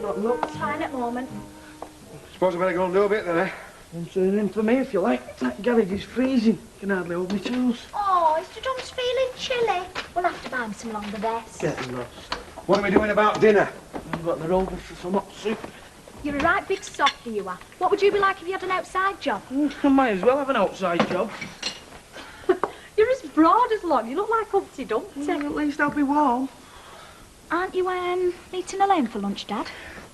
Not look. It's fine at the moment. Suppose I better go and do a bit then, eh? One turn in for me if you like. That garage is freezing. Can hardly hold my tools. Oh, Mr. Dunn's feeling chilly. We'll have to buy him some longer vests. Getting lost. What are we doing about dinner? I've got the rover for some hot soup. You're a right big softy, you are. What would you be like if you had an outside job? I might as well have an outside job. You're as broad as long. You look like Humpty Dumpty. Well, at least I'll be warm. Aren't you, meeting Elaine for lunch, Dad?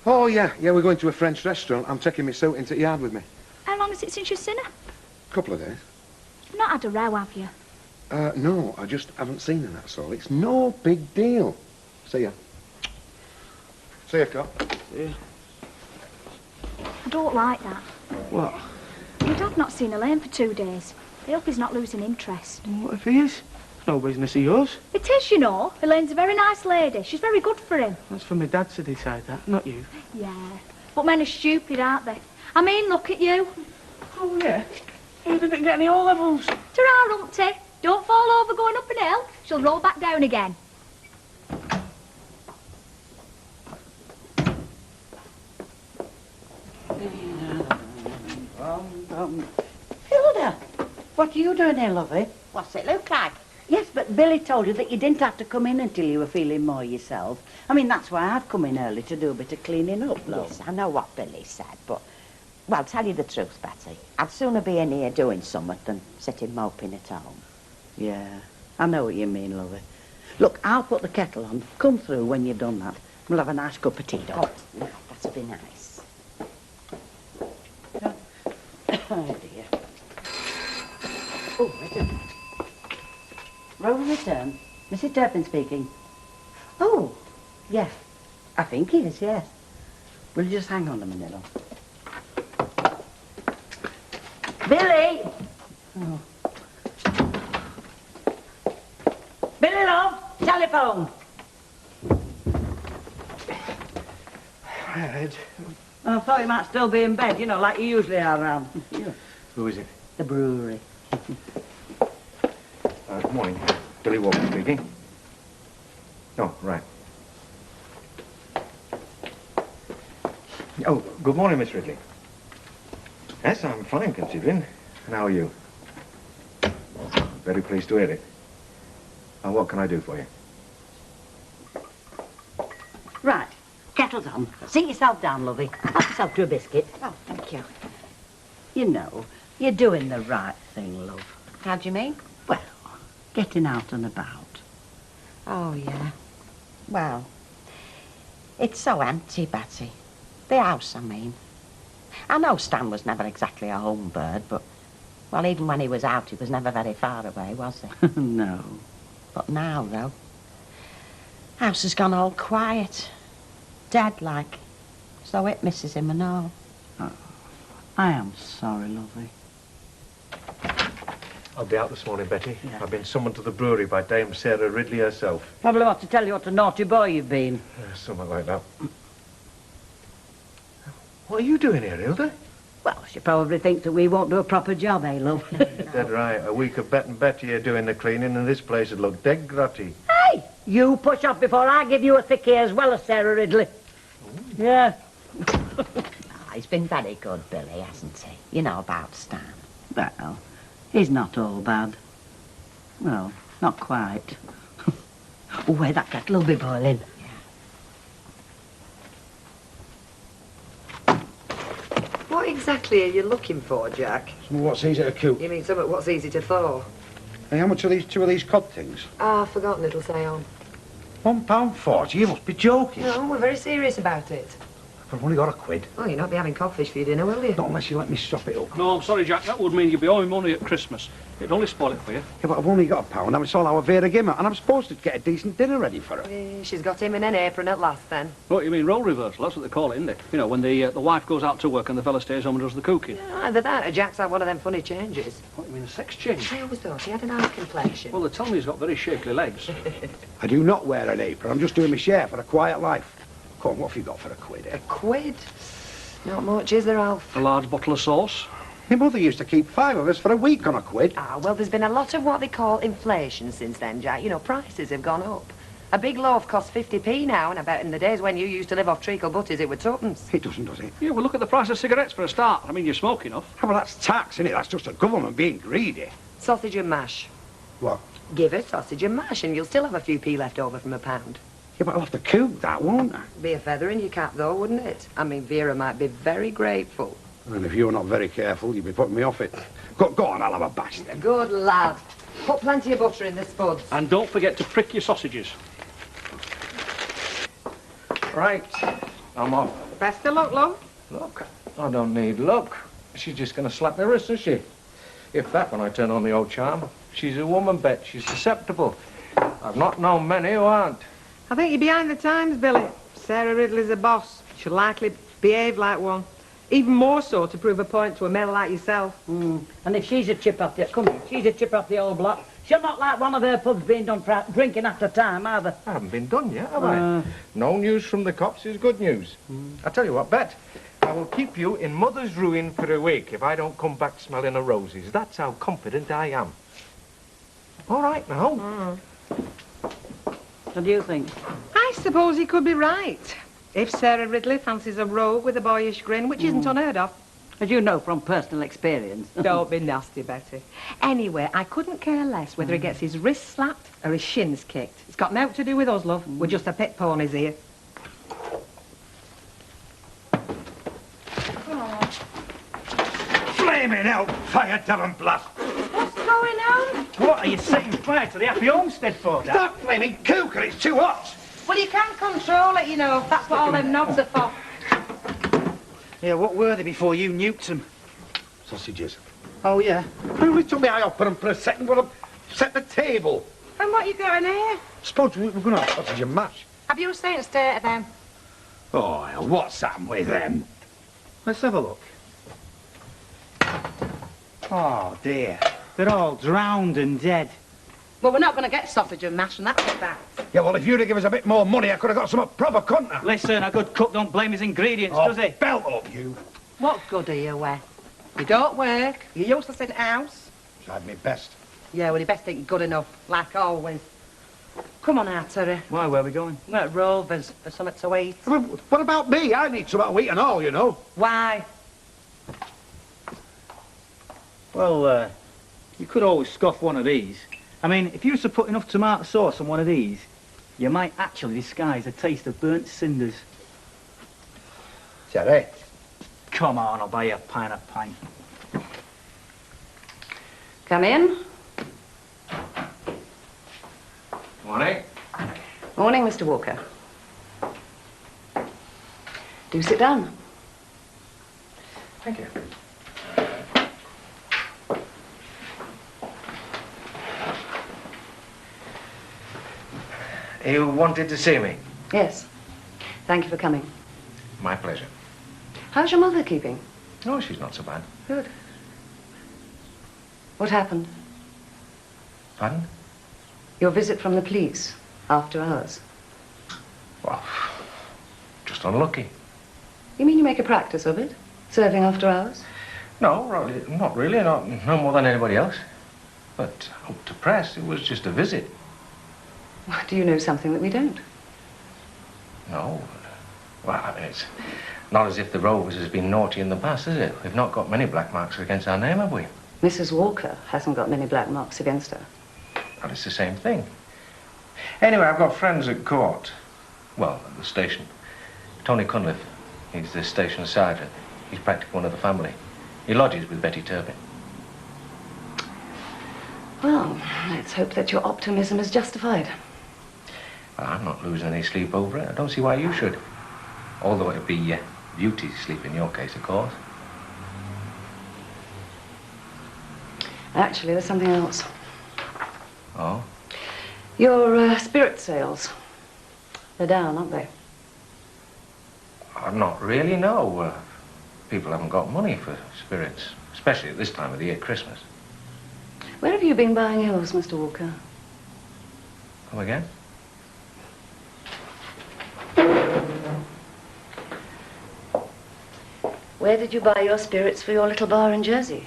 Oh, yeah. Yeah, we're going to a French restaurant. I'm taking my suit into the yard with me. How long is it since you've seen her? Couple of days. You've not had a row, have you? No, I just haven't seen her, that's all. It's no big deal. See ya. See ya, Cop. Yeah. I don't like that. What? Your dad not seen Elaine for 2 days. I hope he's not losing interest. What if he is? It's no business of yours. It is, you know. Elaine's a very nice lady. She's very good for him. That's for my dad to decide that, not you. Yeah. But men are stupid, aren't they? I mean, look at you. Oh, yeah? You didn't get any O-levels. Ta-ra, Humpty. Don't fall over going up an hill. She'll roll back down again. Hilda, what are you doing here, lovey? What's it look like? Yes, but Billy told you that you didn't have to come in until you were feeling more yourself. I mean, that's why I've come in early to do a bit of cleaning up, love. Yes, I know what Billy said, but... Well, tell you the truth, Betty. I'd sooner be in here doing something than sitting moping at home. Yeah, I know what you mean, lovey. Look, I'll put the kettle on. Come through when you've done that. We'll have a nice cup of tea, Oh, dog. no, that'd be nice. Oh, dear. Oh, return. Rover return. Mrs. Turpin speaking. Oh, yes. I think he is, yes. Will you just hang on a minute, love? Billy! Oh. Billy, love! Telephone! Ed. I thought you might still be in bed, you know, like you usually are around. Who is it? The brewery. Good morning. Billy Walker speaking. Oh, right. Oh, good morning, Miss Ridley. Yes, I'm fine, considering. And how are you? Very pleased to hear it. And what can I do for you? Right. Kettle's on. Sit yourself down, lovey. Help yourself to a biscuit. Oh, thank you. You know, you're doing the right thing, love. How do you mean? Well, getting out and about. Oh, yeah. Well, it's so empty, Betty. The house, I mean. I know Stan was never exactly a home bird, but... Well, even when he was out, he was never very far away, was he? No. But now, though... House has gone all quiet. Dead, like. So it misses him and all. Oh, I am sorry, lovey. I'll be out this morning, Betty. Yeah. I've been summoned to the brewery by Dame Sarah Ridley herself. Probably want to tell you what a naughty boy you've been. Something like that. What are you doing here, Hilda? Well, she probably thinks that we won't do a proper job, eh, love? Dead right. A week of Bet and Betty here doing the cleaning, and this place would look dead grotty. Hey, you push off before I give you a thickie as well as Sarah Ridley. Ooh. Yeah. Oh, he's been very good, Billy, hasn't he? You know about Stan. Well, he's not all bad. Well, not quite. Oh, wait, that kettle will be boiling. What exactly are you looking for, Jack? Some what's easy to cook. You mean something what's easy to thaw? Hey, how much are these two of these cod things? Ah, I've forgotten it'll say on. £1.40? You must be joking. No, we're very serious about it. I've only got £1. Oh, you'll not be having codfish for your dinner, will you? Not unless you let me stop it up. No, I'm sorry, Jack. That would mean you'd be owing money at Christmas. It'd only spoil it for you. Yeah, but I've only got £1, and it's all our Vera Gimmer, and I'm supposed to get a decent dinner ready for her. She's got him in an apron at last, then. What, you mean role reversal? That's what they call it, isn't it? You know, when the wife goes out to work and the fella stays home and does the cooking. Yeah, either that or Jack's had one of them funny changes. What, you mean a sex change? I always thought he had an eye complexion. Well, they tell me he's got very shapely legs. I do not wear an apron. I'm just doing my share for a quiet life. Come on, what have you got for £1? £1? Not much, is there, Alf? A large bottle of sauce. My mother used to keep 5 of us for a week on £1. Ah, well, there's been a lot of what they call inflation since then, Jack. You know, prices have gone up. A big loaf costs 50p now, and I bet in the days when you used to live off treacle butties, it was twopence. It doesn't, does it? Yeah, well, look at the price of cigarettes for a start. I mean, you smoke enough. Oh, well, that's tax, isn't it? That's just the government being greedy. Sausage and mash. What? Give her sausage and mash, and you'll still have a few p left over from a pound. Yeah, but I'll have to cook that, won't I? Be a feather in your cap, though, wouldn't it? I mean, Vera might be very grateful. And if you're not very careful, you'll be putting me off it. Go on, I'll have a bash then. Good lad. Put plenty of butter in the spuds. And don't forget to prick your sausages. Right, I'm off. Best of luck, love. Look, I don't need luck. She's just going to slap my wrist, is she? If that, when I turn on the old charm. She's a woman, Bet. She's susceptible. I've not known many who aren't. I think you're behind the times, Billy. Sarah Ridley's a boss. She'll likely behave like one. Even more so to prove a point to a male like yourself. And if she's a chip off the... Come on, she's a chip off the old block. She'll not like one of her pubs being done for drinking after time, either. I haven't been done yet, have I? No news from the cops is good news. I tell you what, Bet, I will keep you in Mother's ruin for a week if I don't come back smelling of roses. That's how confident I am. All right now. What do you think? I suppose he could be right. If Sarah Ridley fancies a rogue with a boyish grin, which isn't unheard of. As you know from personal experience. Don't be nasty, Betty. Anyway, I couldn't care less whether he gets his wrists slapped or his shins kicked. It's got nought to do with us, love. We're just a pit ponies here. Flaming hellfire, Devon Blast! What's going on? What are you setting fire to the Happy Homestead for, Dad? That flaming cooker, it's too hot! Well, you can't control it, you know. That's what all them knobs are for. Yeah, what were they before you nuked them? Sausages. Oh, yeah. I only took my eye off them for a second, but I've set the table. And what you got in here? Suppose we're going to have sausage and mash. Have you a saint state of them? Oh, hell, what's happened with them? Let's have a look. Oh, dear. They're all drowned and dead. Well, we're not going to get sausage and mash, and that's a fact. Yeah, well, if you'd have given us a bit more money, I could have got some proper, couldn't I? Listen, a good cook don't blame his ingredients, Oh, does he? belt up, you. What good are you, Wes? You don't work, you're useless in house. Tried me best. Yeah, well, you best ain't good enough, like always. Come on out, Terry. Why, where are we going? We're at Rovers for something to eat. Well, what about me? I need some to eat and all, you know. Why? Well, you could always scoff one of these. I mean, if you was to put enough tomato sauce on one of these, you might actually disguise a taste of burnt cinders. Terry. Come on, I'll buy you a pint of pint. Come in. Morning. Morning, Mr. Walker. Do sit down. Thank you. You wanted to see me? Yes. Thank you for coming. My pleasure. How's your mother keeping? No, she's not so bad. Good. What happened? Pardon? Your visit from the police after hours. Well, just unlucky. You mean you make a practice of it? Serving after hours? No, not really. No more than anybody else. But out to press, it was just a visit. Do you know something that we don't? No. Well, I mean, it's not as if the Rovers has been naughty in the past, is it? We've not got many black marks against our name, have we? Mrs. Walker hasn't got many black marks against her. Well, it's the same thing. Anyway, I've got friends at court. Well, at the station. Tony Cunliffe. He's the station sergeant. He's practically one of the family. He lodges with Betty Turpin. Well, let's hope that your optimism is justified. Well, I'm not losing any sleep over it. I don't see why you should. Although it'd be beauty sleep in your case, of course. Actually, there's something else. Oh? Your spirit sales. They're down, aren't they? Not really, no. People haven't got money for spirits, especially at this time of the year, Christmas. Where have you been buying yours, Mr. Walker? Come again? Where did you buy your spirits for your little bar in Jersey?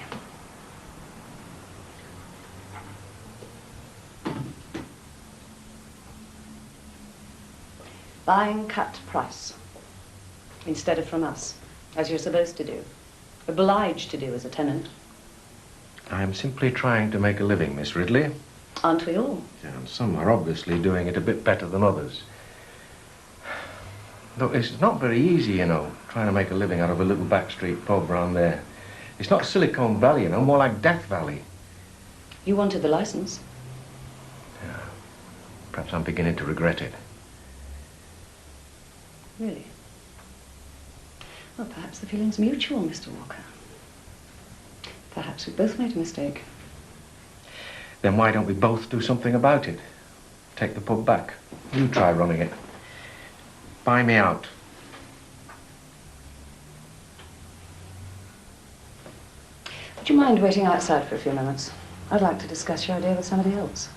Buying cut price. Instead of from us, as you're supposed to do. Obliged to do as a tenant. I'm simply trying to make a living, Miss Ridley. Aren't we all? Yeah, and some are obviously doing it a bit better than others. Though it's not very easy, you know, trying to make a living out of a little backstreet pub round there. It's not Silicon Valley, you know, more like Death Valley. You wanted the license. Yeah. Perhaps I'm beginning to regret it. Really? Well, perhaps the feeling's mutual, Mr. Walker. Perhaps we both made a mistake. Then why don't we both do something about it? Take the pub back. You try running it. Buy me out. Would you mind waiting outside for a few minutes? I'd like to discuss your idea with somebody else.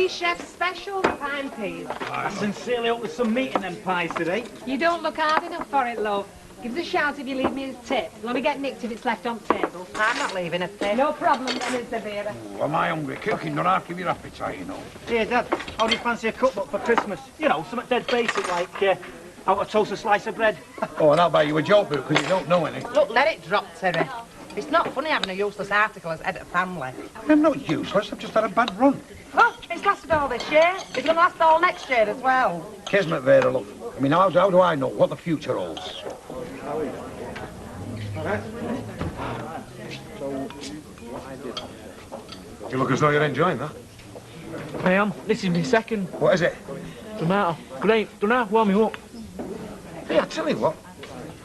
Chef special pine peas. I sincerely hope there's some meat in them pies today. You don't look hard enough for it, love. Give us a shout if you leave me a tip. You'll only get nicked if it's left on the table. I'm not leaving a tip. No problem, then, is there, Vera? Oh, am I hungry? Cooking don't half give your appetite, you know. Here, Dad, how do you fancy a cookbook for Christmas? You know, something dead basic like how to toast a slice of bread. Oh, and I'll buy you a joke book because you don't know any. Look, let it drop, Terry. It's not funny having a useless article as head of family. I'm not useless, I've just had a bad run. Oh, it's lasted all this year. It's going to last all next year as well. Kismet, Vera, look. I mean, how do I know what the future holds? You look as though you're enjoying that. I am. This is my second. What is it? Tomato. Great. Don't have warm me up. Yeah, I tell you what.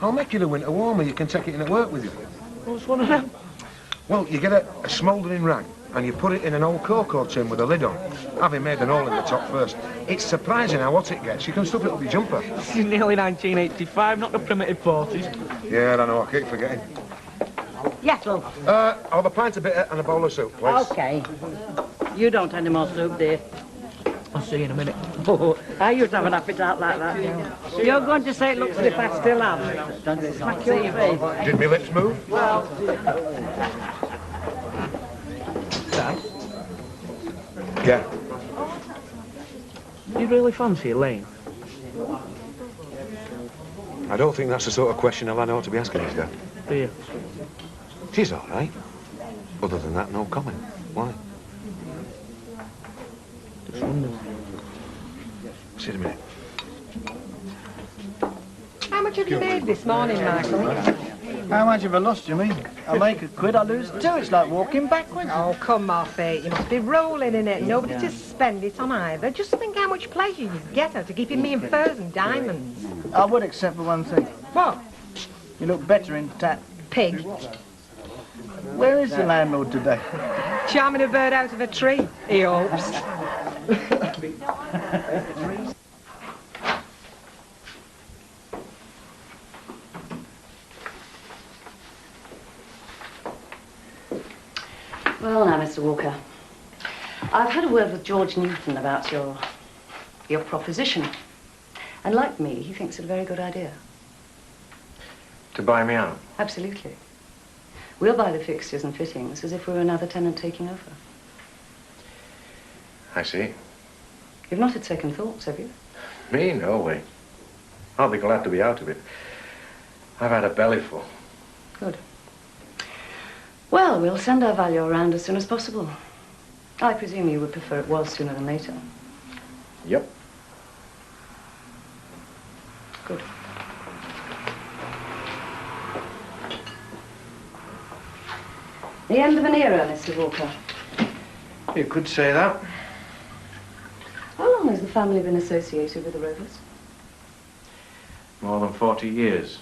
I'll make you the winter warmer. You can take it in at work with you. What's one of them? Well, you get a smouldering rag and you put it in an old cocoa tin with a lid on, having made an hole in the top first. It's surprising how hot it gets. You can stuff it up your jumper. This is nearly 1985, not the primitive 40s. Yeah, I know. I keep forgetting. Yes, love. I'll have a pint of bitter and a bowl of soup, please. OK. You don't any more soup, dear. I'll see you in a minute. Oh, I used to have an appetite like that. You're going to say it looks as if I still have. Don't it smack your face? Did my lips move? Dad, Yeah. do you really fancy Elaine? I don't think that's the sort of question a lad ought to be asking his dad. Do you? She's all right. Other than that, no comment. Why? Just wondered. See you in a minute. How much have you made this morning, Michael? How much have I lost, you mean? I make a quid, I lose two. It's like walking backwards. Oh, come off it. You must be rolling in it. Nobody to spend it on either. Just think how much pleasure you get out of keeping me in furs and diamonds. I would, except for one thing. What? You look better in that. Pig. Where is the landlord today? Charming a bird out of a tree, he hopes. Well, now, Mr. Walker, I've had a word with George Newton about your proposition. And like me, he thinks it a very good idea. To buy me out? Absolutely. We'll buy the fixtures and fittings as if we were another tenant taking over. I see. You've not had second thoughts, have you? Me? No way. I'll be glad to be out of it. I've had a bellyful. Good. Well, we'll send our value around as soon as possible. I presume you would prefer it was sooner than later. Yep. Good. The end of an era, Mr. Walker. You could say that. How long has the family been associated with the Rovers? More than 40 years.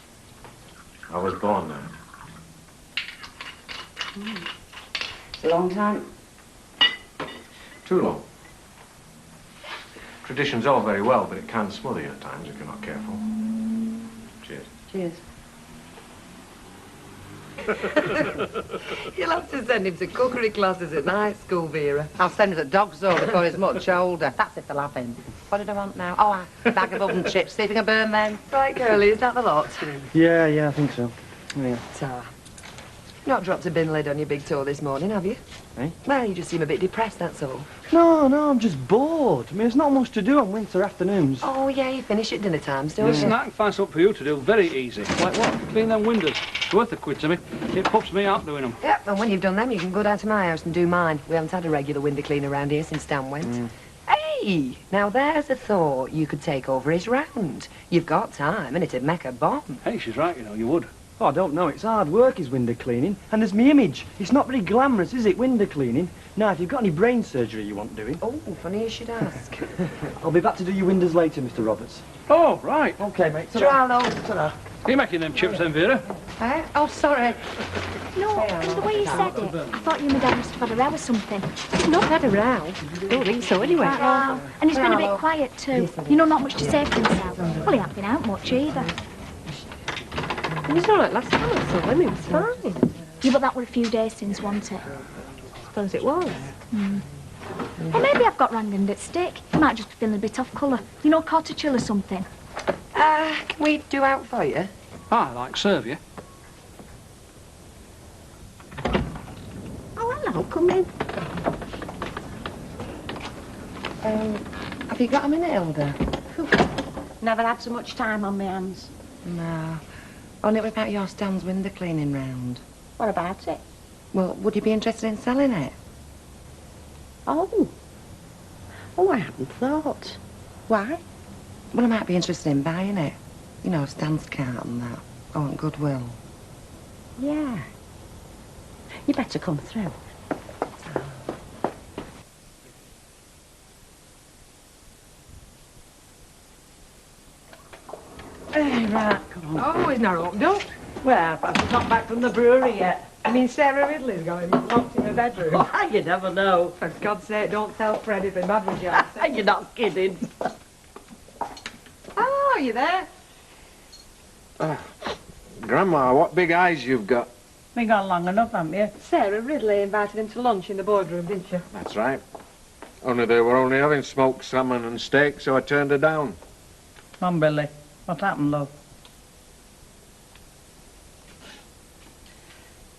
I was born there. It's a long time. Too long. Tradition's all very well, but it can smother you at times if you're not careful. Cheers. Cheers. You'll have to send him to cookery classes at night school, Vera. I'll send him to dog zoo before he's much older. That's if they'll have him. What did I want now? Oh, a bag of oven chips. See if you can burn them. Right, girlie, is that the lot? Yeah, I think so. Yeah. Ta. Not dropped a bin lid on your big toe this morning, have you? Eh? Well, you just seem a bit depressed, that's all. No, I'm just bored. I mean, there's not much to do on winter afternoons. Oh, yeah, you finish at dinner times, don't Listen, you? I can find something for you to do very easy. Like what? Clean them windows. It's worth a quid to me. It puffs me out doing them. Yep, and when you've done them, you can go down to my house and do mine. We haven't had a regular window cleaner around here since Dan went. Hey, now there's a thought. You could take over his round. You've got time, and it'd make a bomb. Hey, she's right, you know, you would. Oh, I don't know. It's hard work, is window cleaning. And there's me image. It's not very glamorous, is it, window cleaning? Now, if you've got any brain surgery you want doing... Oh, funny you should ask. I'll be back to do your windows later, Mr. Roberts. Oh, right. OK, mate. Ta-ra, love. Ta-ra. Are you making them chips then, Vera? Eh? Oh, sorry. No, the way you said it, I thought you and my dad must have had a row or something. He's not had a row. Don't think so, anyway. And he's been a bit quiet too. You know, not much to say for himself. Well, he hasn't been out much either. And he's all right last time I saw him, he was fine. Yeah, but that were a few days since, wasn't it? Suppose it was. Or maybe I've got random at stick. He might just be feeling a bit off colour. You know, caught a chill or something. Can we do out for you? I like serve you. Oh, hello, come in. Have you got a minute, Hilda? Never had so much time on my hands. No. Only about your Stan's window cleaning round. What about it? Well, would you be interested in selling it? Oh, I hadn't thought. Why? Well, I might be interested in buying it. You know, Stan's cart and that. I want goodwill. Yeah. You better come through. Right, come on. Oh, he's not opened up. Well, I've not back from the brewery yet. I mean, Sarah Ridley's got him locked in the bedroom. Oh, you never know. For God's sake, don't tell Fred if I'm bad with you. You're not kidding. Oh, you there? Grandma, what big eyes you've got. Been gone long enough, haven't you? Sarah Ridley invited him to lunch in the boardroom, didn't you? That's right. Only they were only having smoked salmon and steak, so I turned her down. Come on, Billy. What happened, love?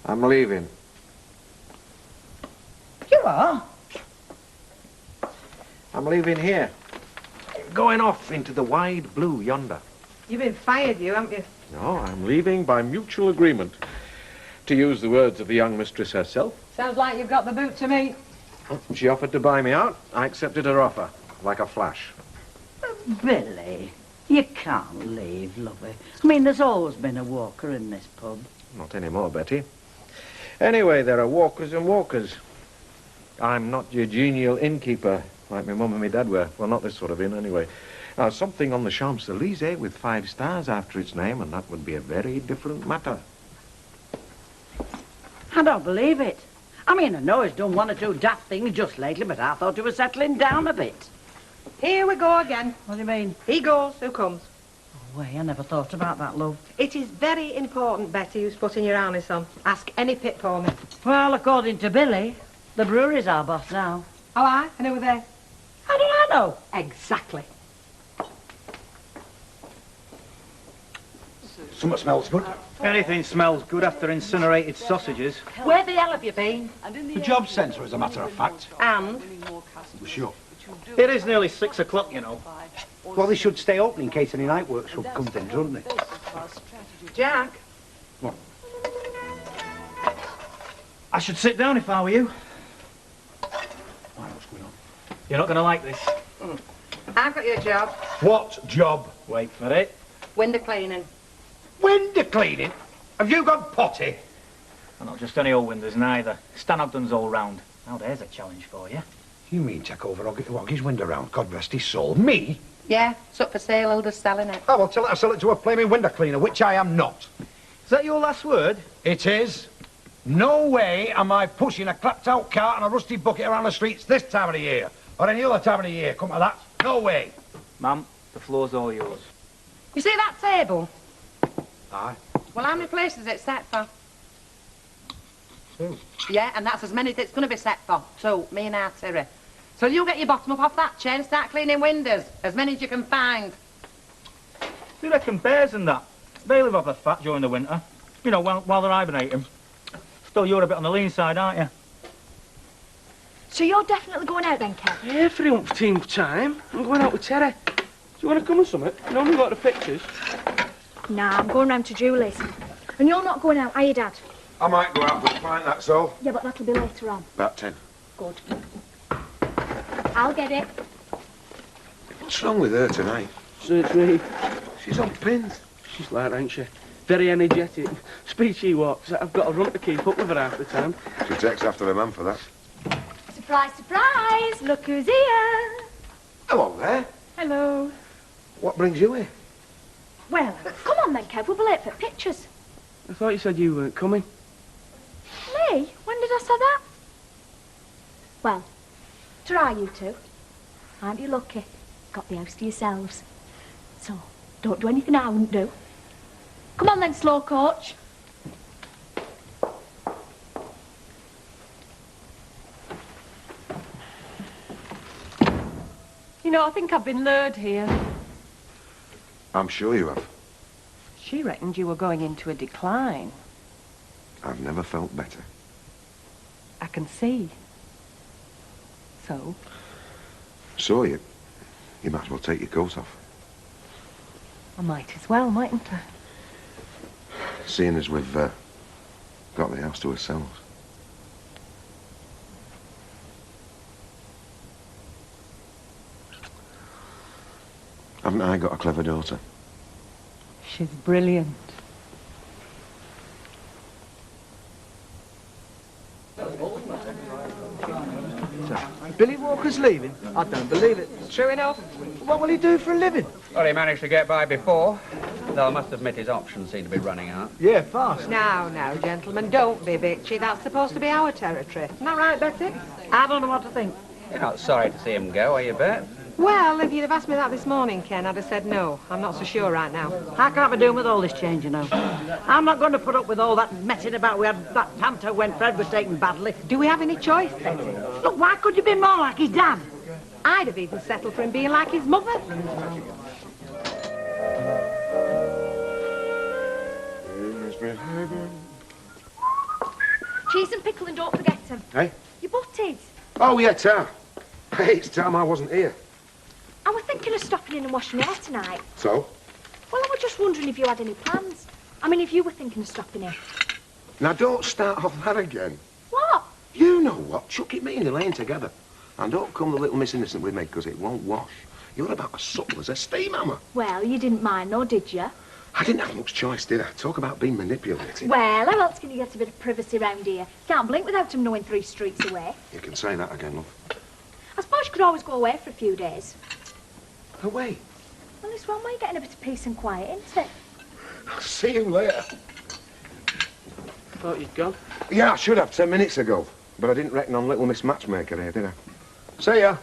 I'm leaving. You are? I'm leaving here. Going off into the wide blue yonder. You've been fired, you, haven't you? No, I'm leaving by mutual agreement. To use the words of the young mistress herself. Sounds like you've got the boot to me. She offered to buy me out. I accepted her offer, like a flash. Billy, you can't leave, lovey. I mean, there's always been a walker in this pub. Not anymore, Betty. Anyway, there are walkers and walkers. I'm not your genial innkeeper, like my mum and my dad were. Well, not this sort of inn, anyway. Now, something on the Champs-Élysées with 5 stars after its name, and that would be a very different matter. I don't believe it. I mean, I know he's done 1 or 2 daft things just lately, but I thought he was settling down a bit. Here we go again. What do you mean? He goes, who comes? Oh, way, I never thought about that, love. It is very important, Betty, who's putting your harness on. Ask any pit pony. Well, according to Billy, the brewery's our boss now. Oh, aye? And who were there? How do I know? Exactly. Something smells good. Anything smells good after incinerated sausages. Where the hell have you been? The job centre, as a matter of fact. And? For sure. It is nearly 6 o'clock, you know. Well, they should stay open in case any night work comes in, shouldn't they? Jack? What? I should sit down if I were you. What's going on? You're not going to like this. I've got your job. What job? Wait for it. Window cleaning. Window cleaning? Have you got potty? And not just any old windows, neither. Stan Ogden's all round. Now there's a challenge for you. You mean take over Oggy's window round? God rest his soul. Me? Yeah, it's up for sale, Hilda's selling it. Oh, well, tell her to sell it to a flaming window cleaner, which I am not. Is that your last word? It is. No way am I pushing a clapped-out cart and a rusty bucket around the streets this time of the year. Or any other time of the year, come to that. No way. Ma'am, the floor's all yours. You see that table? Aye. Well, how many places is it set for? Two? Yeah, and that's as many as it's going to be set for. Two, me and our Terry. So you get your bottom up off that chair and start cleaning windows. As many as you can find. You reckon bears and that, they live off the fat during the winter? You know, while they're hibernating. Still, you're a bit on the lean side, aren't you? So you're definitely going out then, Kev? Yeah, for the umpteenth time. I'm going out with Terry. Do you want to come or something? You only got the pictures. Nah, I'm going round to Julie's. And you're not going out, are you, Dad? I might go out for a pint, that's all. Yeah, but that'll be later on. About 10. Good. I'll get it. What's wrong with her tonight? Surgery. She's on pins. She's like, ain't she? Very energetic. Speed she walks. I've got a run to keep up with her half the time. She takes after her man for that. Surprise, surprise! Look who's here! Hello there. Hello. What brings you here? Well, come on then, Kev. We'll be late for pictures. I thought you said you weren't coming. Me? When did I say that? Well, try you two. Aren't you lucky? Got the house to yourselves. So, don't do anything I wouldn't do. Come on then, slow coach. You know, I think I've been lured here. I'm sure you have. She reckoned you were going into a decline. I've never felt better. I can see. So? So you might as well take your coat off. I might as well, mightn't I? Seeing as we've got the house to ourselves. Haven't I got a clever daughter? She's brilliant. Billy Walker's leaving? I don't believe it. True enough. What will he do for a living? Well, he managed to get by before. Though I must admit his options seem to be running out. Yeah, fast. Now, gentlemen, don't be bitchy. That's supposed to be our territory. Isn't that right, Betty? I don't know what to think. You're not sorry to see him go, are you, Bet? Well, if you'd have asked me that this morning, Ken, I'd have said no. I'm not so sure right now. I can't be doing with all this change, you know. I'm not going to put up with all that messing about. We had that panto when Fred was taken badly. Do we have any choice, Betty? Look, why could you be more like his dad? I'd have even settled for him being like his mother. Cheese and pickle and don't forget them. Hey? Your butties. Oh, yeah, Tam. Hey, it's Tam. I wasn't here. I was thinking of stopping in and washing your hair tonight. So? Well, I was just wondering if you had any plans. I mean, if you were thinking of stopping in. Now, don't start off that again. What? You know what? Chuck it me in the lane together. And don't come the little Miss Innocent with me, because it won't wash. You're about as supple as a steam hammer. Well, you didn't mind, though, did you? I didn't have much choice, did I? Talk about being manipulated. Well, how else can you get a bit of privacy round here? Can't blink without them knowing 3 streets away. You can say that again, love. I suppose you could always go away for a few days. Away. Well, it's one way of getting a bit of peace and quiet, isn't it? I'll see you later. Thought you'd gone. Yeah, I should have 10 minutes ago. But I didn't reckon on little Miss Matchmaker here, did I? See ya.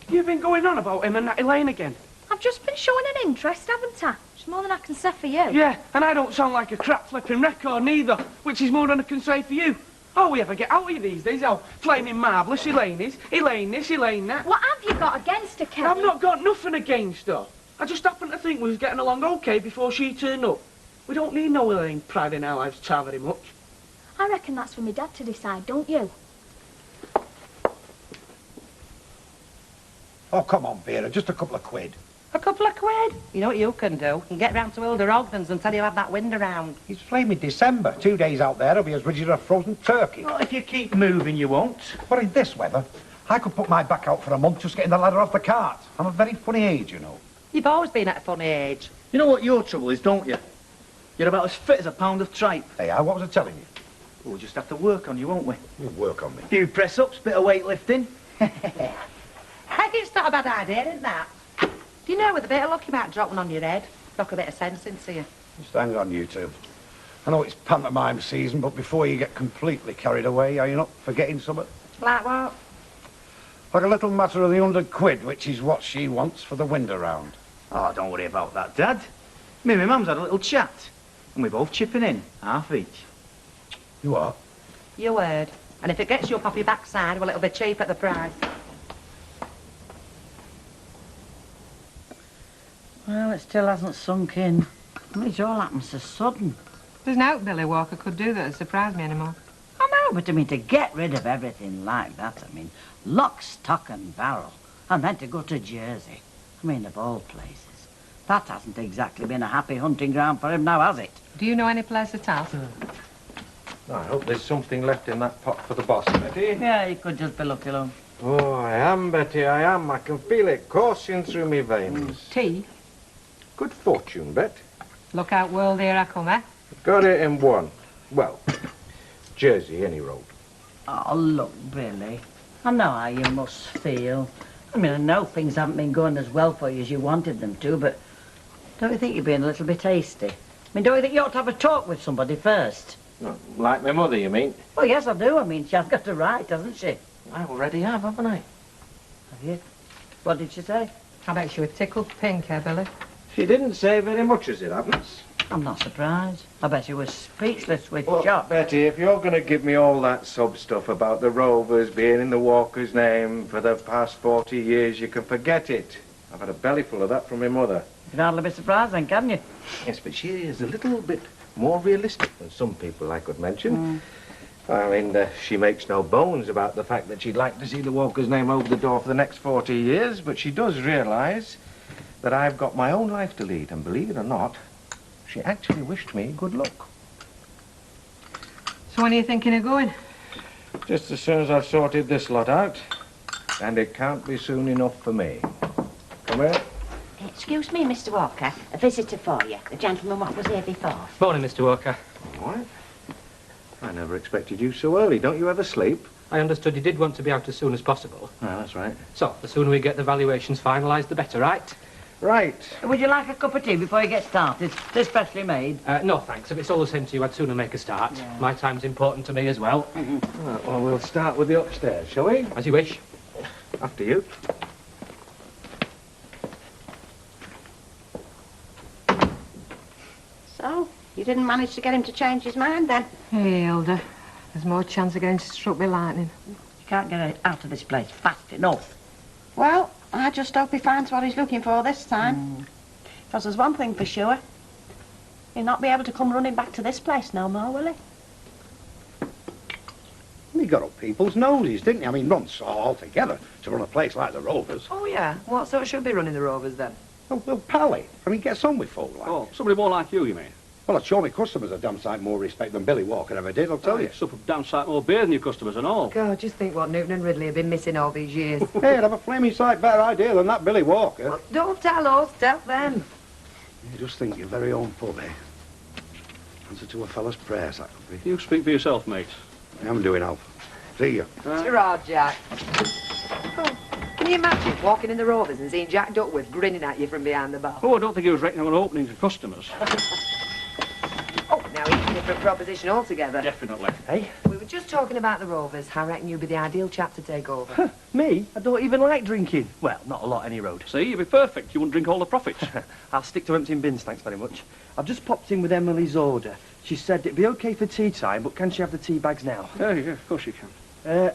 You've been going on about him and that Elaine again. I've just been showing an interest, haven't I? It's more than I can say for you. Yeah, and I don't sound like a crap-flipping record neither, which is more than I can say for you. Oh, we ever get out of you these days? Oh, flaming marvellous Elaine is, Elaine this, Elaine that. What have you got against her, Kevin? I've not got nothing against her. I just happened to think we was getting along okay before she turned up. We don't need no Elaine pride in our lives tar very much. I reckon that's for me dad to decide, don't you? Oh, come on, Vera, just a couple of quid. A couple of quid? You know what you can do? You can get round to Hilda Ogden's and tell you have that wind around. It's flaming December. 2 days out there, I'll be as rigid as a frozen turkey. Well, if you keep moving, you won't. But in this weather, I could put my back out for a month just getting the ladder off the cart. I'm a very funny age, you know. You've always been at a funny age. You know what your trouble is, don't you? You're about as fit as a pound of tripe. Hey, what was I telling you? We'll just have to work on you, won't we? You work on me. Few press-ups, bit of weightlifting. It's not a bad idea, isn't that? Do you know, with a bit of luck, you might drop one on your head. Knock a bit of sense into you. Just hang on, you two. I know it's pantomime season, but before you get completely carried away, are you not forgetting something? Like what? Like a little matter of the 100 quid, which is what she wants for the window round. Oh, don't worry about that, Dad. Me and my mum's had a little chat. And we're both chipping in, half each. You what? Your word. And if it gets you up off your backside, well, it'll be cheap at the price. Well, it still hasn't sunk in. I mean, it all happens so sudden. There's no Billy Walker could do that would surprise me anymore. I know, but I mean, to get rid of everything like that, I mean, lock, stock and barrel, and then to go to Jersey. I mean, of all places. That hasn't exactly been a happy hunting ground for him now, has it? Do you know any place at all? I hope there's something left in that pot for the boss, Betty. Yeah, he could just be lucky, love. Oh, I am, Betty, I am. I can feel it coursing through me veins. Tea? Good fortune, Bet. Look out, world, here I come, eh? Got it in one. Well, Jersey, any road. Oh, look, Billy, I know how you must feel. I mean, I know things haven't been going as well for you as you wanted them to, but don't you think you're being a little bit hasty? I mean, don't you think you ought to have a talk with somebody first? No, like my mother, you mean? Well, yes, I do. I mean, she has got a right, hasn't she? I already have, haven't I? Have you? What did she say? I bet she was tickled pink, eh, Billy? She didn't say very much, as it happens. I'm not surprised. I bet she was speechless with Well, shock. Betty, if you're going to give me all that sub stuff about the Rovers being in the Walker's name for the past 40 years, you can forget it. I've had a bellyful of that from my mother. You can hardly be surprised then, can you? Yes, but she is a little bit more realistic than some people I could mention. I mean, she makes no bones about the fact that she'd like to see the Walker's name over the door for the next 40 years, but she does realise that I've got my own life to lead, and believe it or not, she actually wished me good luck. So when are you thinking of going? Just as soon as I've sorted this lot out, and it can't be soon enough for me. Come here. Excuse me, Mr. Walker. A visitor for you. The gentleman what was here before. Morning, Mr. Walker. What? I never expected you so early. Don't you ever sleep? I understood you did want to be out as soon as possible. Oh, that's right. So, the sooner we get the valuations finalised, the better, right? Right. Would you like a cup of tea before you get started? They're specially made. No, thanks. If it's all the same to you, I'd sooner make a start. Yeah. My time's important to me as well. Right, well, we'll start with the upstairs, shall we? As you wish. After you. So, you didn't manage to get him to change his mind then? Hey, Hilda. There's more chance of getting struck by lightning. You can't get out of this place fast enough. Well, I just hope he finds what he's looking for this time. Because there's one thing for sure. He'll not be able to come running back to this place no more, will he? He got up people's noses, didn't he? I mean, run so altogether to run a place like the Rovers. Oh, yeah? What sort should be running the Rovers, then? Well, Pally. I mean, gets on with folk like. Oh, somebody more like you mean? Well, I'd show my customers a damn sight more respect than Billy Walker ever did, I'll tell you. Suffer damn sight more beer than your customers and all. God, just think what Newton and Ridley have been missing all these years. Hey, I'd have a flaming sight better idea than that Billy Walker. Well, don't tell us, tell them. You just think your very own pub, eh? Answer to a fella's prayers, that could be. You speak for yourself, mate. I'm doing, Alf. See you. Ta-ra, Jack. Oh, can you imagine walking in the Rovers and seeing Jack Duckworth grinning at you from behind the bar? Oh, I don't think he was reckoning on opening to customers. Oh, now he's a different proposition altogether. Definitely. Hey? We were just talking about the Rovers. I reckon you'd be the ideal chap to take over. Me? I don't even like drinking. Well, not a lot any road. See, you'd be perfect. You wouldn't drink all the profits. I'll stick to emptying bins, thanks very much. I've just popped in with Emily's order. She said it'd be okay for tea time, but can she have the tea bags now? Yeah, of course you can.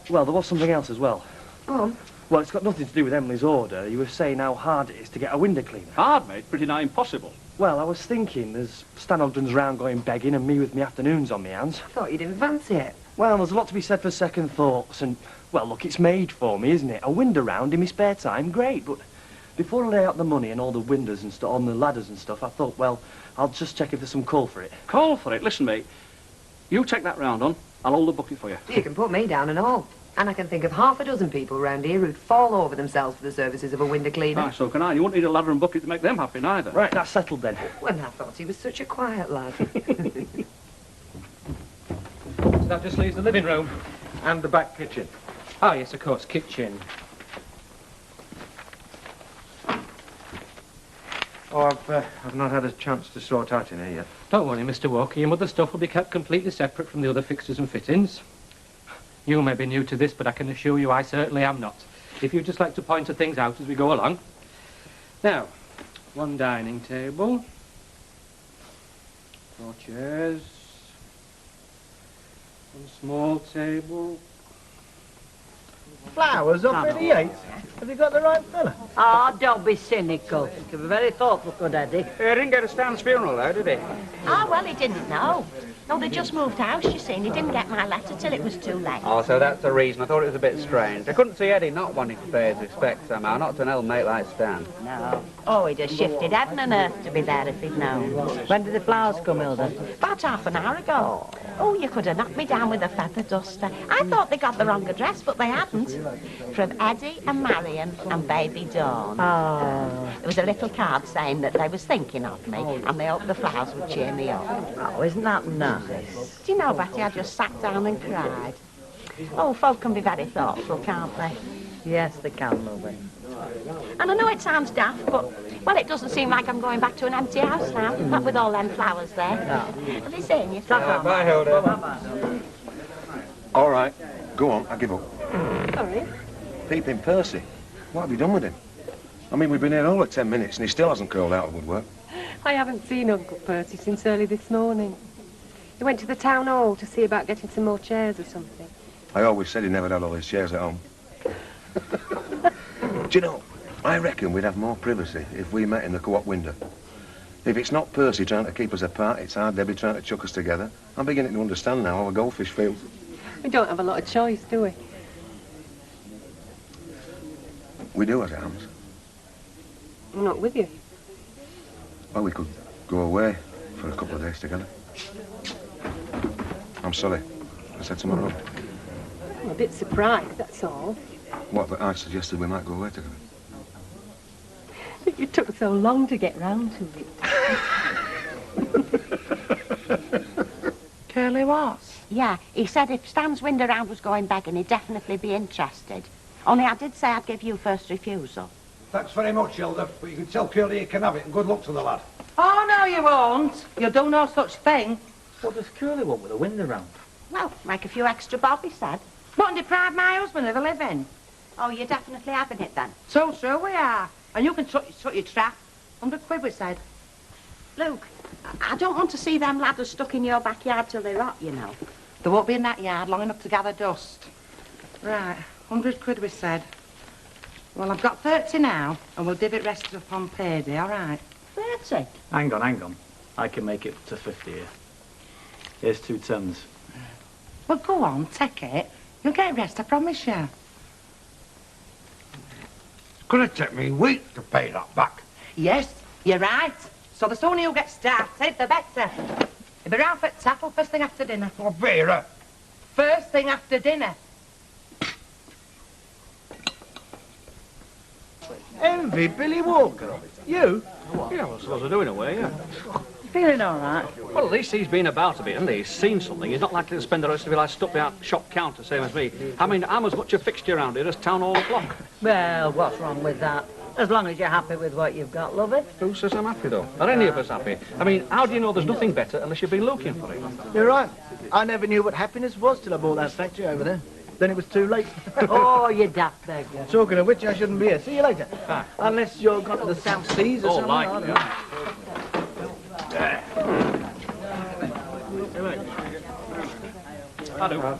Well, there was something else as well. Oh. Well, it's got nothing to do with Emily's order. You were saying how hard it is to get a window cleaner. Hard, mate. Pretty nigh impossible. Well, I was thinking, there's Stan Ogden's round going begging and me with my afternoons on my hands. I thought you didn't fancy it. Well, there's a lot to be said for second thoughts and, well, look, it's made for me, isn't it? A window round in my spare time, great, but before I lay out the money and all the windows and stuff on the ladders and stuff, I thought, well, I'll just check if there's some call for it. Call for it? Listen, mate. You take that round on. I'll hold the bucket for you. You can put me down and all. And I can think of half a dozen people round here who'd fall over themselves for the services of a window cleaner. Ah, so can I. You won't need a ladder and bucket to make them happy, neither. Right, that's settled then. Well, I thought he was such a quiet lad. So that just leaves the living room. And the back kitchen. Ah, yes, of course, kitchen. Oh, I've not had a chance to sort out in here yet. Don't worry, Mr. Walker. Your mother's stuff will be kept completely separate from the other fixtures and fittings. You may be new to this, but I can assure you I certainly am not. If you'd just like to point to things out as we go along. Now, one dining table. More chairs. One small table. Flowers up in the 8th? Have you got the right fella? Oh, don't be cynical. You can be very thoughtful, good Eddie. He didn't go to Stan's funeral, though, did he? Ah, well, he didn't know. No, they just moved house, you see, and he didn't get my letter till it was too late. Oh, so that's the reason. I thought it was a bit strange. I couldn't see Eddie not wanting to pay his respects somehow, not to an old mate like Stan. No. Oh, he'd have shifted heaven and earth to be there if he'd known. When did the flowers come, Hilda? About half an hour ago. Oh, you could have knocked me down with a feather duster. I thought they got the wrong address, but they hadn't. From Eddie and Marion and baby Dawn. Oh. There was a little card saying that they was thinking of me and they hoped the flowers would cheer me up. Oh, isn't that nice? Do you know, Betty, I just sat down and cried. Oh, folk can be very thoughtful, can't they? Yes, they can, lovey. And I know it sounds daft, but, well, it doesn't seem like I'm going back to an empty house now, not with all them flowers there. No. Have they seen you? Bye, Hilda. All right, go on, I give up. Sorry? Peeping Percy. What have you done with him? I mean, we've been here all of 10 minutes and he still hasn't curled out of woodwork. I haven't seen Uncle Percy since early this morning. He went to the town hall to see about getting some more chairs or something. I always said he never had all his chairs at home. Do you know, I reckon we'd have more privacy if we met in the co-op window. If it's not Percy trying to keep us apart, it's our Debbie trying to chuck us together. I'm beginning to understand now how a goldfish feels. We don't have a lot of choice, do we? We do as it happens. I'm not with you. Well, we could go away for a couple of days together. I'm sorry. I said something wrong. I'm a bit surprised, that's all. What, that I suggested we might go away together? But you took so long to get round to it. Curly was? Yeah, he said if Stan's window round was going begging, he'd definitely be interested. Only I did say I'd give you first refusal. Thanks very much, Hilda, but you can tell Curly he can have it, and good luck to the lad. Oh, no, you won't. You'll do no such thing. What does Curly want with a window round? Well, make a few extra bob, he said. What, and deprive my husband of a living? Oh, you're definitely having it then? So sure we are. And you can shut your trap. 100 quid, we said. Luke, I don't want to see them ladders stuck in your backyard till they rot, you know. They won't be in that yard long enough to gather dust. Right, 100 quid, we said. Well, I've got 30 now, and we'll div it rest upon payday, all right? 30? Hang on. I can make it to 50 here. Here's 2 tons. Well, go on, take it. You'll get rest, I promise you. It's gonna take me weeks to pay that back. Yes, you're right. So the sooner you get started, the better. You'll be round for tackle first thing after dinner. Oh, Vera. First thing after dinner. Envy Billy Walker. You? Yeah, well, I suppose I do in a way, yeah. Feeling all right? Well, at least he's been about a bit, hasn't he? He's seen something. He's not likely to spend the rest of his life stuck behind shop counter, same as me. I mean, I'm as much a fixture around here as town hall clock. Well, what's wrong with that? As long as you're happy with what you've got, lovey. Who says I'm happy, though? Are any of us happy? I mean, how do you know there's nothing better unless you've been looking for it? You're right. I never knew what happiness was till I bought that factory over there. Then it was too late. Oh, you daft beggar. Talking of which, I shouldn't be here. See you later. Unless you're gone to the South Seas or something. I don't know. Hello.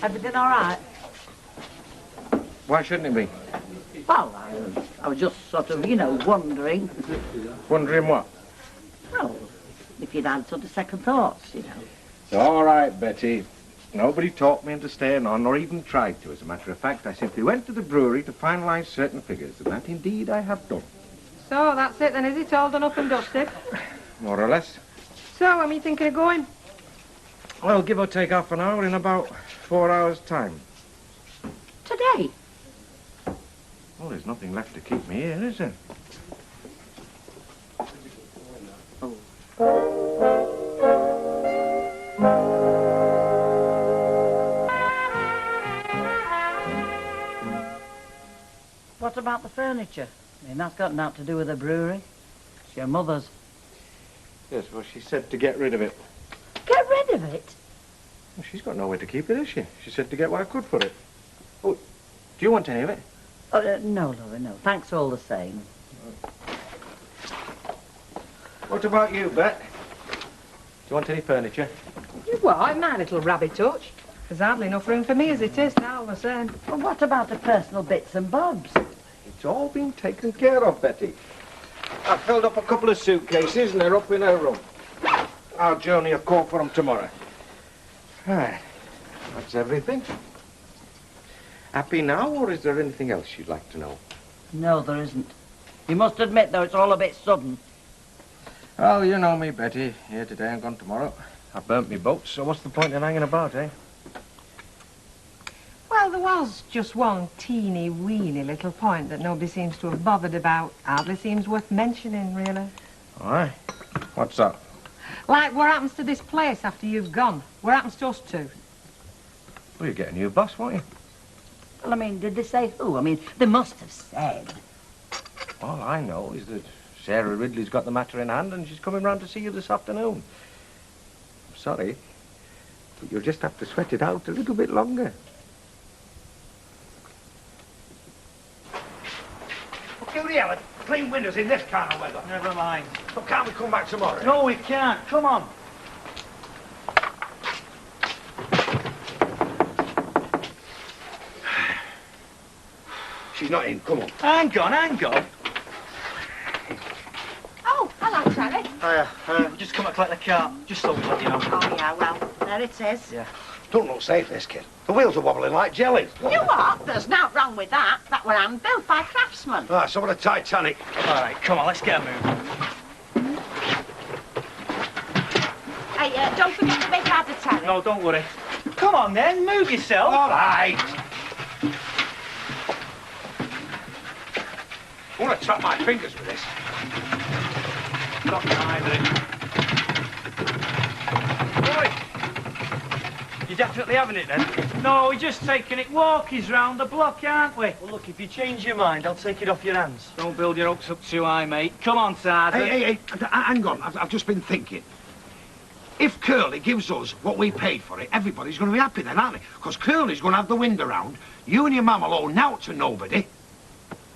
Everything all right? Why shouldn't it be? Well, I was just sort of, wondering. Wondering what? Well, if you'd had sort of second thoughts, It's all right, Betty. Nobody talked me into staying on, or even tried to. As a matter of fact, I simply went to the brewery to finalise certain figures, and that indeed I have done. So, that's it then, is it? All done up and dusted? More or less. So, when are you thinking of going? Well, give or take half an hour in about 4 hours' time. Today? Well, there's nothing left to keep me here, is there? What about the furniture? I mean, that's got nothing to do with the brewery. It's your mother's. Yes, well, she said to get rid of it. Get rid of it? Well, she's got nowhere to keep it, has she? She said to get what I could for it. Oh, do you want any of it? Oh, no, lovey, no. Thanks all the same. What about you, Bet? Do you want any furniture? You what? My little rabbit touch. There's hardly enough room for me as it is now, the same. Well, what about the personal bits and bobs? It's all been taken care of, Betty. I've filled up a couple of suitcases and they're up in her room. I'll journey a call for them tomorrow. Right. That's everything. Happy now, or is there anything else you'd like to know? No, there isn't. You must admit, though, it's all a bit sudden. Oh, you know me, Betty. Here today and gone tomorrow. I burnt me boat, so what's the point in hanging about, eh? Well, there was just one teeny-weeny little point that nobody seems to have bothered about. Hardly seems worth mentioning, really. Aye? What's that? Like, what happens to this place after you've gone? What happens to us two? Well, you get a new boss, won't you? Well, I mean, did they say who? I mean, they must have said. All I know is that Sarah Ridley's got the matter in hand and she's coming round to see you this afternoon. I'm sorry, but you'll just have to sweat it out a little bit longer. Who the hell clean windows in this kind of weather? Never mind. But can't we come back tomorrow? No, we can't. Come on. She's not in. Come on. Hang on, hang on. Oh, hello, Charlie. We just come to collect the car. Just thought we'd let you know. Oh, yeah, well, there it is. Yeah. Don't look safe, this kid. The wheels are wobbling like jelly. You what? There's nothing wrong with that. That were hand built by craftsmen. Ah, some of the Titanic. All right, come on, let's get moving. Hey, don't forget the big ladder, Terry. No, don't worry. Come on, then, move yourself. All right. I want to trap my fingers with this. Not either. Boy, you definitely having it then? No, we're just taking it walkies round the block, aren't we? Well, look, if you change your mind, I'll take it off your hands. Don't build your hopes up too high, mate. Come on, Sergeant. Hey, hang on. I've just been thinking. If Curly gives us what we paid for it, everybody's going to be happy then, aren't they? Because Curly's going to have the wind around. You and your mum will owe naught to nobody.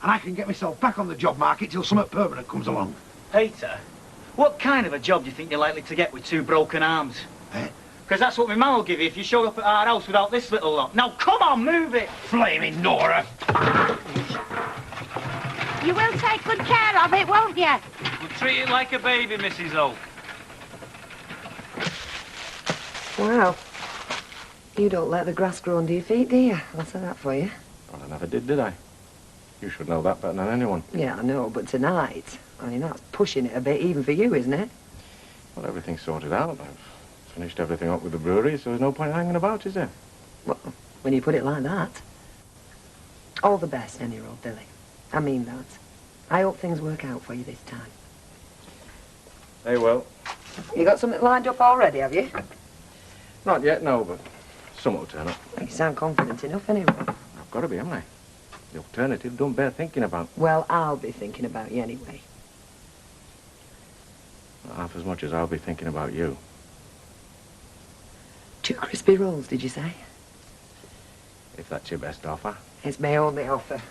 And I can get myself back on the job market till something permanent comes along. Peter, what kind of a job do you think you're likely to get with two broken arms? Because that's what my mum will give you if you showed up at our house without this little lot. Now, come on, move it! Flaming Nora! You will take good care of it, won't you? We'll treat it like a baby, Mrs. Oak. Wow. You don't let the grass grow under your feet, do you? I'll say that for you. Well, I never did I? You should know that better than anyone. Yeah, I know, but tonight, I mean, that's pushing it a bit even for you, isn't it? Well, everything's sorted out. I've finished everything up with the brewery, so there's no point hanging about, is there? Well, when you put it like that. All the best, any road, Billy. I mean that. I hope things work out for you this time. They will. You got something lined up already, have you? Not yet, no, but some will turn up. Well, you sound confident enough, anyway. I've got to be, haven't I? The alternative don't bear thinking about. Well, I'll be thinking about you anyway. Not half as much as I'll be thinking about you. 2 crispy rolls, did you say? If that's your best offer. It's my only offer.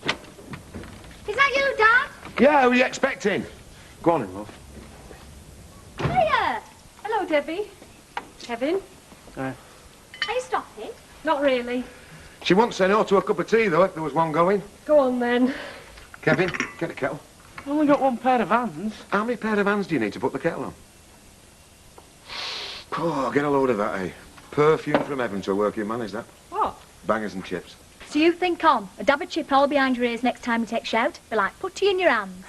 Is that you, Dad? Yeah, who are you expecting? Go on in, love. Hiya! Hello, Debbie. Kevin? Are you stopping? Not really. She won't say no to a cup of tea, though, if there was one going. Go on, then. Kevin, get a kettle. I've only got one pair of hands. How many pair of hands do you need to put the kettle on? Oh, get a load of that, eh? Perfume from heaven to a working man, is that? What? Bangers and chips. So you think on a dab of chip all behind your ears next time you take shout? Be like putty in your hands.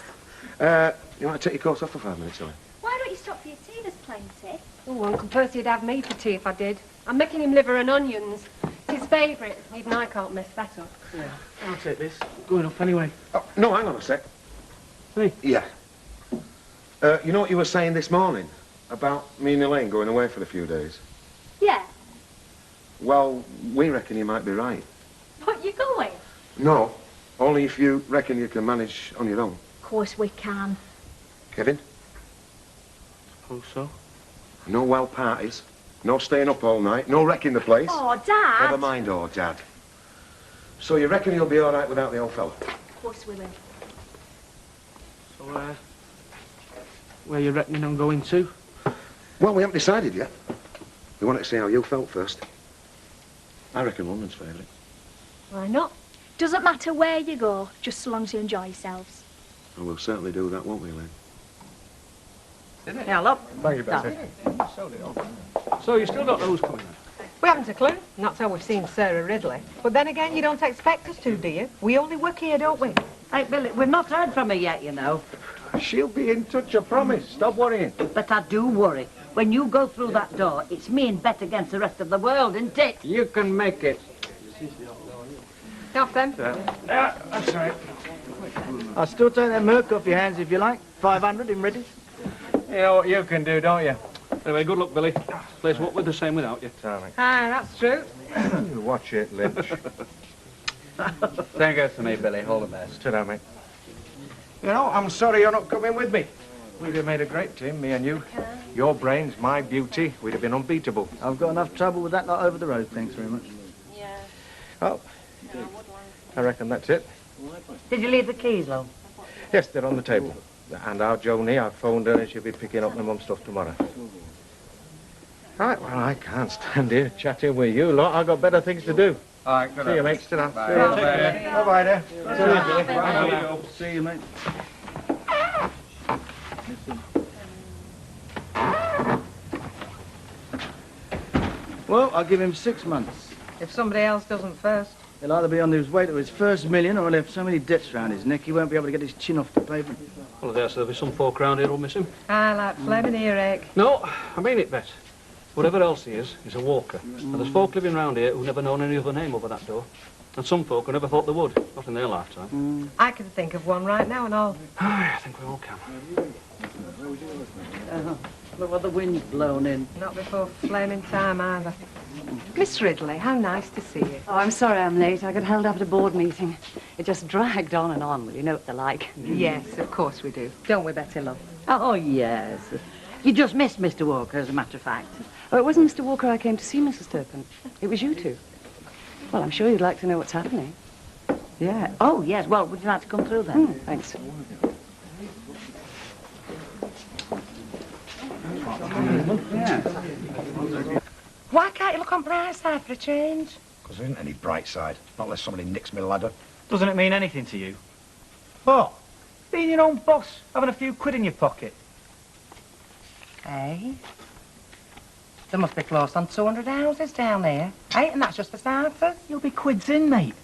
You want to take your coat off for 5 minutes, Ellie? Why don't you stop for your tea? There's plenty. Oh, Uncle Percy'd have me for tea if I did. I'm making him liver and onions. It's his favourite. Even I can't mess that up. Yeah, I'll take this. Going up anyway. Oh, no, hang on a sec. Hey? Yeah. You know what you were saying this morning? About me and Elaine going away for a few days? Yeah. Well, we reckon you might be right. But you're going? No, only if you reckon you can manage on your own. Of course we can. Kevin? Suppose so. No wild parties. No staying up all night. No wrecking the place. Oh, Dad! Never mind, oh, Dad. So you reckon you'll be all right without the old fella? course we will. So, where you reckoning on going to? Well, we haven't decided yet. We wanted to see how you felt first. I reckon London's favourite. Why not? Doesn't matter where you go, just so long as you enjoy yourselves. And we'll certainly do that, won't we, Lynn? Yeah, look. Thank you, Bessie. So you still don't know who's coming then? We haven't a clue. Not till we've seen Sarah Ridley. But then again, you don't expect us to, do you? We only work here, don't we? Hey, Billy, we've not heard from her yet, you know. She'll be in touch, I promise. Stop worrying. But I do worry. When you go through that door, it's me and Bet against the rest of the world, isn't it? You can make it. Off then. Yeah, that's right. I'll still take that Merc off your hands if you like. 500 in ready. You know what you can do, don't you? Anyway, good luck, Billy. Place won't be the same without you. Darling. Ah, that's true. You watch it, Lynch. Same goes to me, Billy. All the best. Ta-ra, mate. You know, I'm sorry you're not coming with me. We'd have made a great team, me and you. Your brains, my beauty. We'd have been unbeatable. I've got enough trouble with that lot over the road, thanks very much. Yeah. Oh, I reckon that's it. Did you leave the keys, love? Yes, they're on the table. And our Joni, I've phoned her and she'll be picking up my mum's stuff tomorrow. Right, well, I can't stand here chatting with you lot. I've got better things to do. All right, good See you, night. mate. Ta-ra. Bye. See you. Take care. Bye-bye, there. See you, mate. Well, I'll give him 6 months. If somebody else doesn't first. He'll either be on his way to his first million or he'll have so many debts round his neck he won't be able to get his chin off the pavement. Well, I dare say there'll be some folk round here who'll miss him. I like Fleming earache. No, I mean it, Bet. Whatever else he is, he's a walker. And there's folk living round here who've never known any other name over that door. And some folk who never thought they would, not in their lifetime. I can think of one right now and all. I think we all can. Look what the wind's blown in. Not before flaming time either. Miss Ridley, how nice to see you. Oh, I'm sorry I'm late. I got held up at a board meeting. It just dragged on and on. Well, you know what they're like. Yes, of course we do. Don't we, Betty, love? Oh, yes. You just missed Mr. Walker, as a matter of fact. Oh, it wasn't Mr. Walker I came to see, Mrs. Turpin. It was you two. Well, I'm sure you'd like to know what's happening. Yeah. Oh, yes. Well, would you like to come through then? Thanks. Why can't you look on bright side for a change? Because there isn't any bright side. Not unless somebody nicks me ladder. Doesn't it mean anything to you? What? Being your own boss, having a few quid in your pocket. Eh? There must be close on 200 houses down there. Eh? And that's just for starters. You'll be quids in, mate.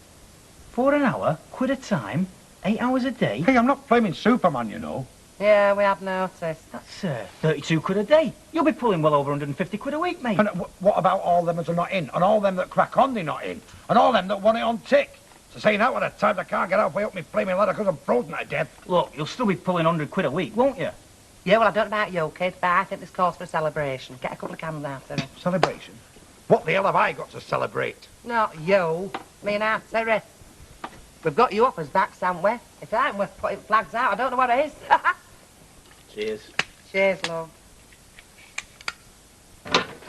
4 an hour, quid a time, 8 hours a day. Hey, I'm not blaming Superman, you know. Yeah, we have noticed. That's 32 quid a day. You'll be pulling well over 150 quid a week, mate. And what about all them that are not in? And all them that crack on they're not in? And all them that want it on tick? So saying that at a time I can't get halfway up my flaming ladder because I'm frozen to death. Look, you'll still be pulling 100 quid a week, won't you? Yeah, well, I don't know about you, kid, but I think this calls for a celebration. Get a couple of candles out there. Celebration? What the hell have I got to celebrate? Not you. Me and Aunt Sarah. We've got you uppers back, haven't we? If it ain't worth putting flags out, I don't know what it is. Cheers. Cheers, love.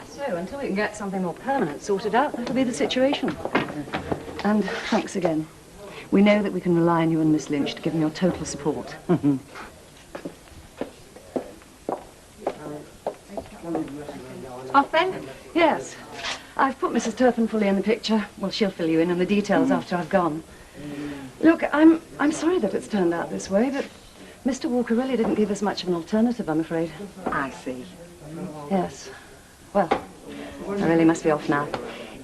So, until we can get something more permanent sorted out, that'll be the situation. And thanks again. We know that we can rely on you and Miss Lynch to give them your total support. Off then? Yes. I've put Mrs. Turpin fully in the picture. Well, she'll fill you in on the details after I've gone. Look, I'm sorry that it's turned out this way, but Mr. Walker really didn't give us much of an alternative, I'm afraid. I see. Yes. Well, I really must be off now.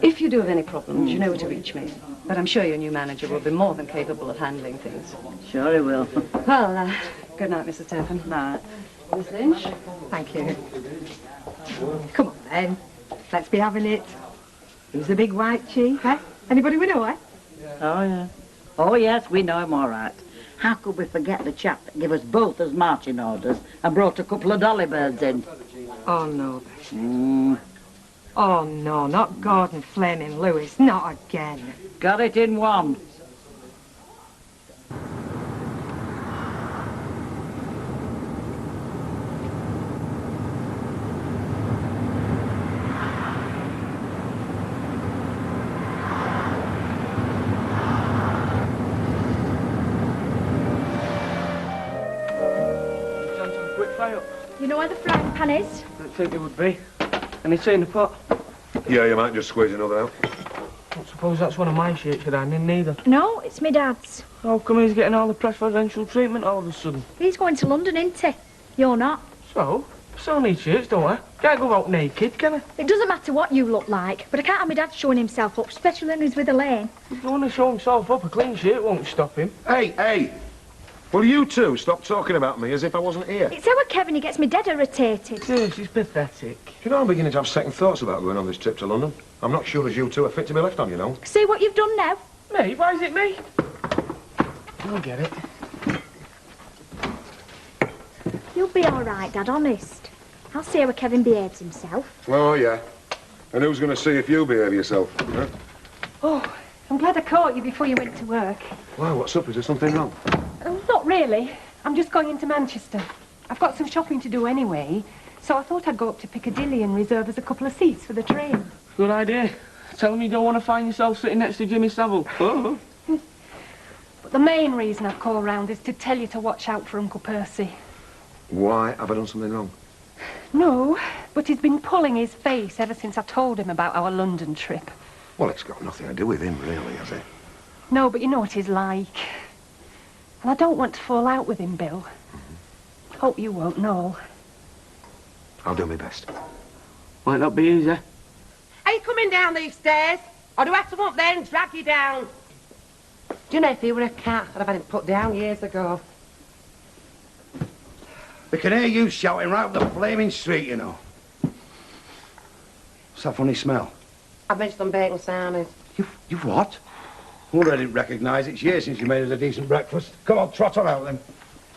If you do have any problems, you know where to reach me. But I'm sure your new manager will be more than capable of handling things. Sure he will. Well, good night, Mrs. Turpin. Night. Miss Lynch? Thank you. Come on, then. Let's be having it. Who's the big white chief, eh? Anybody we know, eh? Oh, yeah. Oh, yes, we know him all right. How could we forget the chap that gave us both as marching orders and brought a couple of dolly birds in? Oh, no. Oh, no, not Gordon Flaming Lewis. Not again. Got it in one. You know where the frying pan is? I didn't think it would be. Any tea in the pot? Yeah, you might just squeeze another out. I suppose that's one of my shirts you're hanging, neither. No, it's my dad's. How come he's getting all the preferential treatment all of a sudden? He's going to London, isn't he? You're not. So? I still need shirts, don't I? Can't go out naked, can I? It doesn't matter what you look like, but I can't have my dad showing himself up, especially when he's with Elaine. If you want to show himself up, a clean shirt won't stop him. Hey, hey! Will you two stop talking about me as if I wasn't here? It's our Kevin, he gets me dead irritated. Yes, he's pathetic. You know, I'm beginning to have second thoughts about going on this trip to London. I'm not sure as you two are fit to be left on, you know. See what you've done now? Me? Why is it me? I'll get it. You'll be all right, Dad, honest. I'll see how Kevin behaves himself. Oh, yeah. And who's going to see if you behave yourself? Huh? Oh, I'm glad I caught you before you went to work. Well, what's up? Is there something wrong? Not really. I'm just going into Manchester. I've got some shopping to do anyway, so I thought I'd go up to Piccadilly and reserve us a couple of seats for the train. Good idea. Tell him you don't want to find yourself sitting next to Jimmy Savile. Oh. But the main reason I've called round is to tell you to watch out for Uncle Percy. Why? Have I done something wrong? No, but he's been pulling his face ever since I told him about our London trip. Well, it's got nothing to do with him, really, has it? No, but you know what he's like. And I don't want to fall out with him, Bill. Hope you won't know. I'll do my best. Might not be easy. Are you coming down these stairs? Or do I have to come up there and drag you down? Do you know, if he were a cat, I'd have had him put down years ago. We can hear you shouting right up the flaming street, you know. What's that funny smell? I've made some bacon sarnies. You've what? Well, I didn't recognise it. It's years since you made us a decent breakfast. Come on, trot on out then.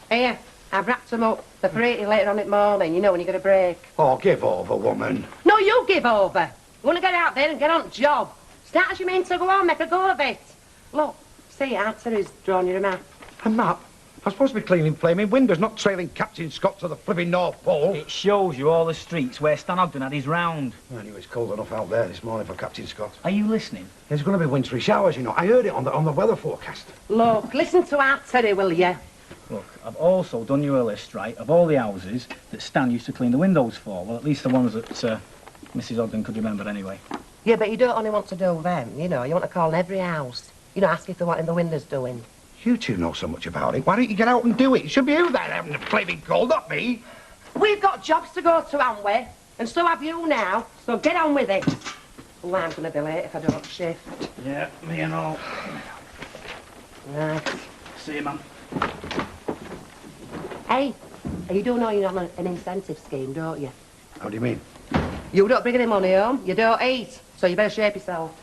Here, I've wrapped them up. They're for eating later on in the morning, you know, when you get a break. Oh, give over, woman. No, you give over. You want to get out there and get on the job. Start as you mean to, go on, make a go of it. Look, see, Aunt Terry's drawn you a map. A map? I'm supposed to be cleaning flaming windows, not trailing Captain Scott to the flipping North Pole. It shows you all the streets where Stan Ogden had his round. I knew it's cold enough out there this morning for Captain Scott. Are you listening? There's going to be wintry showers, you know. I heard it on the weather forecast. Look, listen to Aunt Terry, will you? Look, I've also done you a list, right, of all the houses that Stan used to clean the windows for. Well, at least the ones that Mrs. Ogden could remember anyway. Yeah, but you don't only want to do them, you know. You want to call in every house. You know, ask if they're wanting the windows doing. You two know so much about it. Why don't you get out and do it? It should be you that having the flaming cold, not me. We've got jobs to go to, haven't we? And so have you now. So get on with it. Oh, I'm going to be late if I don't shift. Yeah, me and all. Right. See you, man. Hey, you do know you're on an incentive scheme, don't you? How do you mean? You don't bring any money home, you don't eat, so you better shape yourself.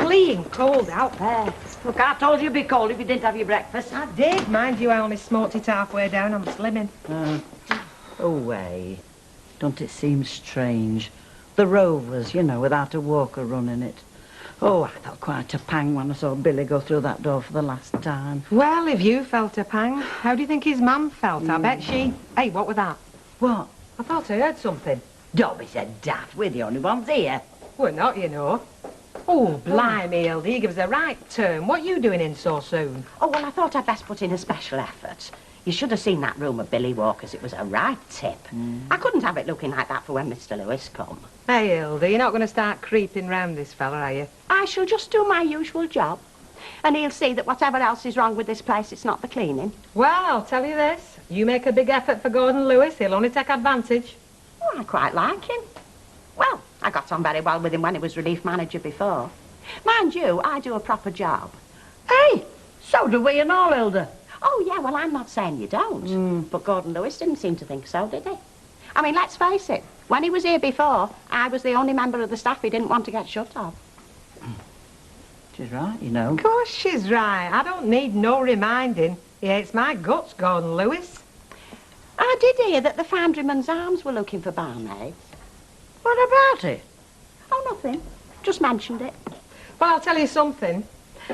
Fleeing cold out there. Look, I told you it'd be cold if you didn't have your breakfast. I did, mind you, I only smoked it halfway down. I'm slimming. Oh, way. Don't it seem strange? The Rovers, you know, without a walker running it. Oh, I felt quite a pang when I saw Billy go through that door for the last time. Well, if you felt a pang, how do you think his mum felt? I bet she... Hey, what was that? What? I thought I heard something. Don't be so daft. We're the only ones here. We're not, you know. Oh, blimey, Hilda, you give us the right turn. What are you doing in so soon? Oh, well, I thought I'd best put in a special effort. You should have seen that room of Billy Walker's. It was a right tip. I couldn't have it looking like that for when Mr. Lewis come. Hey, Hilda, you're not going to start creeping round this fella, are you? I shall just do my usual job. And he'll see that whatever else is wrong with this place, it's not the cleaning. Well, I'll tell you this. You make a big effort for Gordon Lewis, he'll only take advantage. Oh, I quite like him. Well, I got on very well with him when he was relief manager before. Mind you, I do a proper job. Hey, so do we and all, Hilda. Oh, yeah, well, I'm not saying you don't. But Gordon Lewis didn't seem to think so, did he? I mean, let's face it. When he was here before, I was the only member of the staff he didn't want to get shut off. She's right, you know. Of course she's right. I don't need no reminding. He hates my guts, Gordon Lewis. I did hear that the Foundryman's Arms were looking for barmaids. What about it? Oh, nothing. Just mentioned it. Well, I'll tell you something.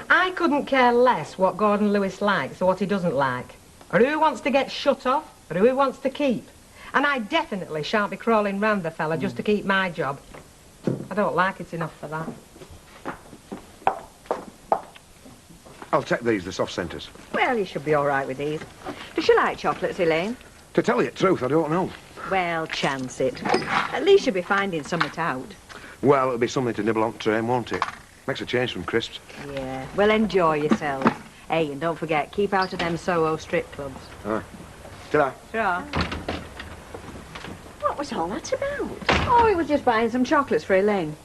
I couldn't care less what Gordon Lewis likes or what he doesn't like, or who he wants to get shut off, or who he wants to keep. And I definitely shan't be crawling round the fella just to keep my job. I don't like it enough for that. I'll take these, the soft centres. Well, you should be all right with these. Does she like chocolates, Elaine? To tell you the truth, I don't know. Well, chance it. At least you'll be finding something out. Well, it'll be something to nibble on the train, won't it? Makes a change from crisps. Yeah. Well, enjoy yourselves. Hey, and don't forget, keep out of them Soho strip clubs. Ta-da. Ta-ra. What was all that about? Oh, it was just buying some chocolates for Elaine.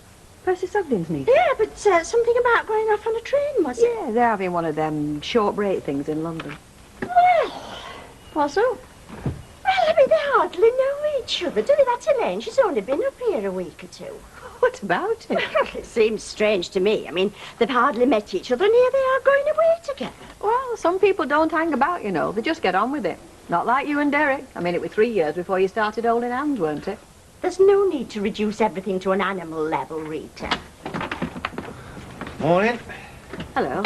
Percy Sugden's niece. Yeah, but something about going off on a train, was it? Yeah, they're having one of them short break things in London. Well, What's up? well, I mean, they hardly know each other, do they? That's Elaine. She's only been up here a week or two. What about it? Well, it seems strange to me. I mean, they've hardly met each other, and here they are going away together. Well, some people don't hang about, you know. They just get on with it. Not like you and Derek. I mean, it was 3 years before you started holding hands, weren't it? There's no need to reduce everything to an animal level, Rita. Morning. Hello.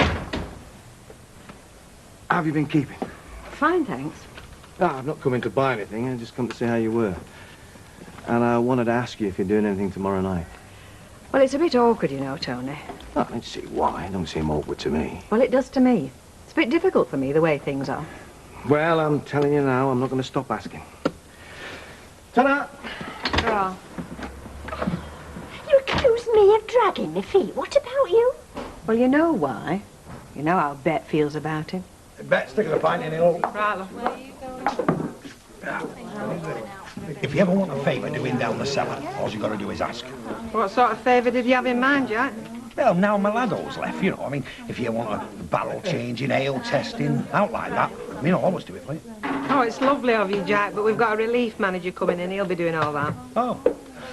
How have you been keeping? Fine, thanks. I've not come in to buy anything. I just come to see how you were. And I wanted to ask you if you're doing anything tomorrow night. Well, it's a bit awkward, you know, Tony. I don't see why. It don't seem awkward to me. Well, it does to me. It's a bit difficult for me, the way things are. Well, I'm telling you now, I'm not going to stop asking. Ta-da! Ta-ra. You accuse me of dragging my feet. What about you? Well, you know why. You know how Bet feels about him. Bet, stick a pint in it all. Right, love. If you ever want a favour doing down the cellar, all you got to do is ask. What sort of favour did you have in mind, Jack? Well, now my laddo's left, you know. I mean, if you want a barrel changing, ale testing, out like that, I mean, I'll always do it for you. Oh, it's lovely of you, Jack, but we've got a relief manager coming in. He'll be doing all that. Oh.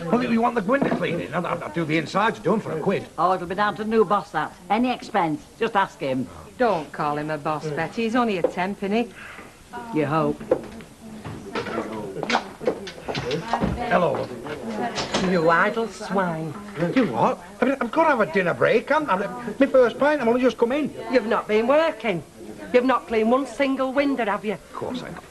Well, you want the window cleaning? I'll do the insides, done for £1. Oh, it'll be down to the new boss, that. Any expense. Just ask him. Don't call him a boss, Betty. He's only a temp, innit? You hope. Hello. You idle swine. You what? I've got to have a dinner break. My first pint, I've only just come in. You've not been working. You've not cleaned one single window, have you? Of course I have.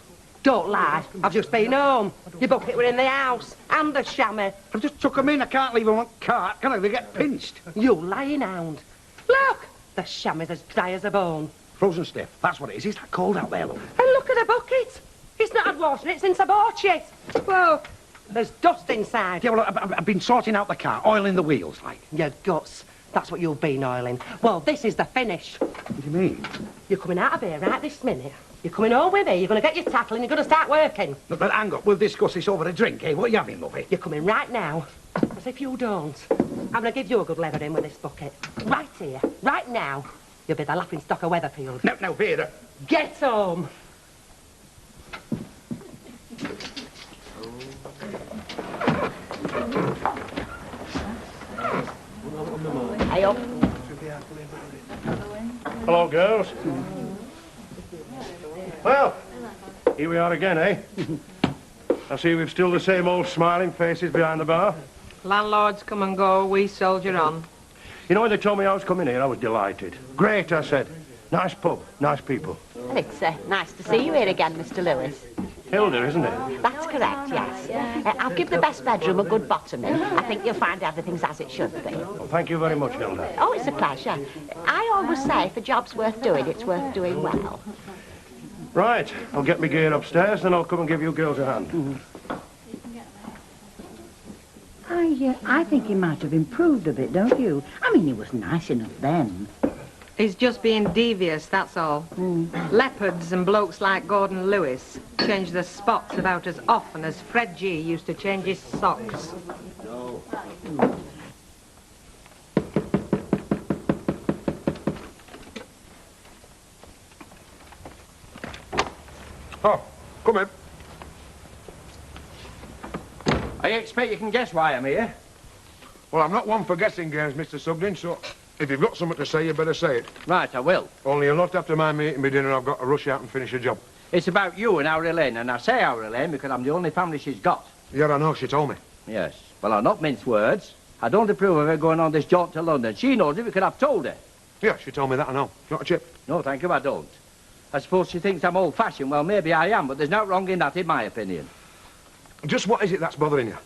Don't lie. I've just been home. Your bucket were in the house. And the chamois. I've just took them in. I can't leave them on cart, can I? They get pinched. You lying hound. Look! The chamois as dry as a bone. Frozen stiff. That's what it is. It's that cold out there, love. And look at the bucket. It's not had water in it since I bought it. Whoa. There's dust inside. Yeah, well, I've been sorting out the car, oiling the wheels, like. Your guts. That's what you've been oiling. Well, this is the finish. What do you mean? You're coming out of here right this minute. You're coming home with me. You're going to get your tackle and you're going to start working. Look, but hang on. We'll discuss this over a drink, eh? What are you having, lovey? You're coming right now. As if you don't. I'm going to give you a good lever in with this bucket. Right here. Right now. You'll be the laughing stock of Weatherfield. No, Vera. Get home. Hey up. Hello, girls. Well, here we are again, eh? I see we've still the same old smiling faces behind the bar. Landlords come and go. We soldier on. You know, when they told me I was coming here, I was delighted. Great, I said. Nice pub, nice people. And it's nice to see you here again, Mr. Lewis. Hilda, isn't it? That's correct, yes. I'll give the best bedroom a good bottoming. I think you'll find everything's as it should be. Well, thank you very much, Hilda. Oh, it's a pleasure. I always say if a job's worth doing, it's worth doing well. Right, I'll get my gear upstairs, then I'll come and give you girls a hand. I think he might have improved a bit, don't you? I mean, he was nice enough then. He's just being devious, that's all. Leopards and blokes like Gordon Lewis change their spots about as often as Fred G used to change his socks. Oh, come in. I expect you can guess why I'm here. Well, I'm not one for guessing games, Mr. Sugden, so if you've got something to say, you better say it. Right, I will. Only you'll not have to mind me eating my dinner. I've got to rush out and finish a job. It's about you and our Elaine, and I say our Elaine because I'm the only family she's got. Yeah, I know. She told me. Yes. Well, I'll not mince words. I don't approve of her going on this jaunt to London. She knows it because I've told her. Yeah, she told me that, I know. Not a chip. No, thank you, I don't. I suppose she thinks I'm old-fashioned. Well, maybe I am, but there's no wrong in that, in my opinion. Just what is it that's bothering you?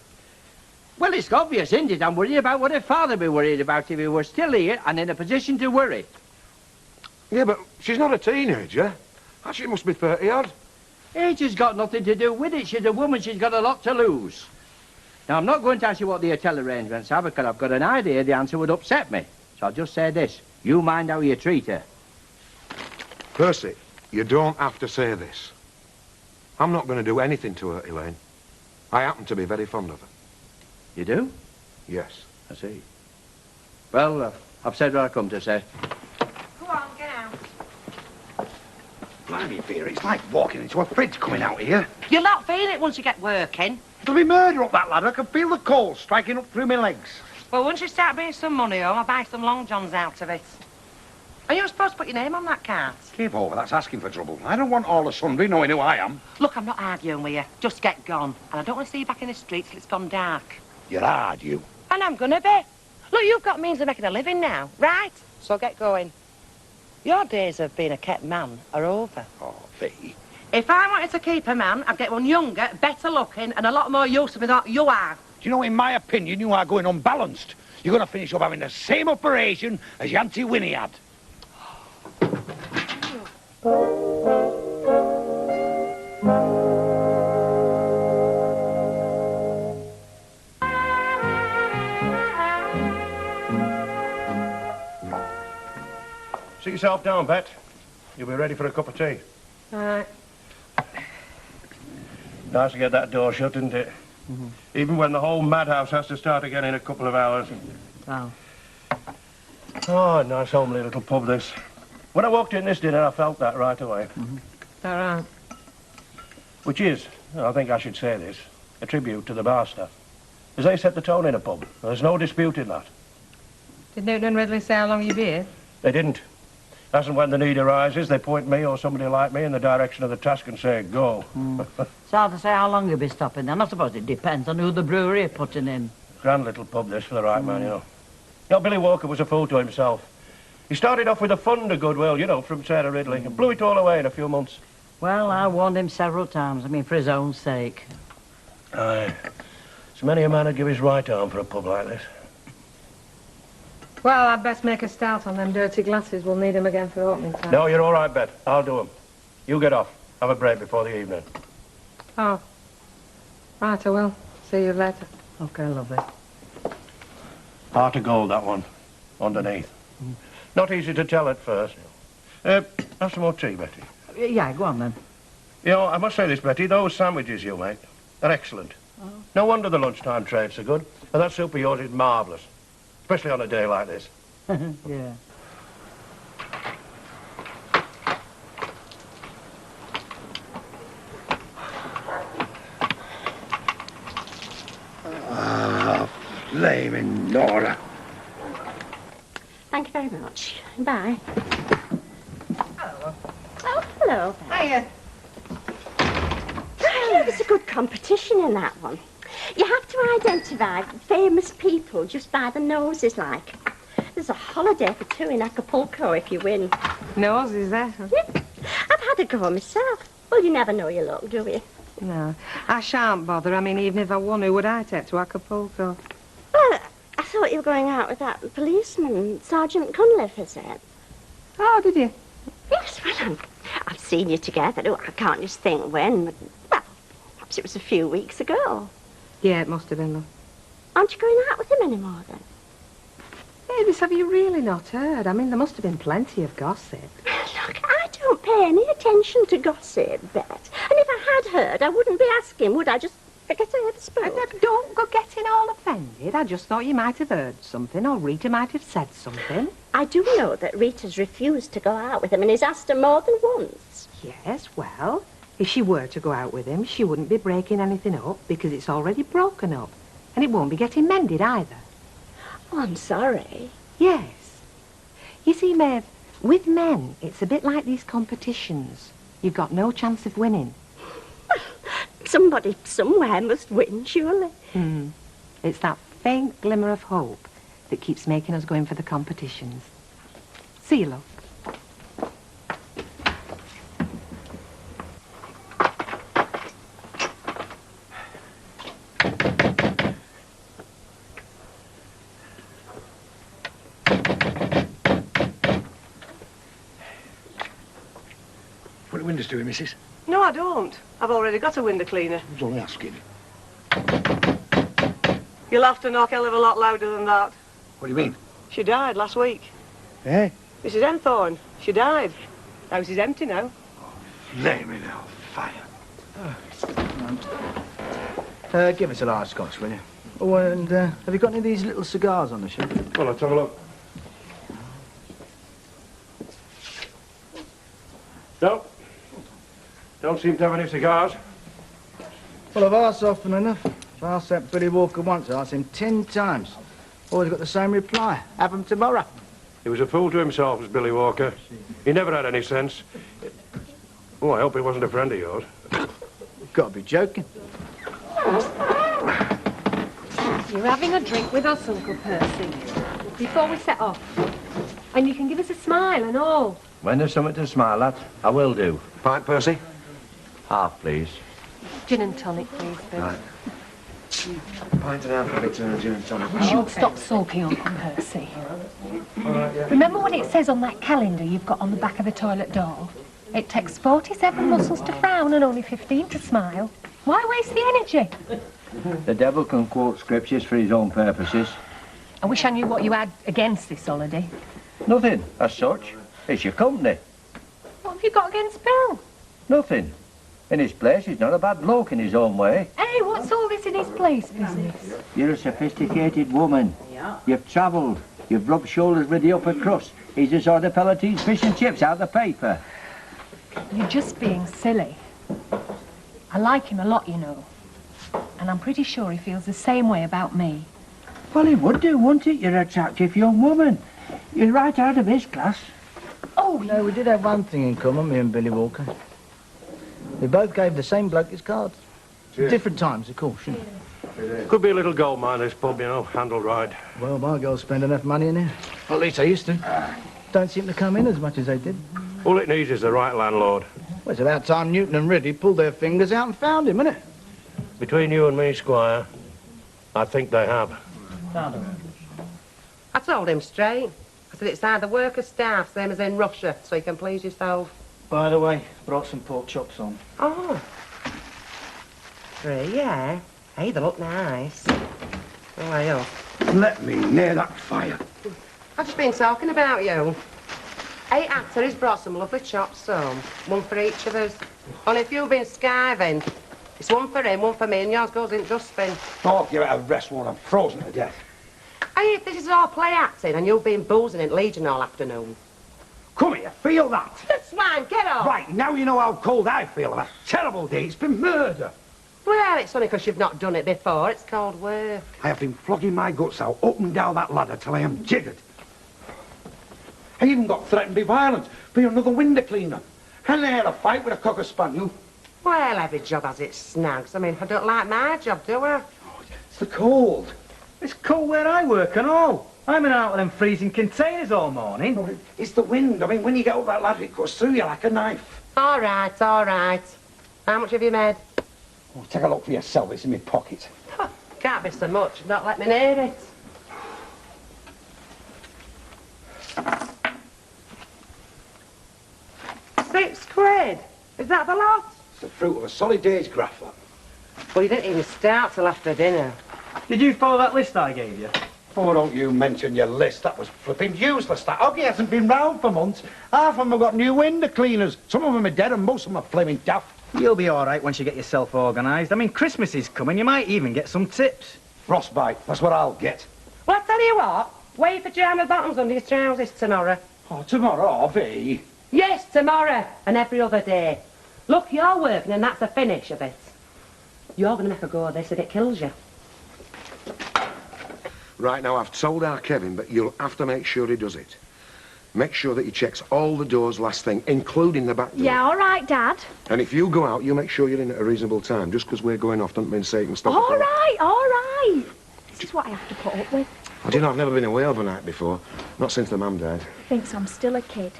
Well, it's obvious, isn't it? I'm worried about what her father would be worried about if he were still here and in a position to worry. Yeah, but she's not a teenager. She must be 30-odd. Age has got nothing to do with it. She's a woman, she's got a lot to lose. Now, I'm not going to ask you what the hotel arrangements are, because I've got an idea the answer would upset me. So I'll just say this. You mind how you treat her. Percy, you don't have to say this. I'm not going to do anything to her, Elaine. I happen to be very fond of her. You do? Yes. I see. Well, I've said what I come to say. Go on, get out. Blimey, Vera, it's like walking into a fridge coming out here. You'll not feel it once you get working. There'll be murder up that ladder. I can feel the coals striking up through my legs. Well, once you start bringing some money home, I'll buy some long johns out of it. Are you supposed to put your name on that card? Give over, that's asking for trouble. I don't want all the sundry knowing who I am. Look, I'm not arguing with you. Just get gone. And I don't want to see you back in the streets till it's gone dark. You're hard, you. And I'm gonna be. Look, you've got means of making a living now, right? So get going. Your days of being a kept man are over. Oh, V. If I wanted to keep a man, I'd get one younger, better looking, and a lot more use of me than you are. Do you know, in my opinion, you are going unbalanced. You're going to finish up having the same operation as your Auntie Winnie had. Sit yourself down, Bet. You'll be ready for a cup of tea. All right. Nice to get that door shut, isn't it? Mm-hmm. Even when the whole madhouse has to start again in a couple of hours. Oh. Oh, nice homely little pub, this. When I walked in this dinner, I felt that right away. Mm-hmm. Is that right? Which is, I think I should say this, a tribute to the bar staff. As they set the tone in a pub. There's no disputing that. Did Newton and Ridley say how long you'd be here? They didn't. As and when the need arises, they point me or somebody like me in the direction of the task and say, go. It's hard to say how long you'll be stopping then. I suppose it depends on who the brewery are putting in. Grand little pub, this, for the right man, you know. You know, Billy Walker was a fool to himself. He started off with a fund of goodwill, you know, from Sarah Ridley, and blew it all away in a few months. Well, I warned him several times. I mean, for his own sake. Aye. So many a man would give his right arm for a pub like this. Well, I'd best make a start on them dirty glasses. We'll need them again for opening time. No, you're all right, Bet. I'll do them. You get off. Have a break before the evening. Oh. Right, I will. See you later. Okay, lovely. Heart of gold, that one. Underneath. Not easy to tell at first. Have some more tea, Betty. Yeah, go on then. You know, I must say this, Betty, those sandwiches you make, they're excellent. Oh. No wonder the lunchtime trade's so good. And that soup of yours is marvellous. Especially on a day like this. Yeah. Ah, flaming Nora. Thank you very much. Bye. Hello. Oh, hello. Hiya. Well, there's a good competition in that one. You have to identify famous people just by the noses, like. There's a holiday for two in Acapulco if you win. Noses there? Huh? Yeah. I've had a go myself. Well, you never know your luck, do you? No. I shan't bother. I mean, even if I won, who would I take to Acapulco? Well, I thought you were going out with that policeman, Sergeant Cunliffe, is it? Oh, did you? Yes, well, I've seen you together. Oh, I can't just think when. But, well, perhaps it was a few weeks ago. Yeah, it must have been, love. Aren't you going out with him anymore, then? Mavis, have you really not heard? I mean, there must have been plenty of gossip. Look, I don't pay any attention to gossip, Bet. And if I had heard, I wouldn't be asking, would I? Just forget I ever spoke. Don't go getting all offended. I just thought you might have heard something, or Rita might have said something. I do know that Rita's refused to go out with him, and he's asked her more than once. Yes, well, if she were to go out with him, she wouldn't be breaking anything up, because it's already broken up. And it won't be getting mended either. Oh, I'm sorry. Yes. You see, Maeve, with men, it's a bit like these competitions. You've got no chance of winning. Somebody somewhere must win, surely. It's that faint glimmer of hope that keeps making us go in for the competitions. See you, love. windows doing, missus? No, I don't. I've already got a window cleaner. I was only asking. You'll have to knock a hell of a lot louder than that. What do you mean? She died last week. Eh? Mrs. Enthorne. She died. The house is empty now. Flaming hell, fire. Give us a large scotch, will you? Oh, and have you got any of these little cigars on the shelf? Well, let's have a look. No. Don't seem to have any cigars. Well, I've asked often enough. I've asked that Billy Walker once. I asked him 10 times. Always got the same reply. Have 'em tomorrow. He was a fool to himself, was Billy Walker. He never had any sense. Oh, I hope he wasn't a friend of yours. You've got to be joking. You're having a drink with us, Uncle Percy, before we set off. And you can give us a smile and all. When there's something to smile at, I will do. Pint, Percy? Half, please. Gin and tonic, please, Bill. Right. Pint and half of it and a gin and tonic. You should stop sulking, Uncle Percy. Remember what it says on that calendar you've got on the back of the toilet door? It takes 47 muscles to frown and only 15 to smile. Why waste the energy? The devil can quote scriptures for his own purposes. I wish I knew what you had against this holiday. Nothing, as such. It's your company. What have you got against Bill? Nothing. In his place, he's not a bad bloke in his own way. Hey, what's all this in his place business? You're a sophisticated woman. You've travelled. You've rubbed shoulders with the upper crust. He's the sort of fella to eat fish and chips out of the paper. You're just being silly. I like him a lot, you know. And I'm pretty sure he feels the same way about me. Well, he would do, wouldn't it? You're an attractive young woman. You're right out of his class. Oh, no, we did have one thing in common, me and Billy Walker. We both gave the same bloke his cards. Cheers. Different times, of course, you know. Could be a little gold mine, this pub, you know, handled right. Well, my girls spend enough money in here. At least they used to. Don't seem to come in as much as they did. All it needs is the right landlord. Well, it's about time Newton and Ridley pulled their fingers out and found him, isn't it? Between you and me, Squire, I think they have. I told him straight. I said it's either work or staff, same as in Russia, so you can please yourself. By the way, brought some pork chops on. Oh. 3, yeah. Hey, they look nice. Oh, I up. Let me near that fire. I've just been talking about you. 8 actors brought some lovely chops home. One for each of us. Only if you've been skiving. It's one for him, one for me, and yours goes in dustbin. Oh, give it a rest while I'm frozen to death. Hey, if this is all play acting and you've been boozing in Legion all afternoon. Come here, feel that. Swine, get off! Right, now you know how cold I feel. A terrible day. It's been murder. Well, it's only because you've not done it before. It's called work. I have been flogging my guts out up and down that ladder till I am jiggered. I even got threatened to be violent by another window cleaner. And I had a fight with a cocker spaniel. Well, every job has its snags. I mean, I don't like my job, do I? It's the cold. It's cold where I work and all. I'm in and out of them freezing containers all morning. No, it's the wind. I mean, when you get up that ladder, it cuts through you like a knife. All right, all right. How much have you made? Oh, take a look for yourself. It's in my pocket. Can't be so much. Not let me near it. £6. Is that the lot? It's the fruit of a solid day's graft, that. Well, you didn't even start till after dinner. Did you follow that list I gave you? Oh, don't you mention your list. That was flipping useless, that. Hoggy hasn't been round for months. Half of them have got new window cleaners. Some of them are dead and most of them are flaming daft. You'll be all right once you get yourself organised. I mean, Christmas is coming. You might even get some tips. Frostbite. That's what I'll get. Well, I tell you what. Wear your pyjama bottoms under your trousers tomorrow. Oh, tomorrow, I'll be. Yes, tomorrow. And every other day. Look, you're working and that's the finish of it. You're going to make a go of this if it kills you. Right, now, I've told our Kevin, but you'll have to make sure he does it. Make sure that he checks all the doors last thing, including the back door. Yeah, all right, Dad. And if you go out, you make sure you're in at a reasonable time. Just because we're going off doesn't mean say you can stop. All right. This is what I have to put up with. Oh, do you know, I've never been away overnight before. Not since the mum died. Thinks I'm still a kid.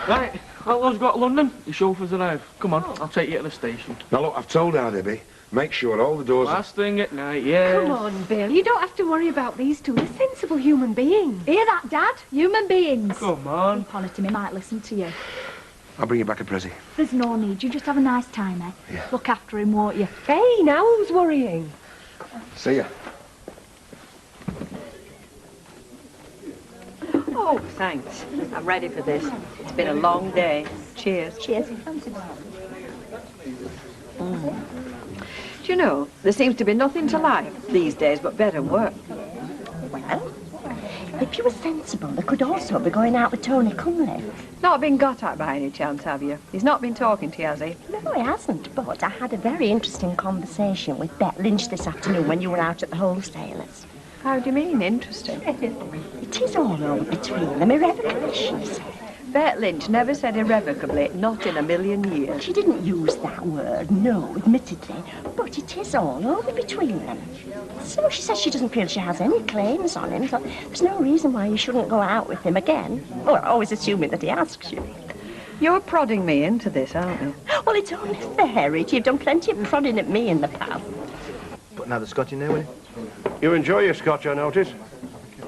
Right, all those got to London. Your chauffeur's arrived. Come on, I'll take you to the station. Now, look, I've told our Debbie, make sure all the doors... Last thing at night, yeah. Come on, Bill. You don't have to worry about these two. They're sensible human beings. Hear that, Dad? Human beings. Come on. Polity, me might listen to you. I'll bring you back a pressie. There's no need. You just have a nice time, eh? Yeah. Look after him, won't you? Hey, now who's worrying? See ya. Oh, thanks. I'm ready for this. It's been a long day. Cheers. Cheers. Do you know, there seems to be nothing to like these days but bed and work. Well, if you were sensible, they could also be going out with Tony Cumley. Not been got at by any chance, have you? He's not been talking to you, has he? No, he hasn't, but I had a very interesting conversation with Bet Lynch this afternoon when you were out at the wholesalers. How do you mean, interesting? It is all over between them, irrevocably, she said. Bet Lynch never said irrevocably, not in a million years. She didn't use that word, no, admittedly, but it is all over between them. So she says she doesn't feel she has any claims on him, so there's no reason why you shouldn't go out with him again. Well, always assuming that he asks you. You're prodding me into this, aren't you? Well, it's only fair, Rita. You've done plenty of prodding at me in the past. Put another scotch in there, will you? You enjoy your scotch, I notice.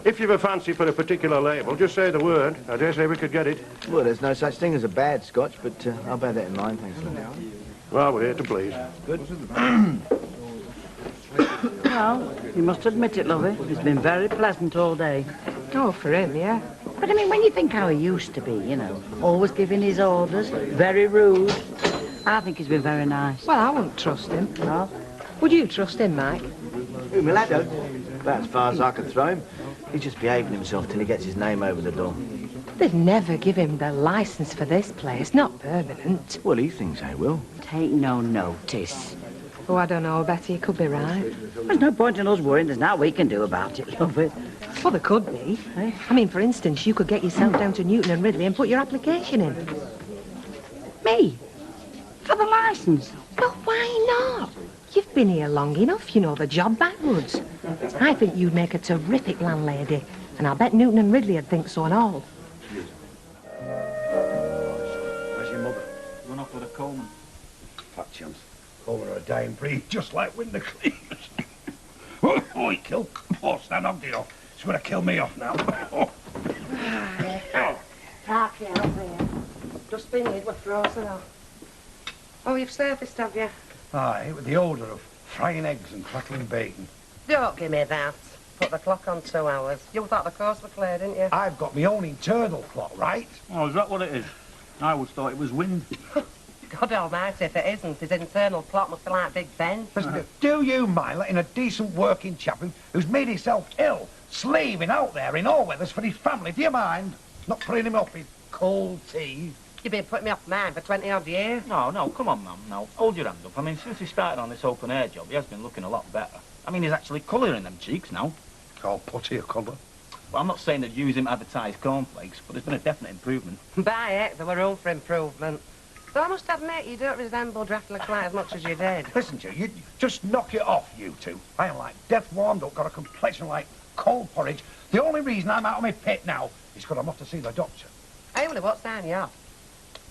If you've a fancy for a particular label, just say the word. I dare say we could get it. Well, there's no such thing as a bad scotch, but I'll bear that in mind, thanks. Well, we're here to please. Good. Well, you must admit it, lovey. It's been very pleasant all day. Oh, for him, yeah. But I mean, when you think how he used to be, you know, always giving his orders, very rude, I think he's been very nice. Well, I wouldn't trust him. No? Would you trust him, Mike? Who, my lad? About as far as I could throw him. He's just behaving himself till he gets his name over the door. They'd never give him the licence for this place, not permanent. Well, he thinks they will. Take no notice. Oh, I don't know, Betty, you could be right. There's no point in us worrying. There's nothing we can do about it, lovey. Well, there could be. Eh? I mean, for instance, you could get yourself down to Newton and Ridley and put your application in. Me? For the licence? Well, why not? You've been here long enough, you know the job backwards. I think you'd make a terrific landlady, and I'll bet Newton and Ridley would think so and all. Where's your mother? Run off with a Coleman. Fat chance. Over a dying breed, just like window cleaners. Oh, he killed. Oh, stand up, dear. He's going to kill me off now. Park you out there. Just been here, we're frozen off. Oh, you've surfaced, have you? Aye, with the odour of frying eggs and crackling bacon. Don't give me that. Put the clock on 2 hours. You thought the course was clear, didn't you? I've got my own internal clock, right? Oh, is that what it is? I always thought it was wind. God almighty, if it isn't, his internal clock must be like Big Ben. Listen, do you mind letting a decent working chap who's made himself ill, slaving out there in all weathers for his family, do you mind? Not putting him off with cold tea. You've been putting me off mine for 20-odd years. No, come on, ma'am. Now, hold your hand up. I mean, since he started on this open-air job, he has been looking a lot better. I mean, he's actually colouring them cheeks now. All putty a colour. Well, I'm not saying that use him to advertise cornflakes, but there's been a definite improvement. By heck, there were room for improvement. Though I must admit, you don't resemble Dracula quite as much as you did. Listen, Joe, you just knock it off, you two. I am like death warmed up, got a complexion like cold porridge. The only reason I'm out of my pit now is because I'm off to see the doctor. Hey, well, what's down you off?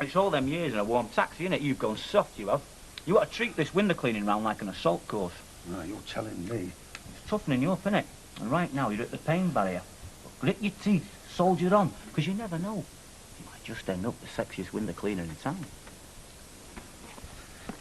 It's all them years in a warm taxi, innit? You've gone soft, you have. You ought to treat this window cleaning round like an assault course. No, you're telling me. It's toughening you up, innit? And right now, you're at the pain barrier. But grit your teeth, soldier on, because you never know. You might just end up the sexiest window cleaner in town.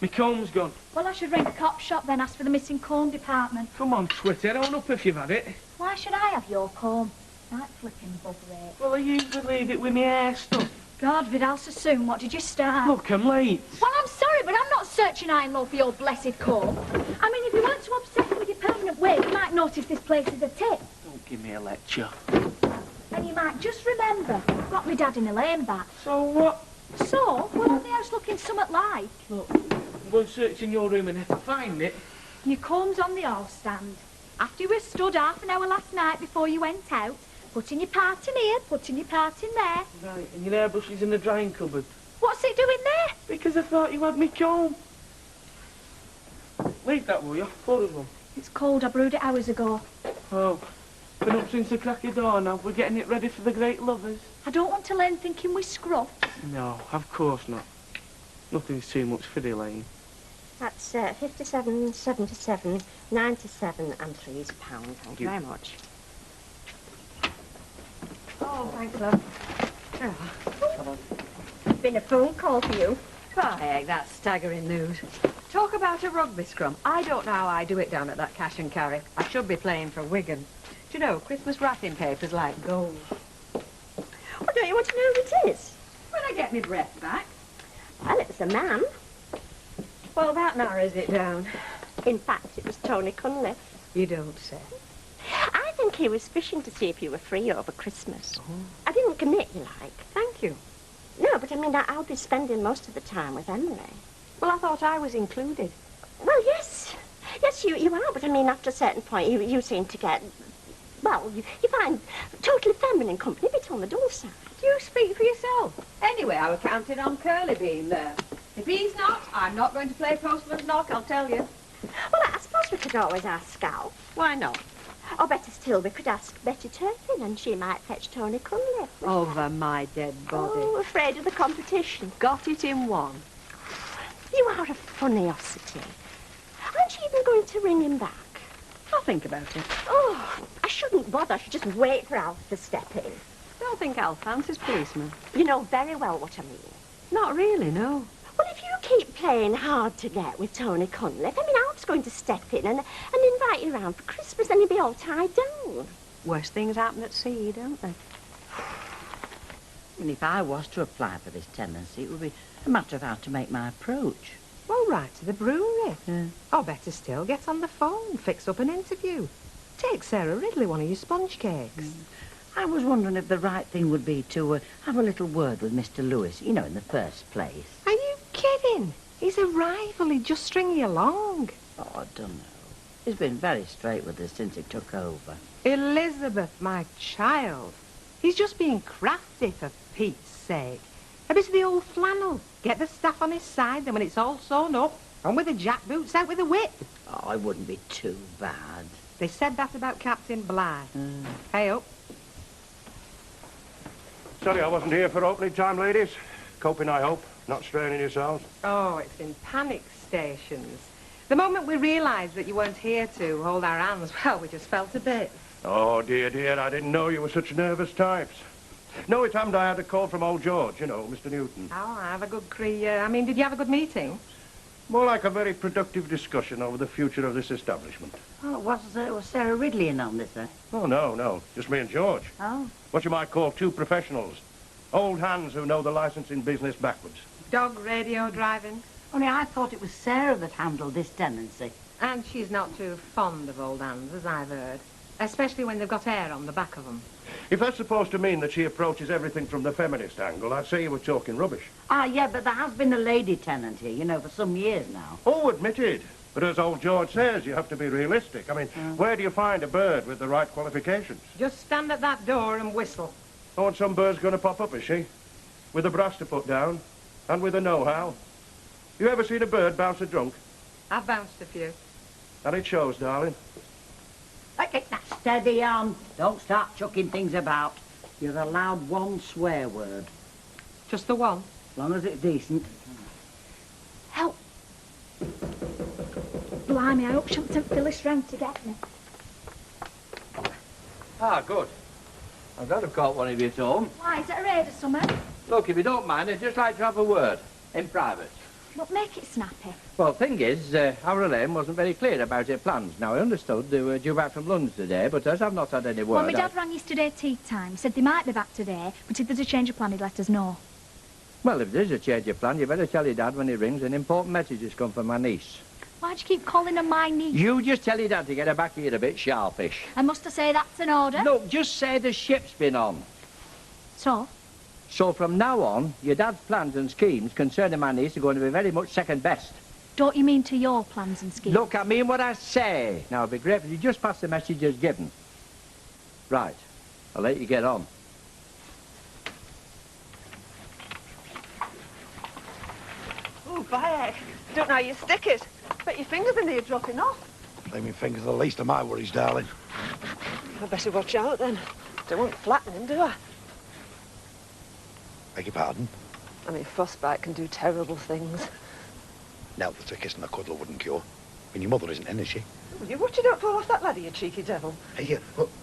My comb's gone. Well, I should ring the cop shop then, ask for the missing comb department. Come on, Twitty, own up if you've had it. Why should I have your comb? Night flipping bug rate. Well, I usually leave it with my hair stuff. God, Vidal, so soon. What did you start? Look, I'm late. Well, I'm sorry, but I'm not searching high and low for your blessed comb. I mean, if you weren't too obsessed with your permanent wig, you might notice this place is a tip. Don't give me a lecture. And you might just remember, I've got my dad in a lane back. So what? So, we're on the house looking somewhat like. Look, I'm going to search in your room, and if I find it... Your comb's on the hall stand. After you were stood half an hour last night before you went out, putting your part in here, putting your part in there. Right, and your hairbrush is in the drying cupboard. What's it doing there? Because I thought you had me comb. Leave that, will you? Pour us one. It's cold. I brewed it hours ago. Oh, been up since the crack of dawn now. We're getting it ready for the great lovers. I don't want to learn thinking we scruff. No, of course not. Nothing's too much for Elaine. That's 57, 77, 97 and £3. Thank you very much. Oh, thanks, love. Been a phone call for you. By that's staggering news. Talk about a rugby scrum. I don't know how I do it down at that cash and carry. I should be playing for Wigan. Do you know, Christmas wrapping paper's like gold. Well, don't you want to know who it is? When I get my breath back. Well, it was a man. Well, that narrows it down. In fact, it was Tony Cunliffe. You don't say. I think he was fishing to see if you were free over Christmas. I didn't commit, you like. Thank you. No, but I mean, I'll be spending most of the time with Emily. Well, I thought I was included. Well, yes. Yes, you are, but I mean, after a certain point, you seem to get... Well, you find totally feminine company a bit on the dull side. You speak for yourself. Anyway, I was counting on Curly being there. If he's not, I'm not going to play postman's knock, I'll tell you. Well, I suppose we could always ask Al. Why not? Or better still, we could ask Betty Turpin and she might fetch Tony Cunliffe. Over my dead body. Oh, afraid of the competition. Got it in one. You are a funniosity. Aren't you even going to ring him back? I'll think about it. Oh, I shouldn't bother. I should just wait for Alf to step in. Don't think Al fancies policeman. You know very well what I mean. Not really, no. Well, if you keep playing hard to get with Tony Cunliffe, I mean, Alf's going to step in and invite you round for Christmas, then you'll be all tied down. Worse things happen at sea, don't they? And if I was to apply for this tenancy, it would be a matter of how to make my approach. Well, right to the brewery. Yeah. Or better still, get on the phone, fix up an interview. Take Sarah Ridley one of your sponge cakes. I was wondering if the right thing would be to have a little word with Mr. Lewis, you know, in the first place. Are you kidding? He's a rival. He'd just string you along. Oh, I don't know. He's been very straight with us since he took over. Elizabeth, my child. He's just being crafty, for Pete's sake. A bit of the old flannel. Get the staff on his side, then when it's all sewn up, on with the jackboots, out with the whip. Oh, it wouldn't be too bad. They said that about Captain Bligh. Hey up. Sorry I wasn't here for opening time, ladies. Coping, I hope. Not straining yourselves. Oh, it's been panic stations. The moment we realised that you weren't here to hold our hands, well, we just felt a bit. Oh, dear, dear, I didn't know you were such nervous types. No, it happened I had a call from old George, you know, Mr. Newton. Oh, I have a good did you have a good meeting? More like a very productive discussion over the future of this establishment. Oh, was Sarah Ridley in on this, eh? Oh, no. Just me and George. Oh. What you might call two professionals. Old hands who know the licensing business backwards. Dog radio driving. Only I thought it was Sarah that handled this tenancy. And she's not too fond of old hands, as I've heard. Especially when they've got hair on the back of them. If that's supposed to mean that she approaches everything from the feminist angle, I'd say you were talking rubbish. Ah, yeah, but there has been a lady tenant here, you know, for some years now. Oh, admitted. But as old George says, you have to be realistic. I mean, where do you find a bird with the right qualifications? Just stand at that door and whistle. Oh, and some bird's going to pop up, is she? With a brass to put down, and with a know-how. You ever seen a bird bounce a drunk? I've bounced a few. And it shows, darling. Okay, now steady on. Don't start chucking things about. You're allowed one swear word. Just the one? As long as it's decent. Help. Blimey, I hope Shan't Phyllis round to get me. Ah, good. I'm glad I've caught one of you at home. Why, is it a raid or something? Look, if you don't mind, I'd just like to have a word. In private. But make it snappy. Well, thing is, our Elaine wasn't very clear about her plans. Now, I understood they were due back from London today, but as I've not had any word... Well, my dad rang yesterday tea time, said they might be back today, but if there's a change of plan, he'd let us know. Well, if there's a change of plan, you better tell your dad when he rings an important message has come from my niece. Why'd you keep calling her my niece? You just tell your dad to get her back here a bit sharpish. And must I say that's an order? Look, just say the ship's been on. So? So from now on, your dad's plans and schemes concerning my niece are going to be very much second best. Don't you mean to your plans and schemes? Look, I mean what I say. Now, it'd be great if you just pass the message as given. Right. I'll let you get on. Oh, Bayek. Don't know how you stick it. Bet your fingers in there dropping off. Blaming fingers are the least of my worries, darling. I better watch out then. Don't want flattening, do I? Beg your pardon? I mean, frostbite can do terrible things. Now that a kiss and a cuddle wouldn't cure. I mean, your mother isn't in, is she? You watch you don't fall off that ladder, you cheeky devil. Hey,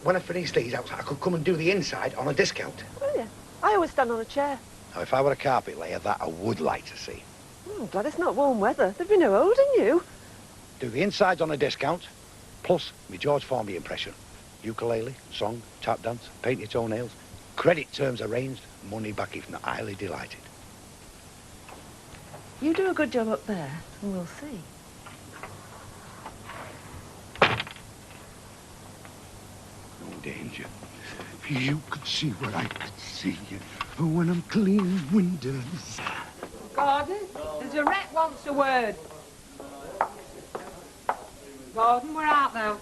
when I finish these out, I could come and do the inside on a discount. Oh, yeah. I always stand on a chair. Now, if I were a carpet layer, that I would like to see. I'm glad it's not warm weather. There'd be no holding you. Do the insides on a discount, plus me George Formby impression. Ukulele, song, tap dance, paint your toenails. Credit terms arranged, money back if not highly delighted. You do a good job up there, and we'll see. No danger. If you could see what I could see when I'm cleaning windows. Gordon, there's a rep wants a word. Gordon, we're out now.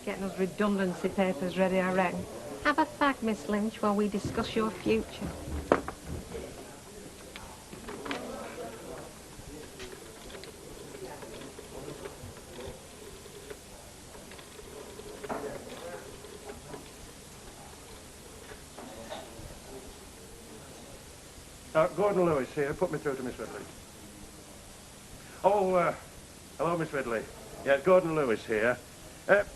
Getting those redundancy papers ready, I reckon. Have a fag, Miss Lynch, while we discuss your future. Gordon Lewis here. Put me through to Miss Ridley. Oh, hello, Miss Ridley. Yeah, Gordon Lewis here.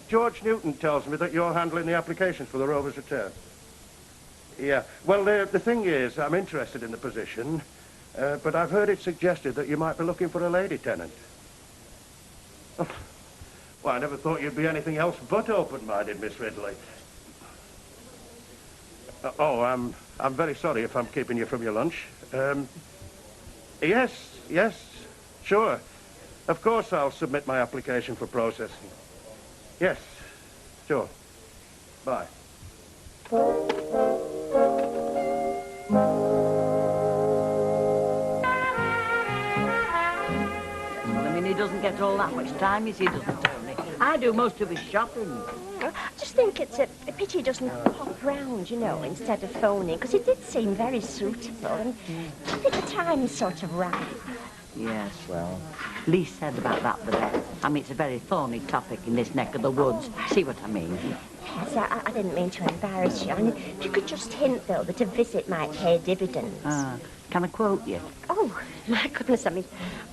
George Newton tells me that you're handling the applications for the Rover's return. Yeah, well, the thing is, I'm interested in the position, but I've heard it suggested that you might be looking for a lady tenant. Oh, well, I never thought you'd be anything else but open-minded, Miss Ridley. I'm very sorry if I'm keeping you from your lunch. Yes, sure. Of course I'll submit my application for processing. Yes, sure. Bye. I mean, he doesn't get all that much time, he doesn't, Tony. I do most of his shopping. I just think it's a pity he doesn't pop round, you know, instead of phoning, because it did seem very suitable, and I think the time's sort of right. Yes, well, Lee said about that the day. I mean, it's a very thorny topic in this neck of the woods. See what I mean? Yes, I didn't mean to embarrass you. I mean, if you could just hint, though, that a visit might pay dividends. Can I quote you? Oh, my goodness, I mean,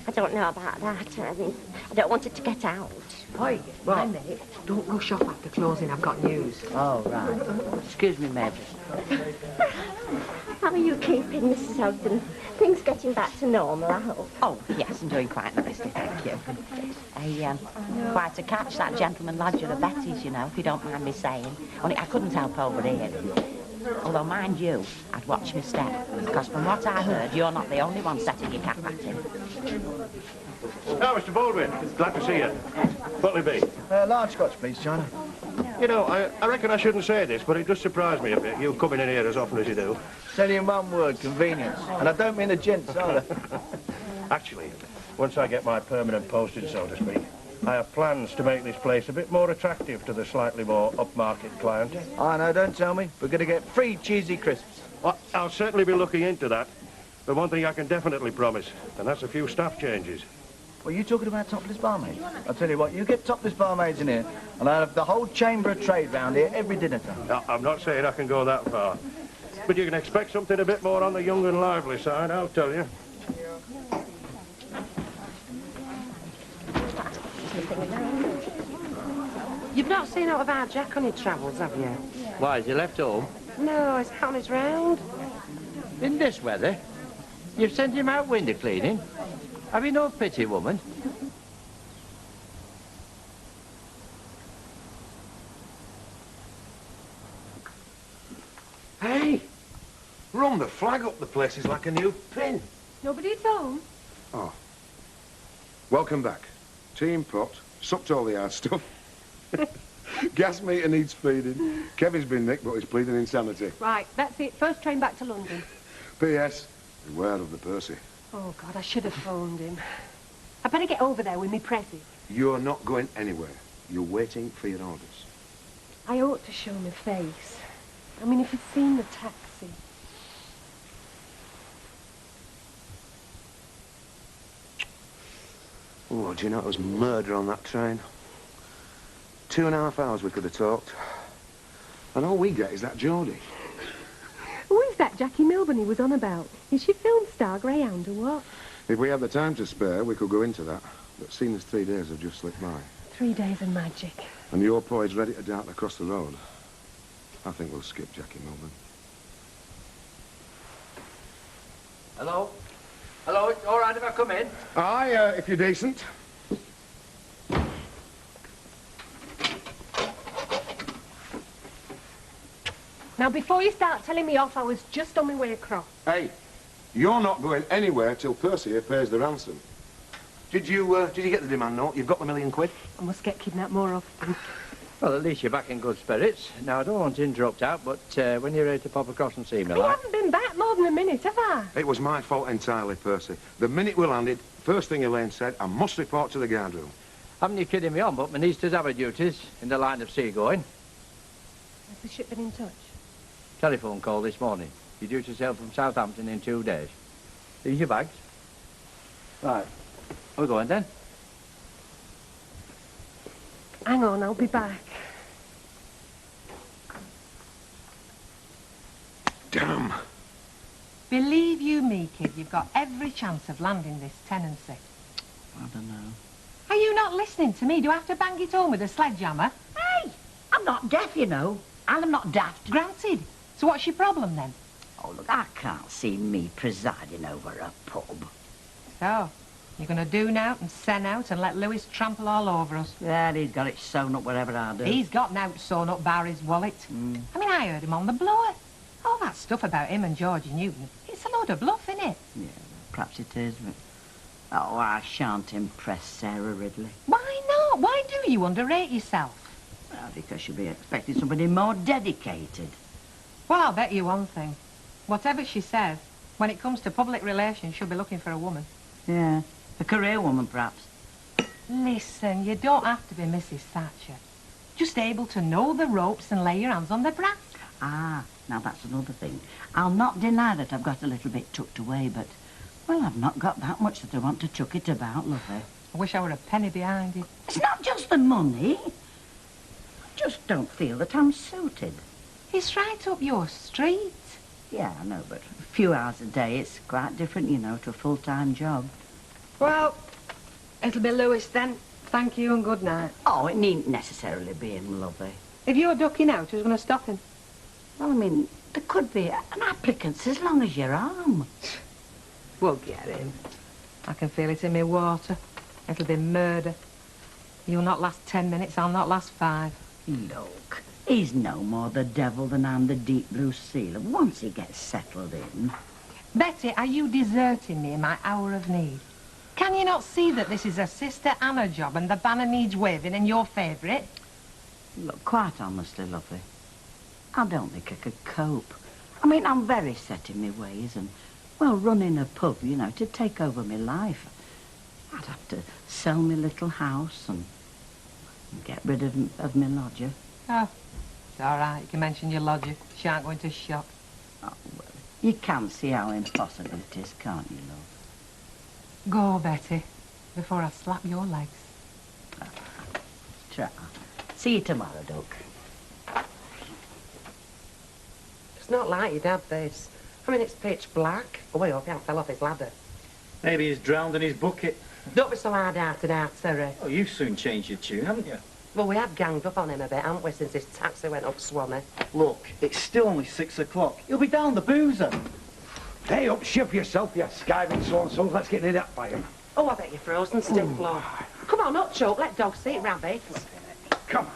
I don't know about that. I mean, I don't want it to get out. Oi, my mate, don't rush off after closing, I've got news. Oh, right. Excuse me, Mabel. How are you keeping, Mrs. Ogden? Things getting back to normal, I hope. Oh, yes, I'm doing quite nicely, thank you. Quite a catch, that gentleman lodger of Betty's, you know, if you don't mind me saying. Only I couldn't help overhearing. Although, mind you, I'd watch my step, because from what I heard, you're not the only one setting your cap at him. Now, Mr. Baldwin, glad to see you. What'll it be? Large scotch, please, China. You know, I reckon I shouldn't say this, but it does surprise me a bit, you coming in here as often as you do. Said in one word, convenience. And I don't mean the gents either. Actually, once I get my permanent posting, so to speak, I have plans to make this place a bit more attractive to the slightly more upmarket client. I know, don't tell me. We're going to get free cheesy crisps. Well, I'll certainly be looking into that. But one thing I can definitely promise, and that's a few staff changes. Well, you talking about topless barmaids? I'll tell you what, you get topless barmaids in here, and I'll have the whole chamber of trade round here every dinner time. No, I'm not saying I can go that far. But you can expect something a bit more on the young and lively side, I'll tell you. You've not seen out of our Jack on his travels, have you? Why, has he left home? No, he's out on his round. In this weather? You've sent him out window cleaning? Have you no pity, woman? Hey! Run the flag up the place is like a new pin. Nobody at home? Oh. Welcome back. Team popped, sucked all the hard stuff. Gas meter needs feeding. Kevin's been nicked, but he's pleading insanity. Right, that's it. First train back to London. P.S. Beware of the Percy. Oh, God, I should have phoned him. I better get over there with me presses. You're not going anywhere. You're waiting for your orders. I ought to show my face. I mean, if you'd seen the taxi. Oh, do you know it was murder on that train? 2.5 hours we could have talked. And all we get is that Geordie. Who is that Jackie Milburn he was on about? Is she film star Greyhound or what? If we had the time to spare, we could go into that. But seeing as 3 days have just slipped by. 3 days of magic. And your boy's ready to dart across the road. I think we'll skip Jackie Milburn. Hello? Hello, it's all right if I come in? Aye, if you're decent. Now, before you start telling me off, I was just on my way across. Hey, you're not going anywhere till Percy here pays the ransom. Did you get the demand note? You've got the £1,000,000? I must get kidnapped more often. Well, at least you're back in good spirits. Now, I don't want to interrupt out, but when you're ready to pop across and see me, You like... haven't been back more than a minute, have I? It was my fault entirely, Percy. The minute we landed, first thing Elaine said, I must report to the guard room. Haven't you kidding me on, but my niece does have her duties in the line of seagoing. Has the ship been in touch? Telephone call this morning. You're due to sail from Southampton in 2 days. Here's your bags. Right. We're going then. Hang on, I'll be back. Damn. Believe you me, kid, you've got every chance of landing this tenancy. I don't know. Are you not listening to me? Do I have to bang it home with a sledgehammer? Hey, I'm not deaf, you know. And I'm not daft. Granted. So what's your problem, then? Oh, look, I can't see me presiding over a pub. So, you're going to do now and send out and let Lewis trample all over us? Yeah, he's got it sewn up wherever I do. He's got nought sewn up bar his wallet. I mean, I heard him on the blower. All that stuff about him and Georgie Newton, it's a load of bluff, isn't it? Yeah, perhaps it is, but... Oh, I shan't impress Sarah Ridley. Why not? Why do you underrate yourself? Well, because she'll be expecting somebody more dedicated. Well, I'll bet you one thing. Whatever she says, when it comes to public relations, she'll be looking for a woman. Yeah, a career woman, perhaps. Listen, you don't have to be Mrs. Thatcher. Just able to know the ropes and lay your hands on the brass. Ah, now that's another thing. I'll not deny that I've got a little bit tucked away, but, well, I've not got that much that I want to chuck it about, lovey. I wish I were a penny behind you. It's not just the money. I just don't feel that I'm suited. It's right up your street. Yeah, I know, but a few hours a day, it's quite different, you know, to a full-time job. Well, it'll be Lewis then. Thank you and good night. Oh, it needn't necessarily be him, lovey. If you're ducking out, who's going to stop him? Well, I mean, there could be an applicant as long as your arm. We'll get him. I can feel it in my water. It'll be murder. You'll not last 10 minutes, I'll not last 5. Look, he's no more the devil than I'm the deep blue seal. And once he gets settled in... Betty, are you deserting me in my hour of need? Can you not see that this is a Sister Anna job and the banner needs waving and your favourite? Look, quite honestly, lovey, I don't think I could cope. I mean, I'm very set in my ways and, well, running a pub, you know, to take over my life. I'd have to sell my little house and get rid of my lodger. Oh, it's all right. You can mention your lodger. She aren't going to shock. Oh, well, you can see how impossible it is, can't you, love? Go, Betty, before I slap your legs. Try. See you tomorrow, Duck. It's not like you'd have this. I mean, it's pitch black. Oh, I hope he hasn't fell off his ladder. Maybe he's drowned in his bucket. Don't be so hard-hearted, Terry. Oh, you've soon changed your tune, haven't you? Well, we have ganged up on him a bit, haven't we, since his taxi went up Swanee? Look, it's still only 6 o'clock. He'll be down the boozer. Hey, up, ship yourself, you skiving swan-sons. Let's get near that fire. Oh, I bet you're frozen stiff, Flo. Come on, not choke. Let dogs see rabbits. Come on.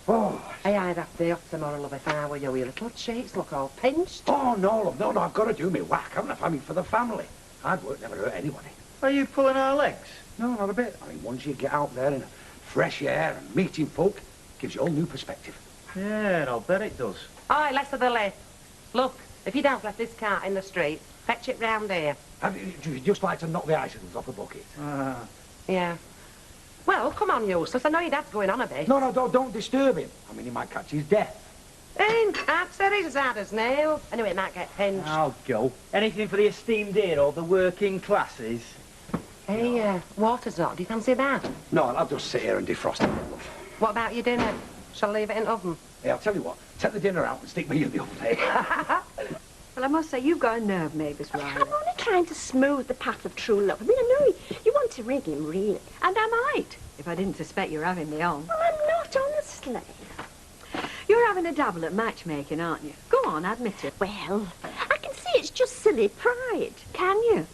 Oh. Hey, I'd have to be off tomorrow, love, if I were you. Your little cheeks look all pinched. Oh, no, love, no, I've got to do me whack. Haven't I, family for the family? Hard work never hurt anybody. Are you pulling our legs? No, not a bit. I mean, once you get out there in fresh air and meeting folk, gives you a whole new perspective. Yeah, I'll bet it does. Aye, less of the lift. Look, if you don't left this cart in the street, fetch it round here. Do you just like to knock the icicles off a bucket? Yeah. Well, come on, Eustace. I know your dad's going on a bit. No, don't disturb him. I mean, he might catch his death. Ain't I'd say he's as hard as nails. Anyway, it might get pinched. I'll go. Anything for the esteemed ear or the working classes. Hey, water's hot. Do you fancy that? No, I'll just sit here and defrost it, love. What about your dinner? Shall I leave it in the oven? Hey, I'll tell you what. Take the dinner out and stick me in the oven, eh? Well, I must say, you've got a nerve, Mavis Riley. I'm only trying to smooth the path of true love. I mean, I know you want to ring him, really. And I might, if I didn't suspect you were having me on. Well, I'm not, honestly. You're having a dabble at matchmaking, aren't you? Go on, admit it. Well, I can see It's just silly pride. Can you?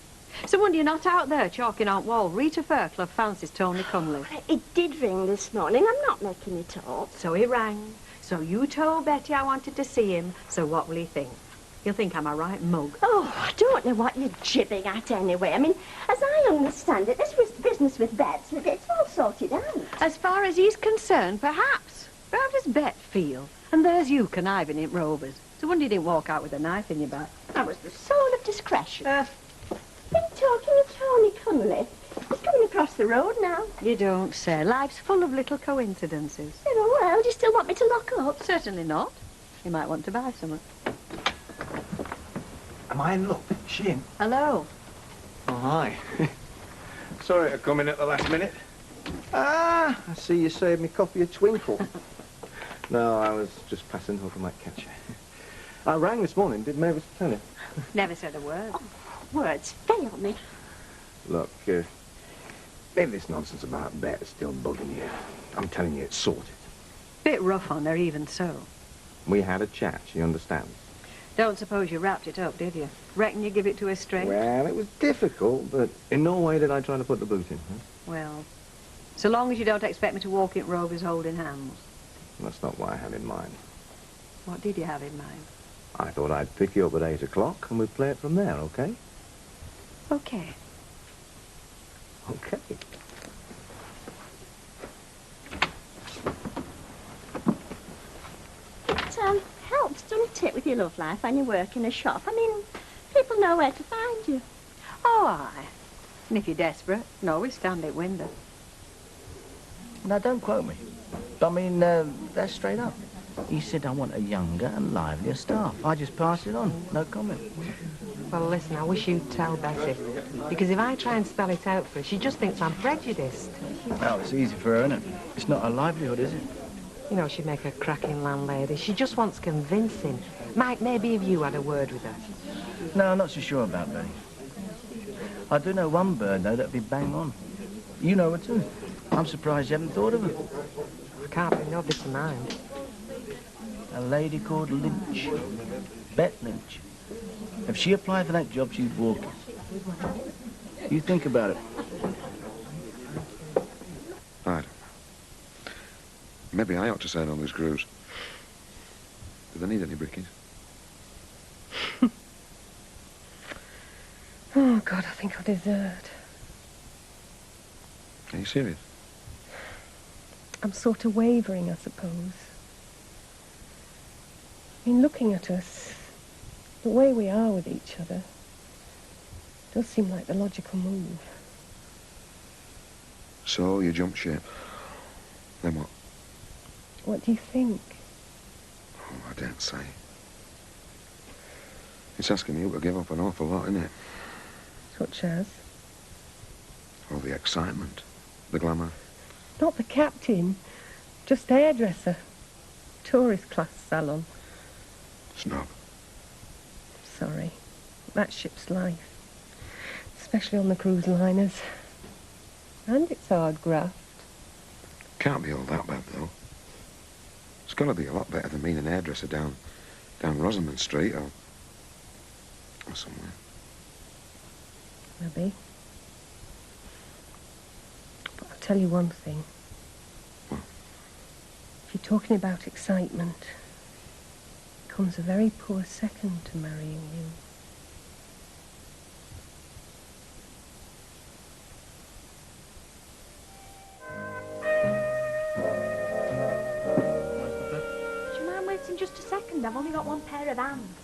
So wonder you're not out there chalking out wall. Rita Fairclough fancies Tony Cunliffe. It did ring this morning. I'm not making it up. So he rang. So you told Betty I wanted to see him. So what will he think? He'll think I'm a right mug. Oh, I don't know what you're jibbing at anyway. I mean, as I understand it, this was business with Bet. It's all sorted out. As far as he's concerned, perhaps. But how does Bet feel? And there's you conniving at Rovers. So wonder you didn't walk out with a knife in your back. That was the soul of discretion. Been talking of Tony Cunliffe. He's coming across the road now. You don't say. Life's full of little coincidences. Oh, well, do you still want me to lock up? Certainly not. You might want to buy something. Am I in luck? She in? Hello. Oh, hi. Sorry to come in at the last minute. Ah, I see you saved me coffee a twinkle. No, I was just passing hoping I might catch you. I rang this morning, did Mavis tell you? Never said a word. Words fail me. Look, maybe this nonsense about Bet is still bugging you. I'm telling you, it's sorted. Bit rough on her, even so. We had a chat, she understands. Don't suppose you wrapped it up, did you? Reckon you give it to her straight? Well, it was difficult, but in no way did I try to put the boot in. Huh? Well, so long as you don't expect me to walk in Rovers holding hands. That's not what I had in mind. What did you have in mind? I thought I'd pick you up at 8 o'clock and we'd play it from there, okay? Okay. Okay. It helps, doesn't it, with your love life when you work in a shop? I mean, people know where to find you. Oh, aye. And if you're desperate, you can always stand at window. Now, don't quote me. I mean, that's straight up. He said I want a younger and livelier staff. I just pass it on, no comment. Well, listen, I wish you'd tell Bessie. Because if I try and spell it out for her, she just thinks I'm prejudiced. Well, it's easy for her, isn't it? It's not her livelihood, is it? You know, she'd make a cracking landlady. She just wants convincing. Mike, maybe if you had a word with her. No, I'm not so sure about Betty. I do know one bird, though, that'd be bang on. You know her, too. I'm surprised you haven't thought of her. I can't bring nobody to mind. A lady called Lynch. Bet Lynch. If she applied for that job, she'd walk it. You think about it. Right. Maybe I ought to sail on this cruise. Do they need any brickies? Oh, God, I think I'll desert. Are you serious? I'm sort of wavering, I suppose. I mean, looking at us, the way we are with each other, does seem like the logical move. So, you jump ship. Then what? What do you think? Oh, I daren't say. It's asking you to give up an awful lot, isn't it? Such as? All the excitement, the glamour. Not the captain, just hairdresser. Tourist class salon. Snob. Sorry. That's ship's life. Especially on the cruise liners. And it's hard graft. Can't be all that bad, though. It's got to be a lot better than being an hairdresser down Rosamond Street or somewhere. Maybe. But I'll tell you one thing. What? If you're talking about excitement, it comes a very poor second to marrying you. Do you mind waiting just a second? I've only got one pair of hands.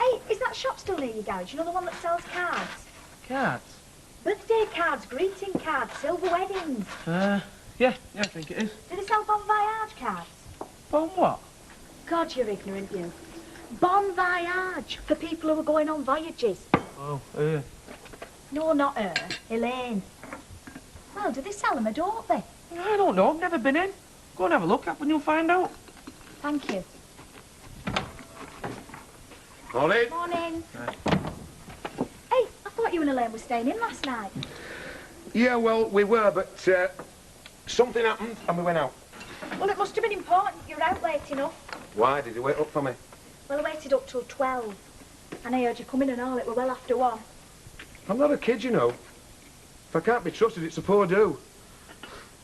Hey, is that shop still near your garage? You know, the one that sells cards? Cards? Birthday cards, greeting cards, silver weddings. Yeah, I think it is. Do they sell Bon Voyage cards? Bon what? God, you're ignorant, you. Bon Voyage, for people who are going on voyages. Oh, No, not her, Elaine. Well, do they sell them or don't they? I don't know, I've never been in. Go and have a look up and you'll find out. Thank you. Molly? Morning. Hey, I thought you and Elaine were staying in last night. Yeah, well, we were, but something happened and we went out. Well, it must have been important. You were out late enough. Why did you wait up for me? Well, I waited up till 12. And I heard you coming and all, it were well after 1. I'm not a kid, you know. If I can't be trusted, it's a poor do.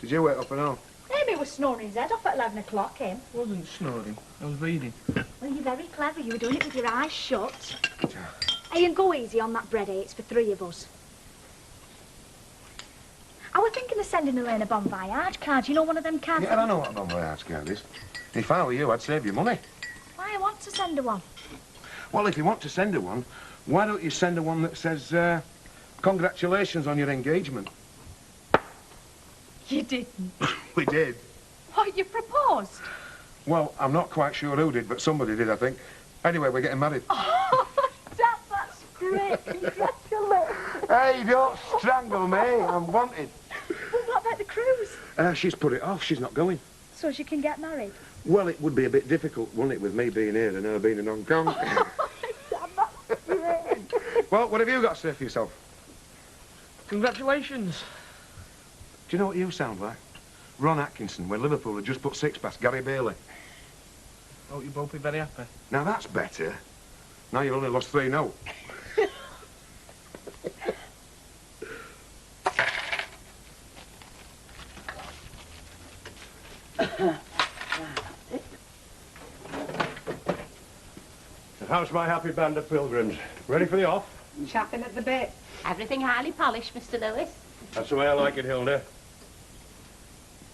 Did you wake up and all? Amy was snoring his head off at 11 o'clock, him. I wasn't snoring. I was reading. Well, you're very clever. You were doing it with your eyes shut. Hey, and go easy on that bread, eh? It's for 3 of us. I was thinking of sending Elaine a bon voyage card. You know, one of them cards... Yeah, I know what a bon voyage card is. If I were you, I'd save you money. Why, I want to send her one. Well, if you want to send her one, why don't you send her one that says, congratulations on your engagement? You didn't. We did. What, you proposed? Well, I'm not quite sure who did, but somebody did, I think. Anyway, we're getting married. Oh, Dad, that's great. Congratulations. Hey, don't strangle me. I'm wanted. Well, what about the cruise? She's put it off. She's not going. So she can get married? Well, it would be a bit difficult, wouldn't it, with me being here and her being in Hong Kong? Dad, that's great. Well, what have you got to say for yourself? Congratulations. Do you know what you sound like? Ron Atkinson, when Liverpool had just put 6 past Gary Bailey. Hope you both be very happy. Now that's better. Now you've only lost 3-0. How's my happy band of pilgrims? Ready for the off? Chapping at the bit. Everything highly polished, Mr. Lewis. That's the way I like it, Hilda.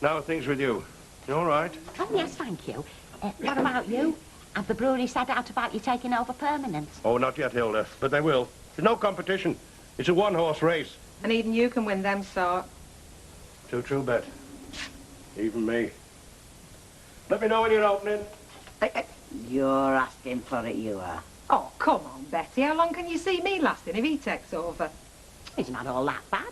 Now things with you. You all right? Oh, yes, thank you. What about you? Have the brewery said out about you taking over permanent? Oh, not yet, Hilda, but they will. There's no competition. It's a one-horse race. And even you can win them sort. Too true, Bet. Even me. Let me know when you're opening. You're asking for it, you are. Oh, come on, Betty. How long can you see me lasting if he takes over? He's not all that bad.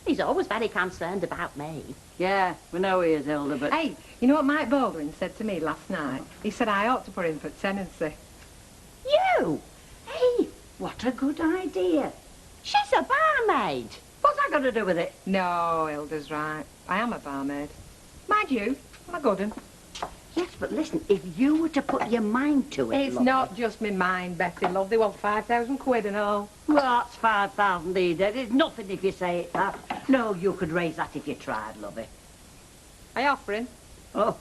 He's always very concerned about me. Yeah, we know he is, Hilda, but... Hey, you know what Mike Baldwin said to me last night? He said I ought to put in for tenancy. You? Hey, what a good idea. She's a barmaid. What's that got to do with it? No, Hilda's right. I am a barmaid. Mind you, I'm a good one. Yes, but listen, if you were to put your mind to it... It's love, not just me mind, Betty, love. They want 5,000 quid and all. Well, that's 5,000 either. It's nothing if you say it that. No, you could raise that if you tried, lovey. Are you offering? Oh,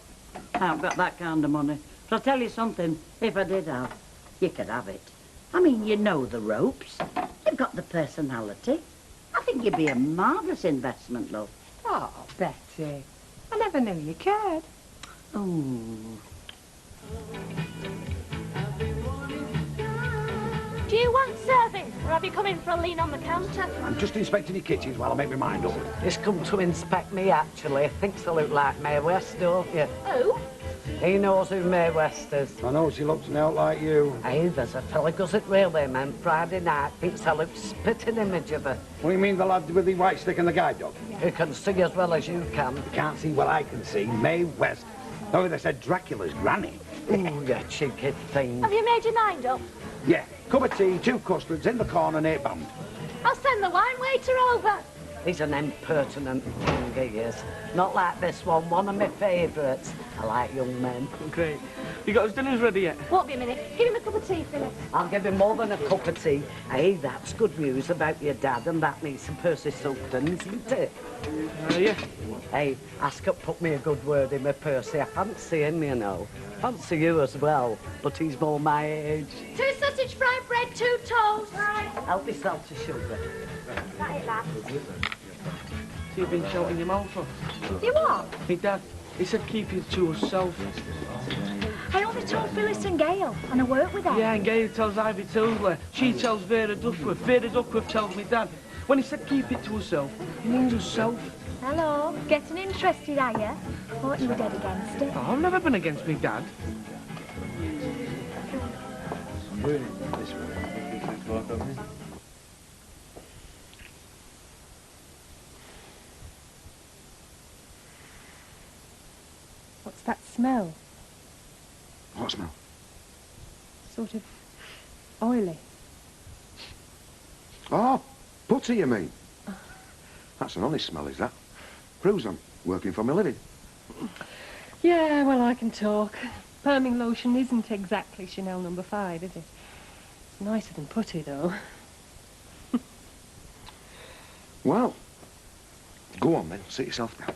I haven't got that kind of money. But I'll tell you something, if I did have, you could have it. I mean, you know the ropes. You've got the personality. I think you'd be a marvellous investment, love. Oh, Betty, I never knew you cared. Oh. Do you want serving, or have you come in for a lean on the counter? I'm just inspecting your kitchens while I make my mind up. He's come to inspect me, actually. Thinks I look like Mae West, don't you? Who? He knows who Mae West is. I know she looks now like you. Hey, there's a fella goes at Railwaymen Friday night, thinks I look spitting image of her. What do you mean, the lad with the white stick and the guide dog? Who can sing as well as you can. You can't see what I can see. Mae West. Oh, they said Dracula's granny. Ooh, you cheeky thing. Have you made your mind up? Yeah, cup of tea, 2 custards, in the corner, and 8 pound. I'll send the wine waiter over. He's an impertinent thing, he is. Not like this one of my favourites. I like young men. Great. You got his dinners ready yet? Won't be a minute. Give him a cup of tea, Phyllis. I'll give him more than a cup of tea. Hey, that's good news about your dad, and that needs some Percy Sultan, isn't it? Yeah. Hey, ask her put me a good word in with Percy. I fancy him, you know. Fancy you as well, but he's more my age. 2 sausage fried bread, 2 toast. Right. Help yourself to sugar. That it, lads. So you've been shouting your mouth off? You what? Me dad, he said keep it to yourself. I only told Phyllis and Gail, and I work with them. Yeah, and Gail tells Ivy Tilsley. She tells Vera Duckworth. Vera Duckworth tells me dad. When he said keep it to herself, he means herself. Hello. Getting interested, are you? Thought you were dead against it. Oh, I've never been against me dad. I'm doing it this way. What's that smell? What smell? Sort of oily. Oh, butter, you mean? That's an honest smell, is that? Proves I'm working for my living. Yeah, well, I can talk. Perming lotion isn't exactly Chanel No. 5, is it? Nicer than putty, though. Well, go on then, sit yourself down.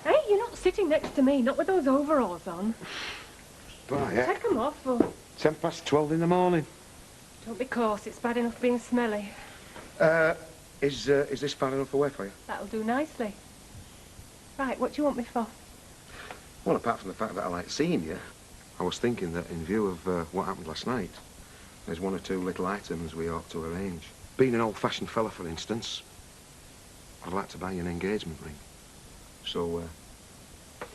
Hey, you're not sitting next to me, not with those overalls on. Right, yeah. Take them off, or 12 in the morning. don't be coarse, it's bad enough being smelly. Is this far enough away for you? That'll do nicely. Right, what do you want me for? Well, apart from the fact that I like seeing you, I was thinking that in view of what happened last night, there's one or two little items we ought to arrange. Being an old-fashioned fella, for instance, I'd like to buy you an engagement ring. So,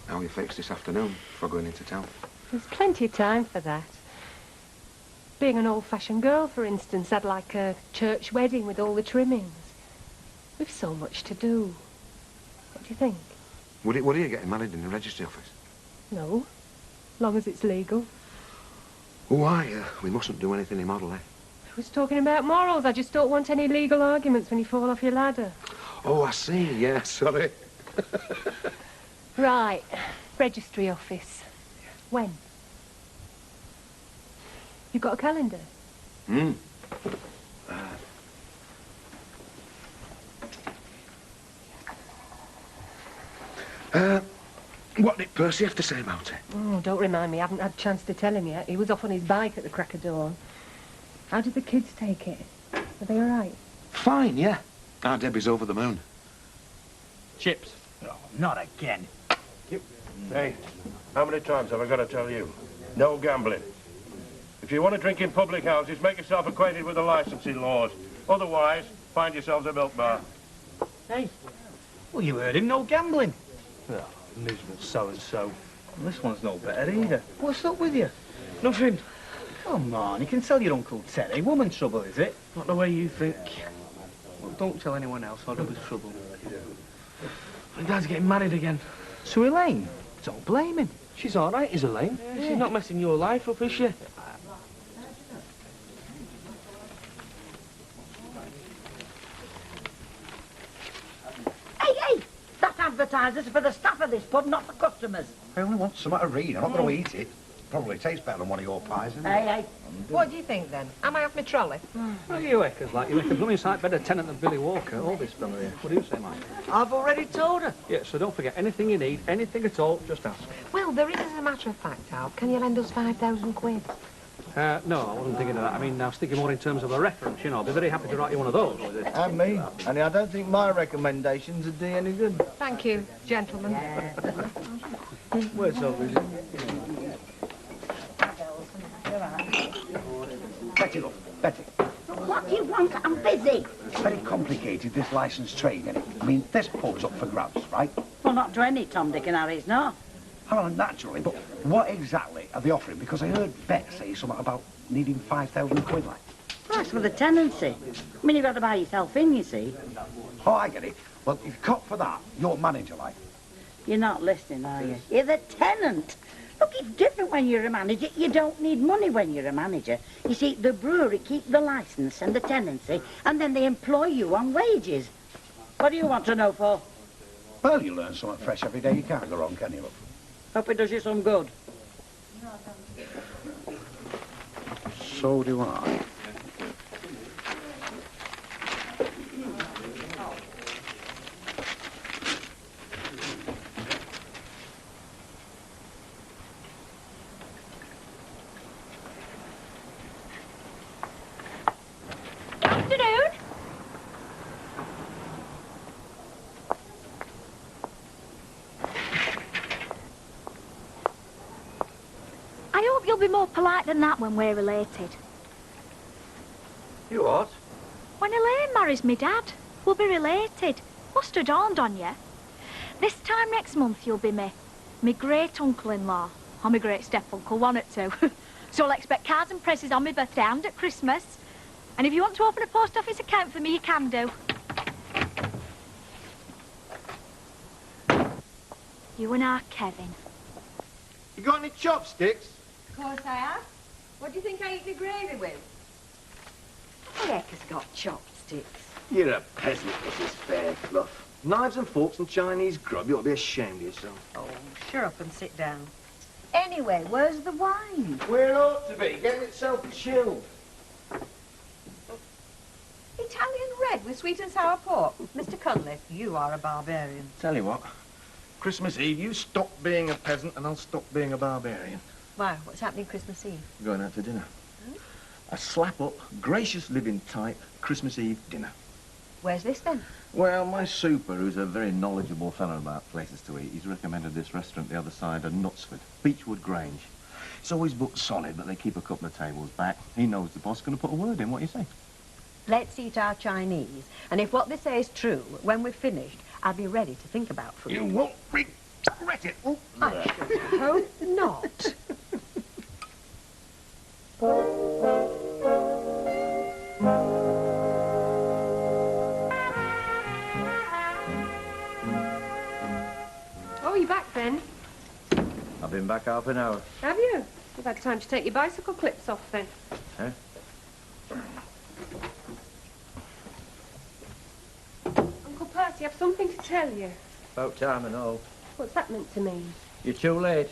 how are you fixed this afternoon before going into town? There's plenty of time for that. Being an old-fashioned girl, for instance, I'd like a church wedding with all the trimmings. We've so much to do. What do you think? Would you getting married in the registry office? No, long as it's legal. Why? We mustn't do anything immoral, eh? I was talking about morals. I just don't want any legal arguments when you fall off your ladder. Oh, I see. Yeah, sorry. Right, registry office. When? You got a calendar? Hmm. What did Percy have to say about it? Oh, don't remind me. I haven't had a chance to tell him yet. He was off on his bike at the crack of dawn. How did the kids take it? Are they all right? Fine, yeah. Our Debbie's over the moon. Chips. Oh, not again. Hey, how many times have I got to tell you? No gambling. If you want to drink in public houses, make yourself acquainted with the licensing laws. Otherwise, find yourselves a milk bar. Hey, well, you heard him, no gambling. Oh, miserable so-and-so. Well, this one's no better either. What's up with you? Nothing. Come on, you can tell your Uncle Terry. Woman trouble, is it? Not the way you think. Well, don't tell anyone else or there'll be trouble. My dad's getting married again. So Elaine? Don't blame him. She's all right, is Elaine? Yeah. She's not messing your life up, is she? Hey, that advertiser's for the staff of this pub, not for customers. I only want something to read. I'm not going to eat it. Probably tastes better than one of your pies, isn't it? Hey. What do you think, then? Am I off my trolley? Well, you echoes like you make a blooming sight better tenant than Billy Walker, all this fella here. What do you say, Mike? I've already told her. Yeah, so don't forget, anything you need, anything at all, just ask. Well, there is, as a matter of fact, Al. Can you lend us 5,000 quid? No, I wasn't thinking of that. I mean, I was thinking more in terms of a reference, you know. I'd be very happy to write you one of those. And me. Only I don't think my recommendations would do any good. Thank you, gentlemen. Where's Obviously? Betty, look, Betty. What do you want? I'm busy. It's very complicated, this licence trade, isn't it? I mean, this pub's up for grabs, right? Well, not to any Tom, Dick and Harry's, no. Oh, naturally, but what exactly are they offering? Because I heard Bet say something about needing 5,000 quid, like. That's for the tenancy. I mean, you've got to buy yourself in, you see. Oh, I get it. Well, if you cut for that, you're manager, like. You're not listening, are you? You're the tenant. Look, it's different when you're a manager. You don't need money when you're a manager. You see, the brewery keep the licence and the tenancy, and then they employ you on wages. What do you want to know for? Well, you learn something fresh every day. You can't go wrong, can you, look? Hope it does you some good. So do I. Afternoon. I hope you'll be more polite than that when we're related. You what? When Elaine marries me dad, we'll be related. Must have dawned on you. This time next month you'll be me great-uncle-in-law. Or my great-step-uncle, one or two. So I'll expect cards and presents on my birthday and at Christmas. And if you want to open a post office account for me, you can do. You and our Kevin. You got any chopsticks? Of course I have. What do you think I eat the gravy with? Heck has got chopsticks. You're a peasant, Mrs. Fairclough. Knives and forks and Chinese grub. You ought to be ashamed of yourself. Oh, shut up and sit down. Anyway, where's the wine? Where it ought to be, getting itself chilled. Italian red with sweet and sour pork. Mr. Cunliffe, you are a barbarian. Tell you what, Christmas Eve, you stop being a peasant and I'll stop being a barbarian. Why, what's happening Christmas Eve? We're going out to dinner. A slap-up, gracious living type Christmas Eve dinner. Where's this then? Well, my super, who's a very knowledgeable fellow about places to eat, he's recommended this restaurant the other side of Knutsford, Beechwood Grange. It's always booked solid, but they keep a couple of tables back. He knows the boss is going to put a word in. What do you say? Let's eat our Chinese. And if what they say is true, when we've finished, I'll be ready to think about food. You won't regret it. Oh, I should hope not. Oh, you back then? I've been back half an hour. Have you? You've had time to take your bicycle clips off then. Eh? Uncle Percy, I've something to tell you. About time and all. What's that meant to mean? You're too late.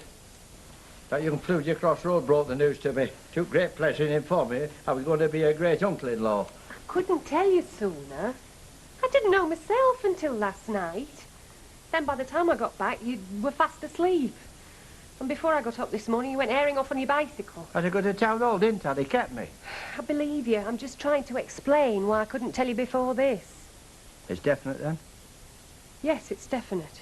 That young Flugy Crossroad brought the news to me. Took great pleasure in informing me I was going to be a great uncle-in-law. I couldn't tell you sooner. I didn't know myself until last night. Then by the time I got back, you were fast asleep. And before I got up this morning, you went airing off on your bicycle. I had to go to town hall, didn't I? They kept me. I believe you. I'm just trying to explain why I couldn't tell you before this. It's definite, then? Yes, it's definite.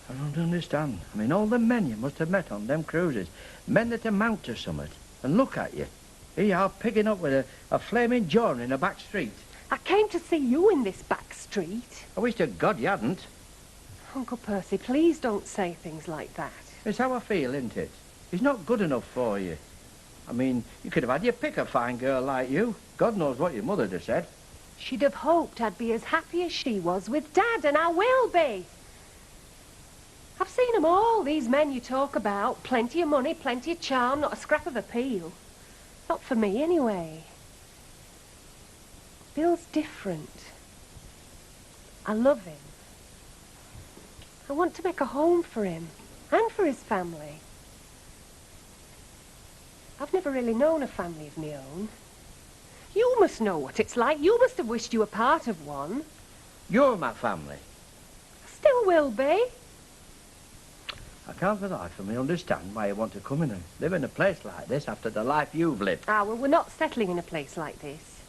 I don't understand. I mean, all the men you must have met on them cruises. Men that amount to something. And look at you. Here you are picking up with a flaming joiner in a back street. I came to see you in this back street. I wish to God you hadn't. Uncle Percy, please don't say things like that. It's how I feel, isn't it? He's not good enough for you. I mean, you could have had your pick a fine girl like you. God knows what your mother'd have said. She'd have hoped I'd be as happy as she was with Dad, and I will be. I've seen them all, these men you talk about. Plenty of money, plenty of charm, not a scrap of appeal. Not for me, anyway. Bill's different. I love him. I want to make a home for him, and for his family. I've never really known a family of my own. You must know what it's like. You must have wished you were part of one. You're my family. Still will be. I can't for the life of me understand why you want to come in and live in a place like this after the life you've lived. Ah, well, we're not settling in a place like this.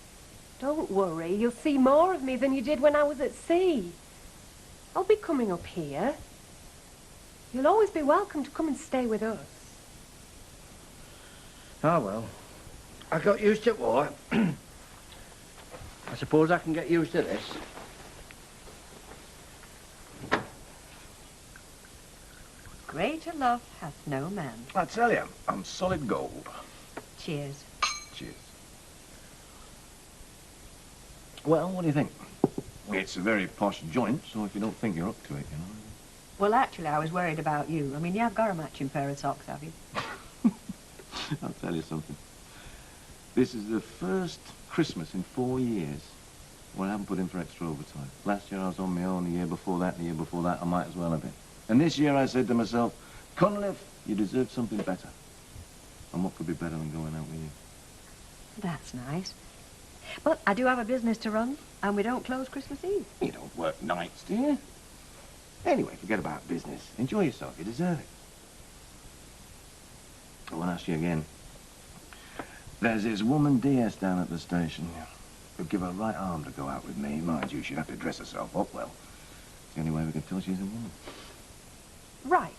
Don't worry, you'll see more of me than you did when I was at sea. I'll be coming up here. You'll always be welcome to come and stay with us. Oh, well. I got used to war. I suppose I can get used to this. Greater love hath no man. I tell you, I'm solid gold. Cheers. Cheers. Well, what do you think? It's a very posh joint, so if you don't think you're up to it, you know. Well, actually, I was worried about you. I mean, you have got a matching pair of socks, have you? I'll tell you something. This is the first Christmas in 4 years where I haven't put in for extra overtime. Last year I was on my own, the year before that, and the year before that I might as well have been. And this year I said to myself, Cunliffe, you deserve something better. And what could be better than going out with you? That's nice. But I do have a business to run, and we don't close Christmas Eve. You don't work nights, do you? Anyway, forget about business. Enjoy yourself. You deserve it. I won't ask you again. There's this woman DS down at the station. Would give her right arm to go out with me. Mind you, she'd have to dress herself up well. It's the only way we can tell she's a woman. Right.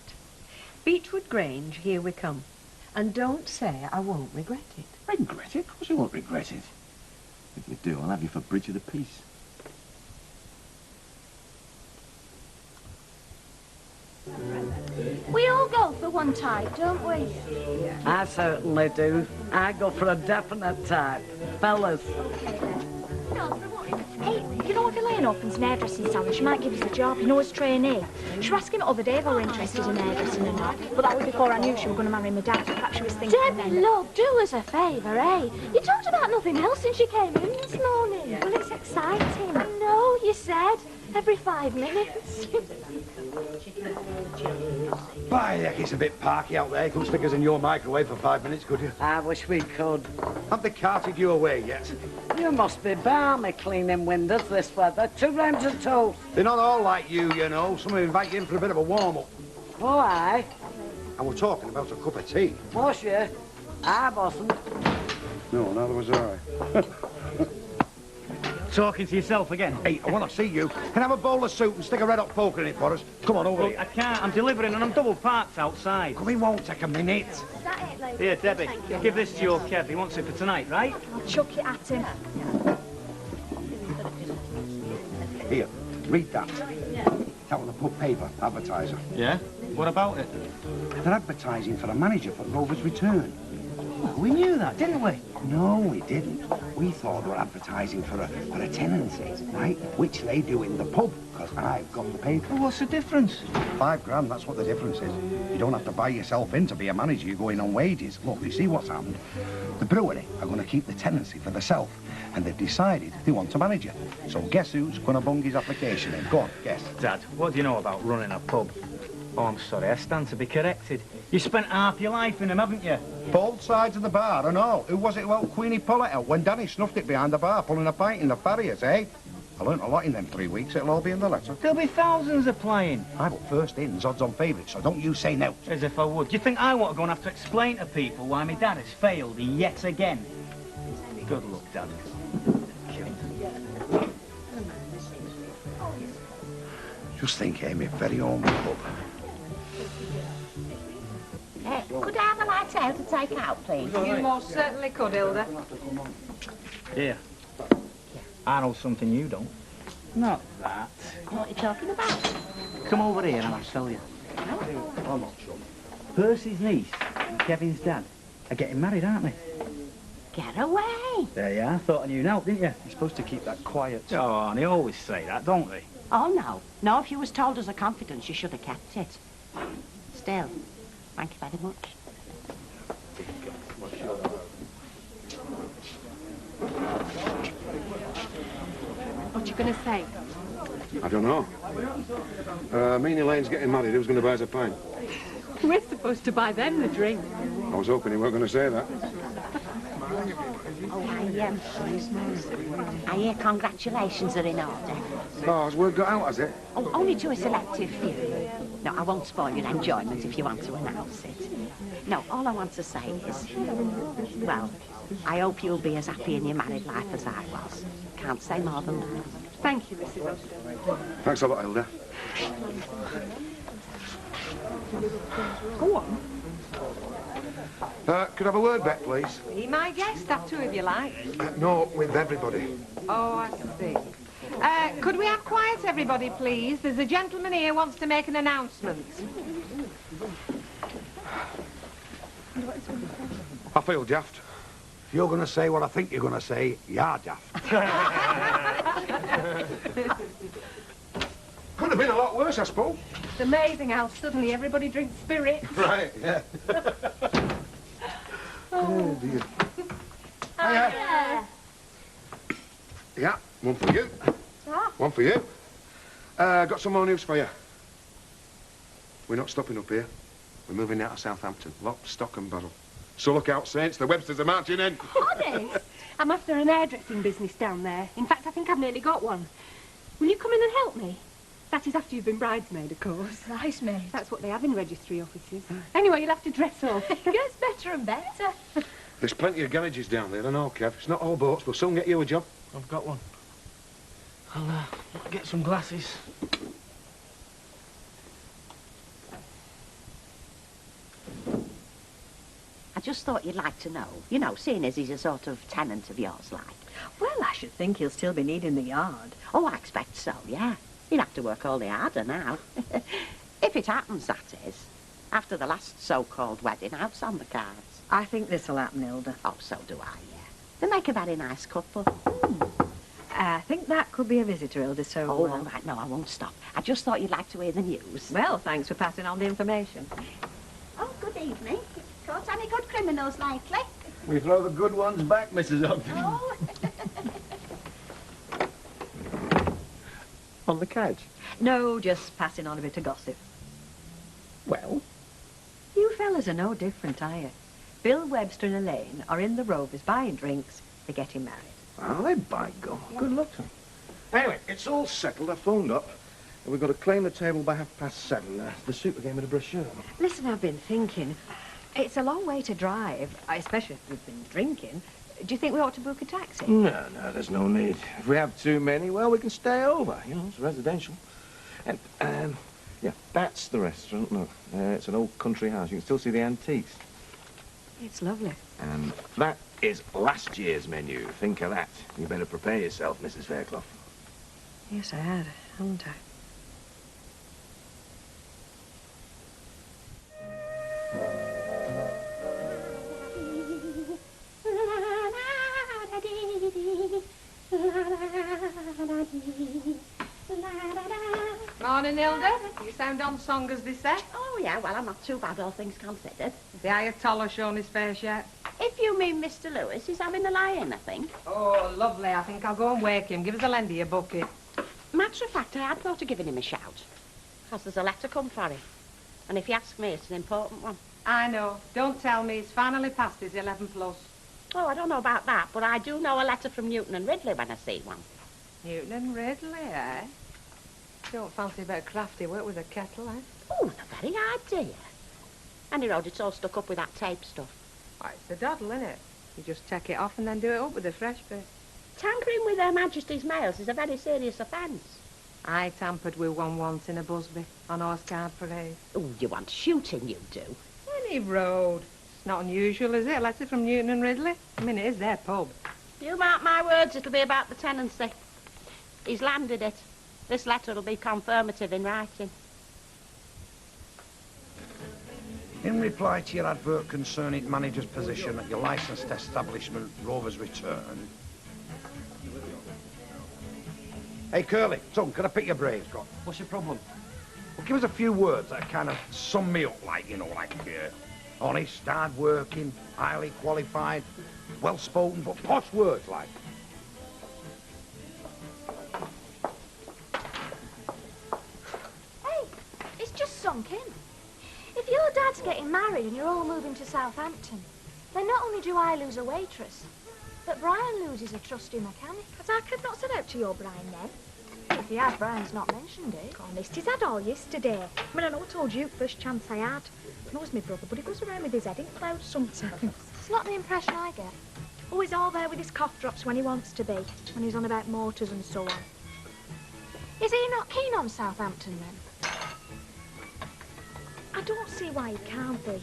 Beechwood Grange, here we come. And don't say I won't regret it. Regret it? Of course you won't regret it. If you do, I'll have you for breach of the peace. We all go for one type, don't we? I certainly do. I go for a definite type. Fellas. Hey, you know if Elaine opens an hairdressing salon, she might give us a job, you know, as trainee. She was asking the other day if I were interested in hairdressing or not, but that was before I knew she was going to marry my dad, so perhaps she was thinking Debbie, love, do us a favour, eh? You talked about nothing else since you came in this morning. Well, it's exciting. I know, you said. Every 5 minutes. By heck, it's a bit parky out there. You couldn't stick us in your microwave for 5 minutes, could you? I wish we could. Have they carted you away yet? You must be balmy cleaning windows this weather. 2 rounds of toast. They're not all like you know. Some of them invite you in for a bit of a warm-up. Oh, aye. And we're talking about a cup of tea. Was you? I wasn't. No, neither was I. Talking to yourself again? Hey, I want to see you. Can I have a bowl of soup and stick a red-hot poker in it for us? Come on, over Look, here. I can't. I'm delivering and I'm double parked outside. Come, it won't take a minute. Is that it, Luke? Here, Debbie, Thank you. give this to your Kev. He wants it for tonight, right? I'll chuck it at him. Here, read that. It's out of the pub paper, advertiser. Yeah? What about it? They're advertising for a manager for Rover's return. Well, we knew that, didn't we? No, we didn't. We thought they were advertising for a tenancy, right? Which they do in the pub, because I've got the paper. Well, what's the difference? £5 that's what the difference is. You don't have to buy yourself in to be a manager, you're going on wages. Look, you see what's happened? The brewery are going to keep the tenancy for themselves, and they've decided they want a manager. So guess who's going to bung his application in? Go on, guess. Dad, what do you know about running a pub? Oh, I'm sorry, I stand to be corrected. You spent half your life in them, haven't you? Both sides of the bar, I know. Who was it well Queenie pull it out when Danny snuffed it behind the bar, pulling a pint in the farriers, eh? I learnt a lot in them 3 weeks. It'll all be in the letter. There'll be thousands applying. Aye, but first in's odds on favourites, so don't you say no. As if I would. Do you think I want to go and have to explain to people why my dad has failed yet again? Good luck, Dad. Just think, Amy, very own pub. Could I have a light ale to take out, please? You most certainly could, Hilda. Here. I know something you don't. Not that. What are you talking about? Come over here and I'll tell you. Percy's niece and Kevin's dad are getting married, aren't they? Get away. There you are. Thought I knew now, didn't you? You're supposed to keep that quiet. Oh, and they always say that, don't they? Oh, no. No, if you was told as a confidence, you should have kept it. Still, thank you very much. What you going to say? I don't know. Me and Elaine's getting married. Who's going to buy us a pint? We're supposed to buy them the drink. I was hoping he weren't going to say that. Oh, I hear congratulations are in order. Oh, has word got out, has it? Oh, only to a selective few. No, I won't spoil your enjoyment if you want to announce it. No, all I want to say is, well, I hope you'll be as happy in your married life as I was. Can't say more than that. Thank you, Mrs. Austin. Thanks a lot, Hilda. Go on. Could I have a word back, please? Be my guest, have two if you like. No, with everybody. Oh, I see. Could we have quiet, everybody, please? There's a gentleman here who wants to make an announcement. I feel daft. If you're going to say what I think you're going to say, you're daft. Could have been a lot worse, I suppose. It's amazing how suddenly everybody drinks spirit. Right, yeah. Oh, dear. Yeah. Yeah, one for you. One for you. Got some more news for you. We're not stopping up here. We're moving out of Southampton. Lock, stock and barrel. So look out, Saints. The Websters are marching in. Honest? I'm after an hairdressing business down there. In fact, I think I've nearly got one. Will you come in and help me? That is after you've been bridesmaid, of course. Bridesmaid? That's what they have in registry offices. Anyway, you'll have to dress up. It gets better and better. There's plenty of garages down there, I know, Kev. It's not all boats. We'll soon get you a job. I've got one. I'll get some glasses. I just thought you'd like to know. You know, seeing as he's a sort of tenant of yours, like. Well, I should think he'll still be needing the yard. Oh, I expect so, yeah. He'll have to work all the harder now. If it happens, that is. After the last so-called wedding house on the cards. I think this'll happen, Hilda. Oh, so do I, yeah. They make a very nice couple. I think that could be a visitor, Hilda, so... Oh, all right, no, I won't stop. I just thought you'd like to hear the news. Well, thanks for passing on the information. Oh, good evening. Caught any good criminals lately? We throw the good ones back, Mrs. Ogden. Oh. On the couch? No, just passing on a bit of gossip. Well? You fellas are no different, are you? Bill Webster and Elaine are in the Rovers buying drinks. They're getting married. Are they, by God? Good luck to them. Anyway, it's all settled. I phoned up. And we've got to claim the table by 7:30. The super gave me the brochure. Listen, I've been thinking. It's a long way to drive, especially if we've been drinking. Do you think we ought to book a taxi? No, there's no need. If we have too many, well, we can stay over. You know, it's residential. And, yeah, that's the restaurant. Look, it's an old country house. You can still see the antiques. It's lovely. And that is last year's menu. Think of that. You better prepare yourself, Mrs. Fairclough. Yes, I had, haven't I? Morning, Hilda. You sound on song, as they say. Oh, yeah, well, I'm not too bad, all things considered. Has the Ayatollah shown his face yet? If you mean Mr. Lewis, he's having a lie-in, I think. Oh, lovely. I think I'll go and wake him. Give us a lend of your bucket. Matter of fact, I had thought of giving him a shout. Because there's a letter come for him. And if you ask me, it's an important one. I know. Don't tell me he's finally passed his 11 plus. Oh, I don't know about that, but I do know a letter from Newton and Ridley when I see one. Newton and Ridley, eh? Don't fancy a bit of crafty work with a kettle, eh? Oh, the very idea. Any road, it's all stuck up with that tape stuff. Why, it's a doddle, isn't it? You just take it off and then do it up with a fresh bit. Tampering with Her Majesty's mails is a very serious offence. I tampered with one once in a Busby on Horse Guard Parade. Oh, you want shooting, you do. Any road. It's not unusual, is it? A letter from Newton and Ridley. I mean, it is their pub. You mark my words, it'll be about the tenancy. He's landed it. This letter will be confirmative in writing. In reply to your advert concerning manager's position at your licensed establishment, Rover's Return. Hey, Curly, son, can I pick your brains, God? What's your problem? Well, give us a few words that kind of sum me up, like, you know, like honest, hard-working, highly qualified, well-spoken, but posh words, like. Hey, it's just sunk in. If your dad's getting married and you're all moving to Southampton, then not only do I lose a waitress, but Brian loses a trusty mechanic. As I could not set out to your Brian then. If he has, Brian's not mentioned it. Honest, he's had all yesterday. I mean, I know I told you first chance I had. I know it's my brother, but he goes around with his head in clouds sometimes. It's not the impression I get. Oh, he's all there with his cough drops when he wants to be, when he's on about motors and so on. Is he not keen on Southampton then? I don't see why he can't be.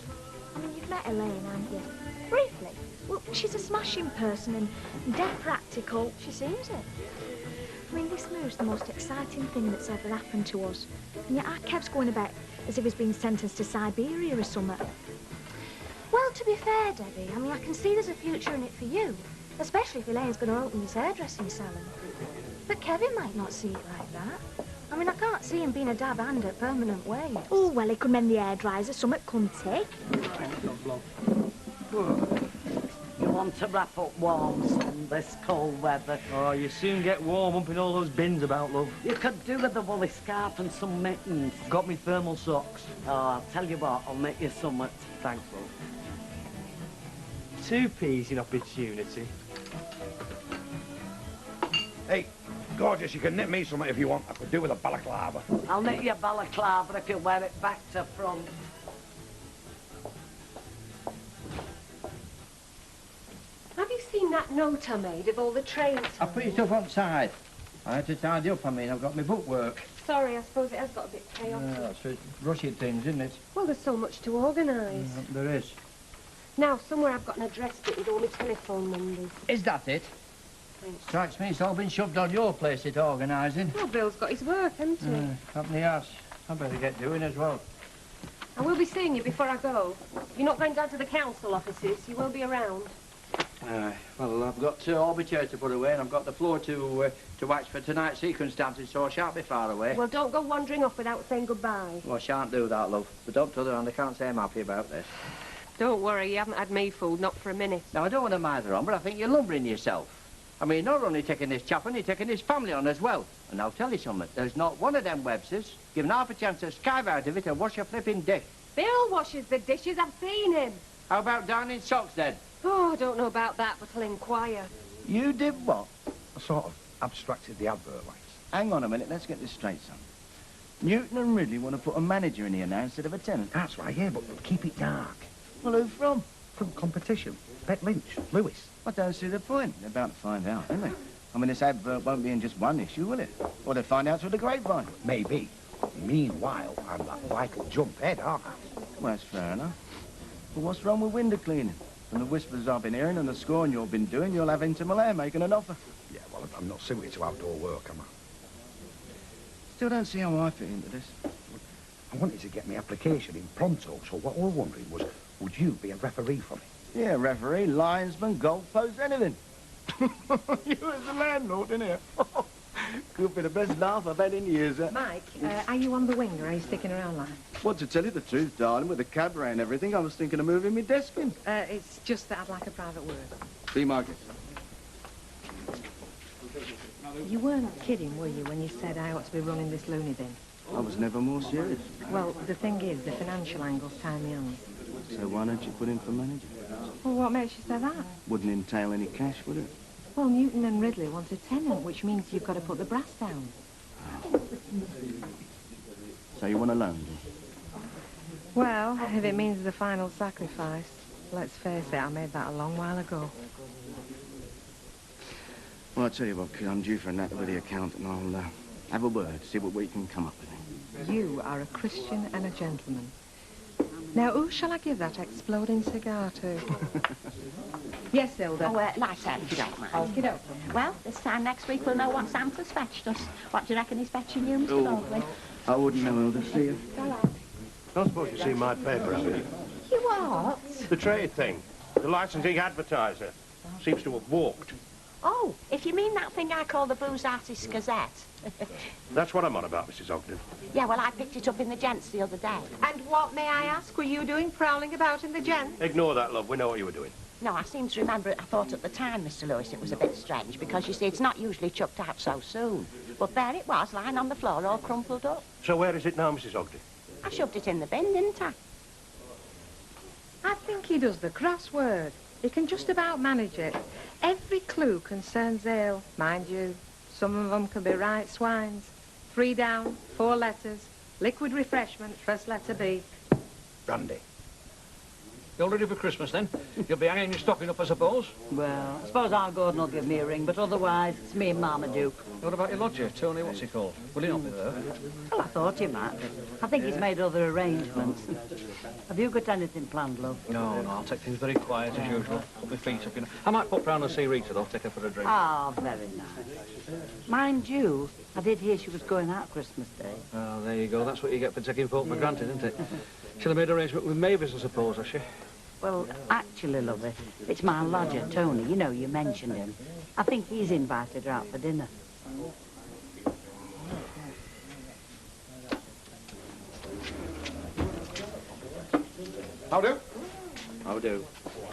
I mean, you've met Elaine, haven't you? Briefly. Well, she's a smashing person and dead practical. She seems it. I mean, this move's the most exciting thing that's ever happened to us. And yet our Kev's going about as if he's been sentenced to Siberia or something. Well, to be fair, Debbie, I mean, I can see there's a future in it for you. Especially if Elaine's going to open his hairdressing salon. But Kevin might not see it like that. I mean, I can't see him being a dab hand at permanent wage. Oh, well, he could mend the hairdryers or something, couldn't he? You want to wrap up warm, son, this cold weather? Oh, you soon get warm up in all those bins about, love. You could do with a woolly scarf and some mittens. I've got me thermal socks. Oh, I'll tell you what, I'll make you somewhat. Thanks, love. 2 peas in opportunity. Hey, gorgeous, you can knit me something if you want. I could do with a balaclava. I'll knit you a balaclava if you wear it back to front. Have you seen that note I made of all the trains? I put your stuff on side. I had to tidy up, I've got my bookwork. Sorry, I suppose it has got a bit chaotic. Yeah, so it's rushing things, isn't it? Well, there's so much to organise. There is. Now, somewhere I've got an address bit with all my telephone numbers. Is that it? Thanks. Strikes me it's all been shoved on your place, it organising. Well, Bill's got his work, hasn't he? Company house. I better get doing as well. I will be seeing you before I go. You're not going down to the council offices. You will be around. Well, I've got all my chairs to put away, and I've got the floor to wax for tonight's sequence dancing, so I shan't be far away. Well, don't go wandering off without saying goodbye. Well, I shan't do that, love. But up to the hand, I can't say I'm happy about this. Don't worry, you haven't had me fooled, not for a minute. Now, I don't want to mither on, but I think you're lumbering yourself. I mean, not only taking this chap on, he's taking his family on as well. And I'll tell you something, there's not one of them Websters given half a chance to skive out of it and wash a flipping dish. Bill washes the dishes, I've seen him. How about down in socks, then? Oh, I don't know about that, but I'll inquire. You did what? I sort of abstracted the advert, like. Hang on a minute, let's get this straight, son. Newton and Ridley want to put a manager in here now instead of a tenant. That's right, yeah, but keep it dark. Well, who from? From competition. Bet Lynch, Lewis. I don't see the point. They're about to find out, aren't they? I mean, this advert won't be in just one issue, will it? Or they'll find out through the grapevine. Maybe. Meanwhile, I'm that vital jump head, aren't I? Well, that's fair enough. But what's wrong with window cleaning? From the whispers I've been hearing and the scoring you've been doing, you'll have Inter Milan making an offer. Yeah, well, I'm not suited to outdoor work, am I? Still don't see how I fit into this. I wanted to get my application in pronto, so what I was wondering was, would you be a referee for me? Yeah, referee, linesman, goalpost, anything. You as a landlord, innit? Could be the best laugh I've had in years, eh? Mike, are you on the wing or are you sticking around, like? Well, to tell you the truth, darling, with the cabaret and everything, I was thinking of moving my desk in. It's just that I'd like a private word. See, Margaret. You weren't kidding, were you, when you said I ought to be running this loony bin? I was never more serious. Well, the thing is, the financial angle's tying me on. So why don't you put in for manager? Well, what makes you say that? Wouldn't entail any cash, would it? Well, Newton and Ridley want a tenant, which means you've got to put the brass down. So you want a loan, do you? Well, if it means the final sacrifice, let's face it, I made that a long while ago. Well, I'll tell you what, kid, I'm due for a natter with the accountant, and I'll have a word, see what we can come up with. You are a Christian and a gentleman. Now, who shall I give that exploding cigar to? Yes, Hilda. Oh, light out if you don't mind. Okie dokie. Well, this time next week we'll know what Santa's fetched us. What do you reckon he's fetching you, Mr. Baldwin? I wouldn't know, Hilda, see you. Go on. Not supposed to see my paper, have you? You what? The trade thing. The licensing advertiser. Seems to have walked. Oh, if you mean that thing I call the Booze Artist Gazette. That's what I'm on about, Mrs. Ogden. Yeah, well, I picked it up in the Gents the other day. And what, may I ask, were you doing prowling about in the Gent? Ignore that, love. We know what you were doing. No, I seem to remember it. I thought at the time, Mr. Lewis, it was a bit strange because, you see, it's not usually chucked out so soon. But there it was, lying on the floor, all crumpled up. So where is it now, Mrs. Ogden? I shoved it in the bin, didn't I? I think he does the crossword. He can just about manage it. Every clue concerns ale. Mind you, some of them can be right swines. 3 down, 4 letters. Liquid refreshment, first letter B. Brandy. You all ready for Christmas, then? You'll be hanging your stocking up, I suppose? Well, I suppose Al Gordon will give me a ring, but otherwise, it's me and Marmaduke. What about your lodger, Tony, what's he called? Will he not be there? Well, I thought he might be. I think he's made other arrangements. Have you got anything planned, love? No, I'll take things very quiet as usual. Put my feet up, you know. I might pop round and see Rita, though, take her for a drink. Ah, very nice. Mind you, I did hear she was going out Christmas Day. Oh, there you go. That's what you get for taking folk for granted, isn't it? She'll have made arrangement with Mavis, I suppose, has she? Well, actually, lovey, it's my lodger, Tony. You know, you mentioned him. I think he's invited her out for dinner. How do? How do?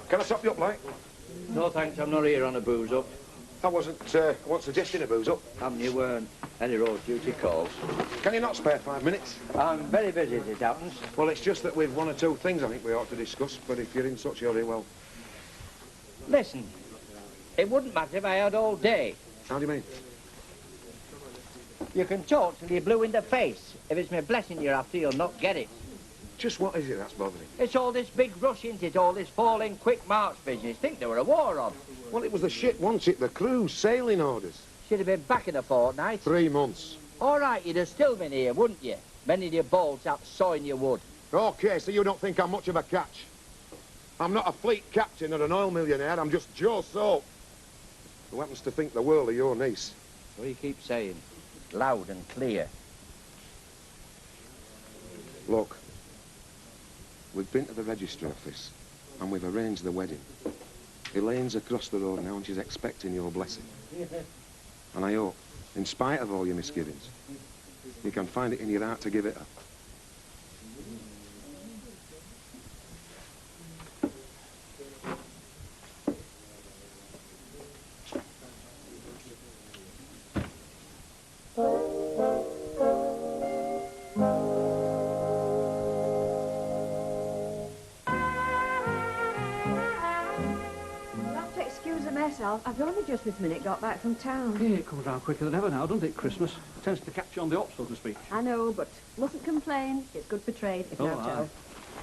Can I stop you up, like? No, thanks, I'm not here on a booze up. I wasn't suggesting a booze up. Haven't you weren't any road duty calls? Can you not spare 5 minutes? I'm very busy, as it happens. Well, it's just that we've 1 or 2 things I think we ought to discuss, but if you're in such a hurry, well... Listen, it wouldn't matter if I had all day. How do you mean? You can talk till you're blue in the face. If it's my blessing you're after, you'll not get it. Just what is it that's bothering? It's all this big rush, isn't it? All this falling quick march business. Think there were a war on. Well, it was the shit, wasn't it? The cruise, sailing orders. Should have been back in a fortnight. 3 months. All right, you'd have still been here, wouldn't you? Many of your balls out sawing your wood. OK, so you don't think I'm much of a catch? I'm not a fleet captain or an oil millionaire, I'm just Joe Soap, who happens to think the world of your niece. So you keep saying, loud and clear. Look, we've been to the registry office and we've arranged the wedding. Elaine's across the road now and she's expecting your blessing. And I hope, in spite of all your misgivings, you can find it in your heart to give it her. Al. I've only just this minute got back from town. Yeah, it comes round quicker than ever now, doesn't it, Christmas? It tends to catch you on the hop, so to speak. I know, but mustn't complain. It's good for trade, if Oh, not aye. Joe.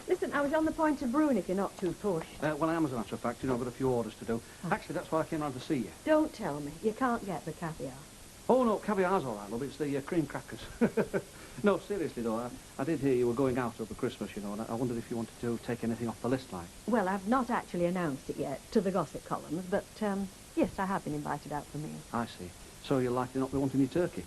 Listen, I was on the point of brewing if you're not too pushed. Well, I am, as a matter of fact. You know, I've got a few orders to do. Actually, that's why I came round to see you. Don't tell me. You can't get the caviar. Oh, no, caviar's all right, love. It's the cream crackers. No, seriously, though, I did hear you were going out over Christmas, you know, and I wondered if you wanted to take anything off the list, like. Well, I've not actually announced it yet to the gossip columns, but, yes, I have been invited out for meals. I see. So you're likely not be wanting any turkey?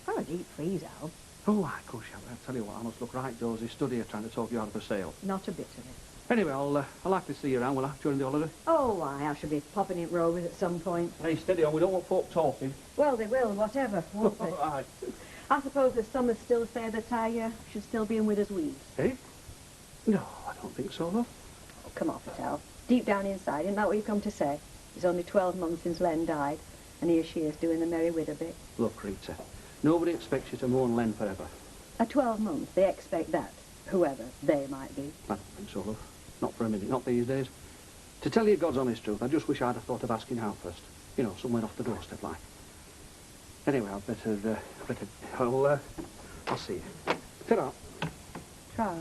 Oh, a deep freeze, Al. Oh, aye, of course, yeah. I'll tell you what, I must look right dozy study trying to talk you out of a sale. Not a bit of it. Anyway, I'll likely see you around, will I, during the holiday? Oh, why, I shall be popping in Rovers at some point. Hey, steady on, we don't want folk talking. Well, they will, whatever, won't they? Aye. I suppose the summers still say that I should still be in Widow's Weeds. Eh? No, I don't think so, love. Oh, come off it, Al. Deep down inside, isn't that what you've come to say? It's only 12 months since Len died, and here she is doing the merry widow bit. Look, Rita, nobody expects you to mourn Len forever. At 12 months, they expect that, whoever they might be. I don't think so, love. Not for a minute, not these days. To tell you God's honest truth, I just wish I'd have thought of asking how first. You know, somewhere off the doorstep, like. Anyway, I'll see you. Ta-ra. Try.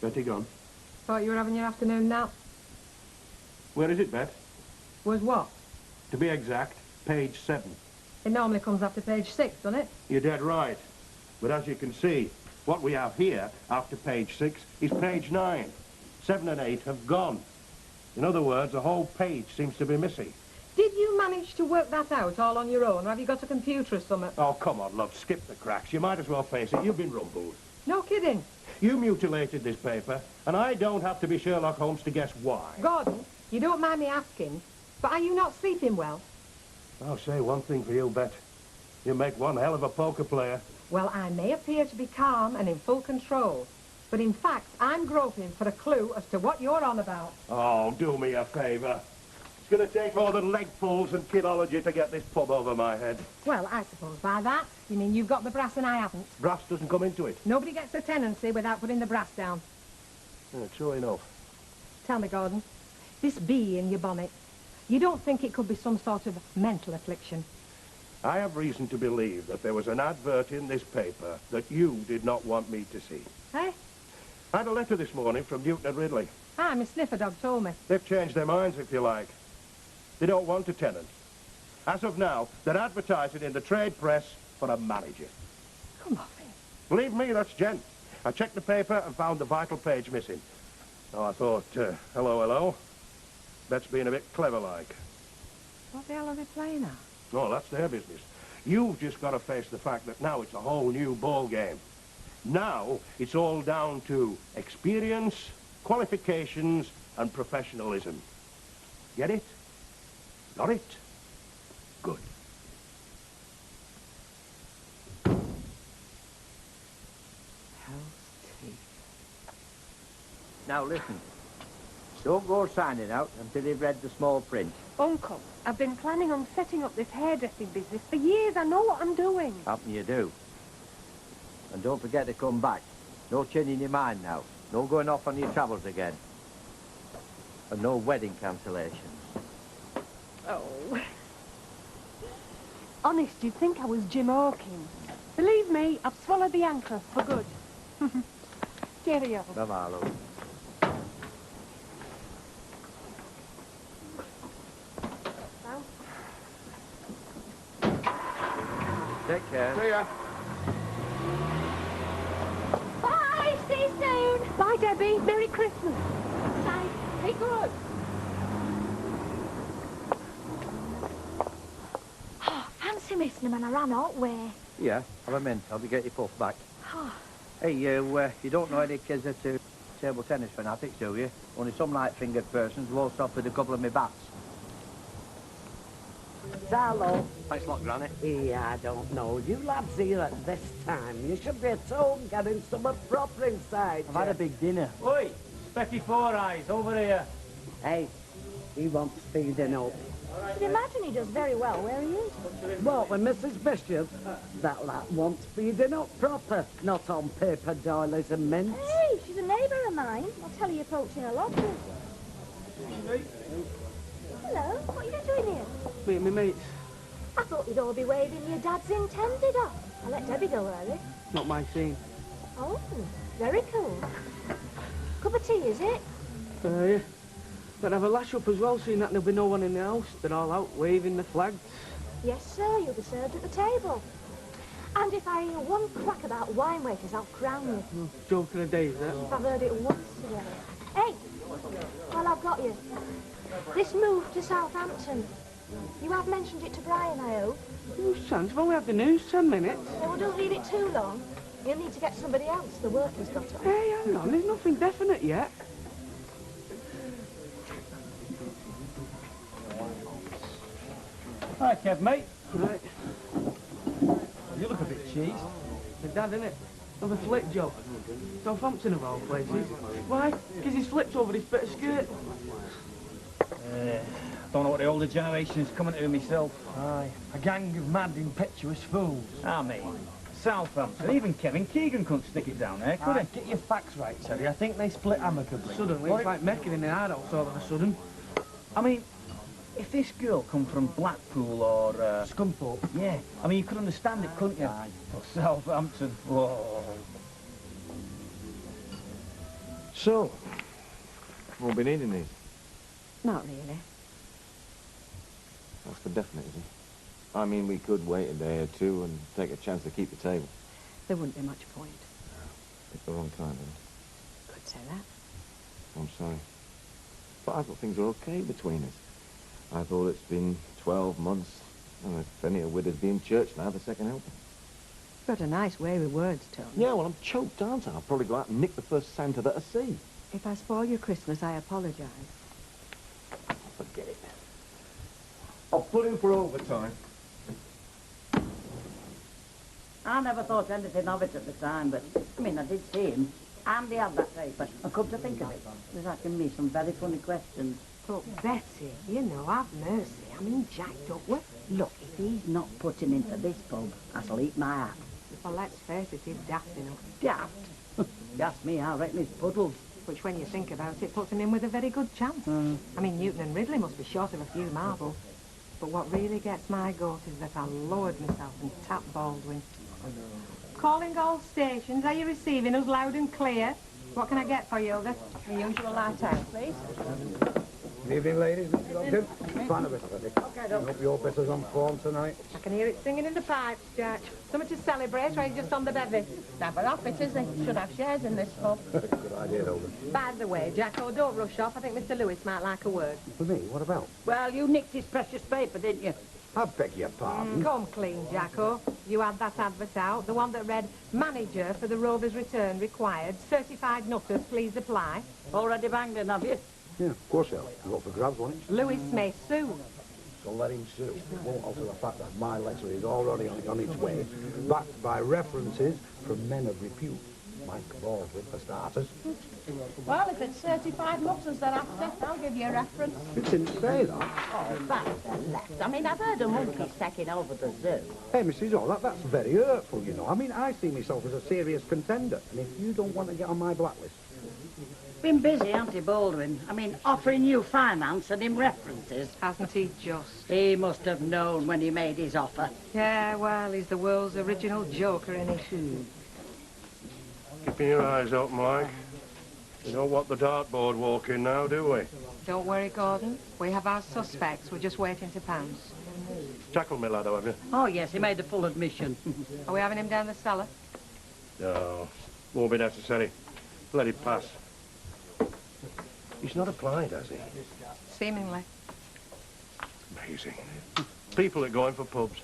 Betty gone. Thought you were having your afternoon nap. Where is it, Bet? Was what? To be exact, page 7. It normally comes after page 6, doesn't it? You're dead right. But as you can see, what we have here after page 6 is page 9. 7 and 8 have gone. In other words, a whole page seems to be missing. Did you manage to work that out all on your own, or have you got a computer or something? Oh, come on, love, skip the cracks. You might as well face it. You've been rumbled. No kidding. You mutilated this paper, and I don't have to be Sherlock Holmes to guess why. Gordon, you don't mind me asking, but are you not sleeping well? I'll say one thing for you, Bet. You make one hell of a poker player. Well, I may appear to be calm and in full control, but in fact, I'm groping for a clue as to what you're on about. Oh, do me a favour. It's going to take more than legfuls and kidology to get this pub over my head. Well, I suppose by that, you mean you've got the brass and I haven't. Brass doesn't come into it. Nobody gets a tenancy without putting the brass down. Yeah, true enough. Tell me, Gordon, this bee in your bonnet, you don't think it could be some sort of mental affliction? I have reason to believe that there was an advert in this paper that you did not want me to see. Eh? I had a letter this morning from Newton and Ridley. Ah, my sniffer dog told me. They've changed their minds, if you like. They don't want a tenant. As of now, they're advertising in the trade press for a manager. Come on, then. Believe me, that's gent. I checked the paper and found the vital page missing. So I thought, hello. Bet's being a bit clever-like. What the hell are they playing at? No, that's their business. You've just got to face the fact that now it's a whole new ball game. Now it's all down to experience, qualifications, and professionalism. Get it? Got it? Good. Now listen. Don't go signing out until you've read the small print. Uncle, I've been planning on setting up this hairdressing business for years. I know what I'm doing. Happen you do. And don't forget to come back. No changing your mind now. No going off on your travels again. And no wedding cancellations. Oh. Honest, you'd think I was Jim Hawkins. Believe me, I've swallowed the anchor for good. Cheerio. Bye-bye, love. Take care. See ya. Bye, see you soon. Bye, Debbie. Merry Christmas. Bye. Be good. Oh, fancy missing him and I ran out way. Yeah, have a mint. I'll be getting your puff back. Oh, Hey, you don't know any kids at table tennis fanatics, do you? Only some light-fingered persons waltzed off with a couple of me bats. Hello. Thanks a lot, Granny. Yeah, I don't know. You lads here at this time. You should be at home getting something proper inside. I've had a big dinner. Oi, Specky Four Eyes, over here. Hey, he wants feeding up. I should imagine he does very well where he is. What, with Mrs. Bishop? That lad wants feeding up proper, not on paper doilies and mints. Hey, she's a neighbour of mine. I'll tell her you're poaching her lobsters. Hello, what are you doing here? Meet me mates. I thought you'd all be waving your dad's intended off. I'll let Debbie go early. Not my scene. Oh, very cool. Cup of tea, is it? Yeah. But have a lash up as well, seeing that there'll be no one in the house. They're all out waving the flags. Yes, sir, you'll be served at the table. And if I hear one crack about wine waiters, I'll crown you. Oh, joke of the day, is that? If I've heard it once today. Hey, while I've got you, this move to Southampton, you have mentioned it to Brian, I hope. No chance, well, we have the news, 10 minutes. Oh, well, don't leave it too long. You'll need to get somebody else. The work has got on. Hey, hang on, there's nothing definite yet. Hi, Kev, mate. Right. You look a bit cheesed. The dad, innit? Another flip job. Southampton of all places. Why? Because his flips over his bit of skirt. Don't know what the older generation is coming to myself. Aye, a gang of mad, impetuous fools. I mean, Southampton, even Kevin Keegan couldn't stick it down there, could he? Get your facts right, Teddy. I think they split amicably. Suddenly, it's like Mecca in the adults all of a sudden. I mean, if this girl come from Blackpool or... Scunthorpe. Yeah, I mean, you could understand it, couldn't you? Aye. Or Southampton, whoa. So, won't be needing these. Not really. That's for definite, is it? I mean, we could wait a day or two and take a chance to keep the table. There wouldn't be much point. Picked the wrong time, didn't I? Could say that. I'm sorry. But I thought things were okay between us. I thought it's been 12 months, and if any of widow's been church now, the second helping. Got a nice way with words, Tony. Yeah, well, I'm choked, aren't I? I'll probably go out and nick the first Santa that I see. If I spoil your Christmas, I apologise. Forget it. I'll put in for overtime. I never thought anything of it at the time, but, I mean, I did see him. And he had that paper. And come to think of it, he was asking me some very funny questions. But Betty, you know, have mercy. I mean, jacked up with. Look, if he's not putting into this pub, I shall eat my hat. Well, let's face it, he's daft enough. Daft? You ask me, I reckon he's puddled. Which, when you think about it, puts him in with a very good chance. I mean, Newton and Ridley must be short of a few marbles. But what really gets my goat is that I lowered myself and tapped Baldwin. Calling all stations. Are you receiving us loud and clear? What can I get for you, the usual light out, please? Good evening, ladies. Mr. Dobkin. Fine of it, Betty. Okay, Doc. Hope your bitter's on form tonight. I can hear it singing in the pipes, Jack. Something to celebrate, or are you just on the bevy? Never off it, is he? Should have shares in this pub. Good idea, Holden. By the way, Jacko, don't rush off. I think Mr. Lewis might like a word. For me? What about? Well, you nicked his precious paper, didn't you? I beg your pardon. Come clean, Jacko. You had that advert out, the one that read, manager for the Rover's return required, certified nutters, please apply. Already banged in, have you? Yeah, of course so. You got for grabs, won't it? Lewis may sue. So let him sue. It won't alter the fact that my letter is already on its way, backed by references from men of repute. Mike Baldwin, for starters. Well, if it's certified nutters they're after, I'll give you a reference. It didn't say that. Oh, that's left. I mean, I've heard of monkeys taking over the zoo. Hey, Mrs. All, that's very hurtful, you know. I mean, I see myself as a serious contender, and if you don't want to get on my blacklist... Been busy, hasn't he, Baldwin? I mean, offering you finance and him references. Hasn't he just? He must have known when he made his offer. Yeah, well, he's the world's original joker, isn't he? Keeping your eyes open, like. We don't want the dartboard walking now, do we? Don't worry, Gordon. We have our suspects. We're just waiting to pounce. Tackled me, lad, have you? Oh, yes, he made a full admission. Are we having him down the cellar? No, won't be necessary. Let it pass. He's not applied, has he? Seemingly. Amazing. People that go in for pubs.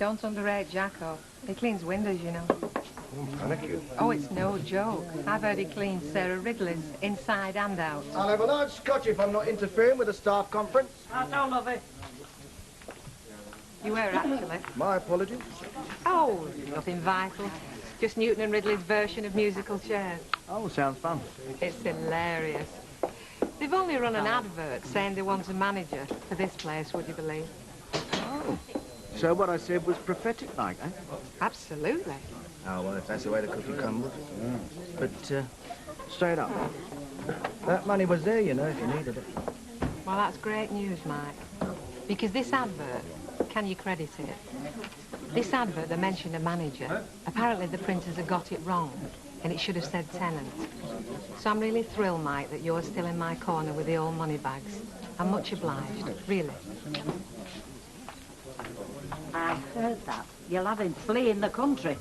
Don't underrate Jacko. He cleans windows, you know. I'm panicking. Oh, it's no joke. I've heard he cleans Sarah Ridley's inside and out. I'll have a large scotch if I'm not interfering with the staff conference. That's all of it. You were, actually. My apologies. Oh, nothing vital. Just Newton and Ridley's version of musical chairs. Oh, sounds fun. It's hilarious. They've only run an advert saying they want a manager for this place, would you believe? Oh. So what I said was prophetic-like, eh? Absolutely. Oh, well, if that's the way the cookie crumbles. But, straight up, that money was there, you know, if you needed it. Well, that's great news, Mike. Because this advert, can you credit it? This advert, they mentioned a manager. Apparently the printers have got it wrong, and it should have said tenant. So I'm really thrilled, Mike, that you're still in my corner with the old money bags. I'm much obliged, really. I heard that. You'll have him fleeing the country.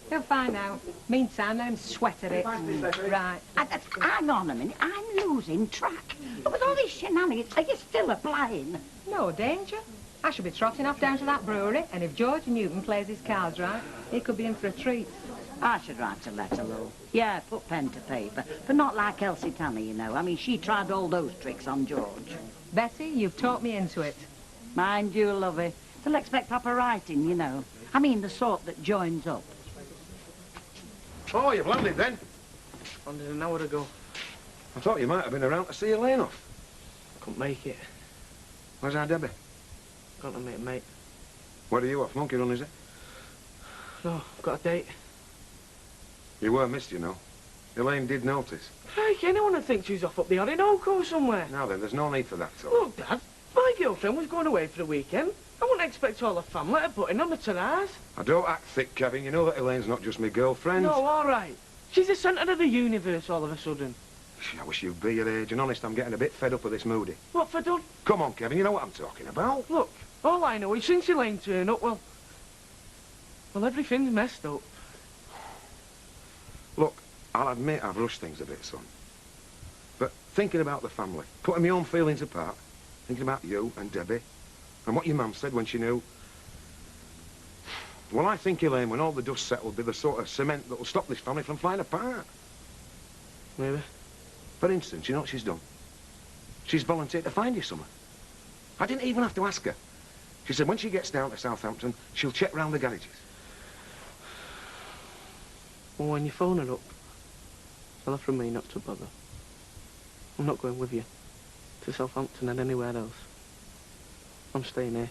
He'll find out. Meantime, let him sweat at it. Right. Hang on a minute. I'm losing track. With all these shenanigans, are you still applying? No danger. I should be trotting off down to that brewery, and if George Newton plays his cards right, he could be in for a treat. I should write a letter, love. Yeah, put pen to paper. But not like Elsie Tanner, you know. I mean, she tried all those tricks on George. Betty, you've talked me into it. Mind you, lovey. They'll expect proper writing, you know. I mean, the sort that joins up. Oh, you've landed then? Landed an hour ago. I thought you might have been around to see Elaine off. Couldn't make it. Where's our Debbie? Got to meet a mate. Where are you off? Monkey Run, is it? No, I've got a date. You were missed, you know. Elaine did notice. Like anyone would think she's off up the Orinoco somewhere. Now then, there's no need for that talk. Look, Dad, my girlfriend was going away for the weekend. I wouldn't expect all the family to put in on the terrace. I don't act thick, Kevin. You know that Elaine's not just my girlfriend. No, all right. She's the centre of the universe all of a sudden. I wish you'd be your age, and honest, I'm getting a bit fed up with this moody. What for done? Come on, Kevin, you know what I'm talking about. Look, all I know is since Elaine turned up, well, everything's messed up. Look, I'll admit I've rushed things a bit, son. But thinking about the family, putting my own feelings apart, thinking about you and Debbie, and what your mum said when she knew... Well, I think, Elaine, when all the dust settles, will be the sort of cement that'll stop this family from flying apart. Maybe. For instance, you know what she's done? She's volunteered to find you somewhere. I didn't even have to ask her. She said when she gets down to Southampton, she'll check round the garages. Well, when you phone her up, tell her from me not to bother. I'm not going with you to Southampton and anywhere else. I'm staying here.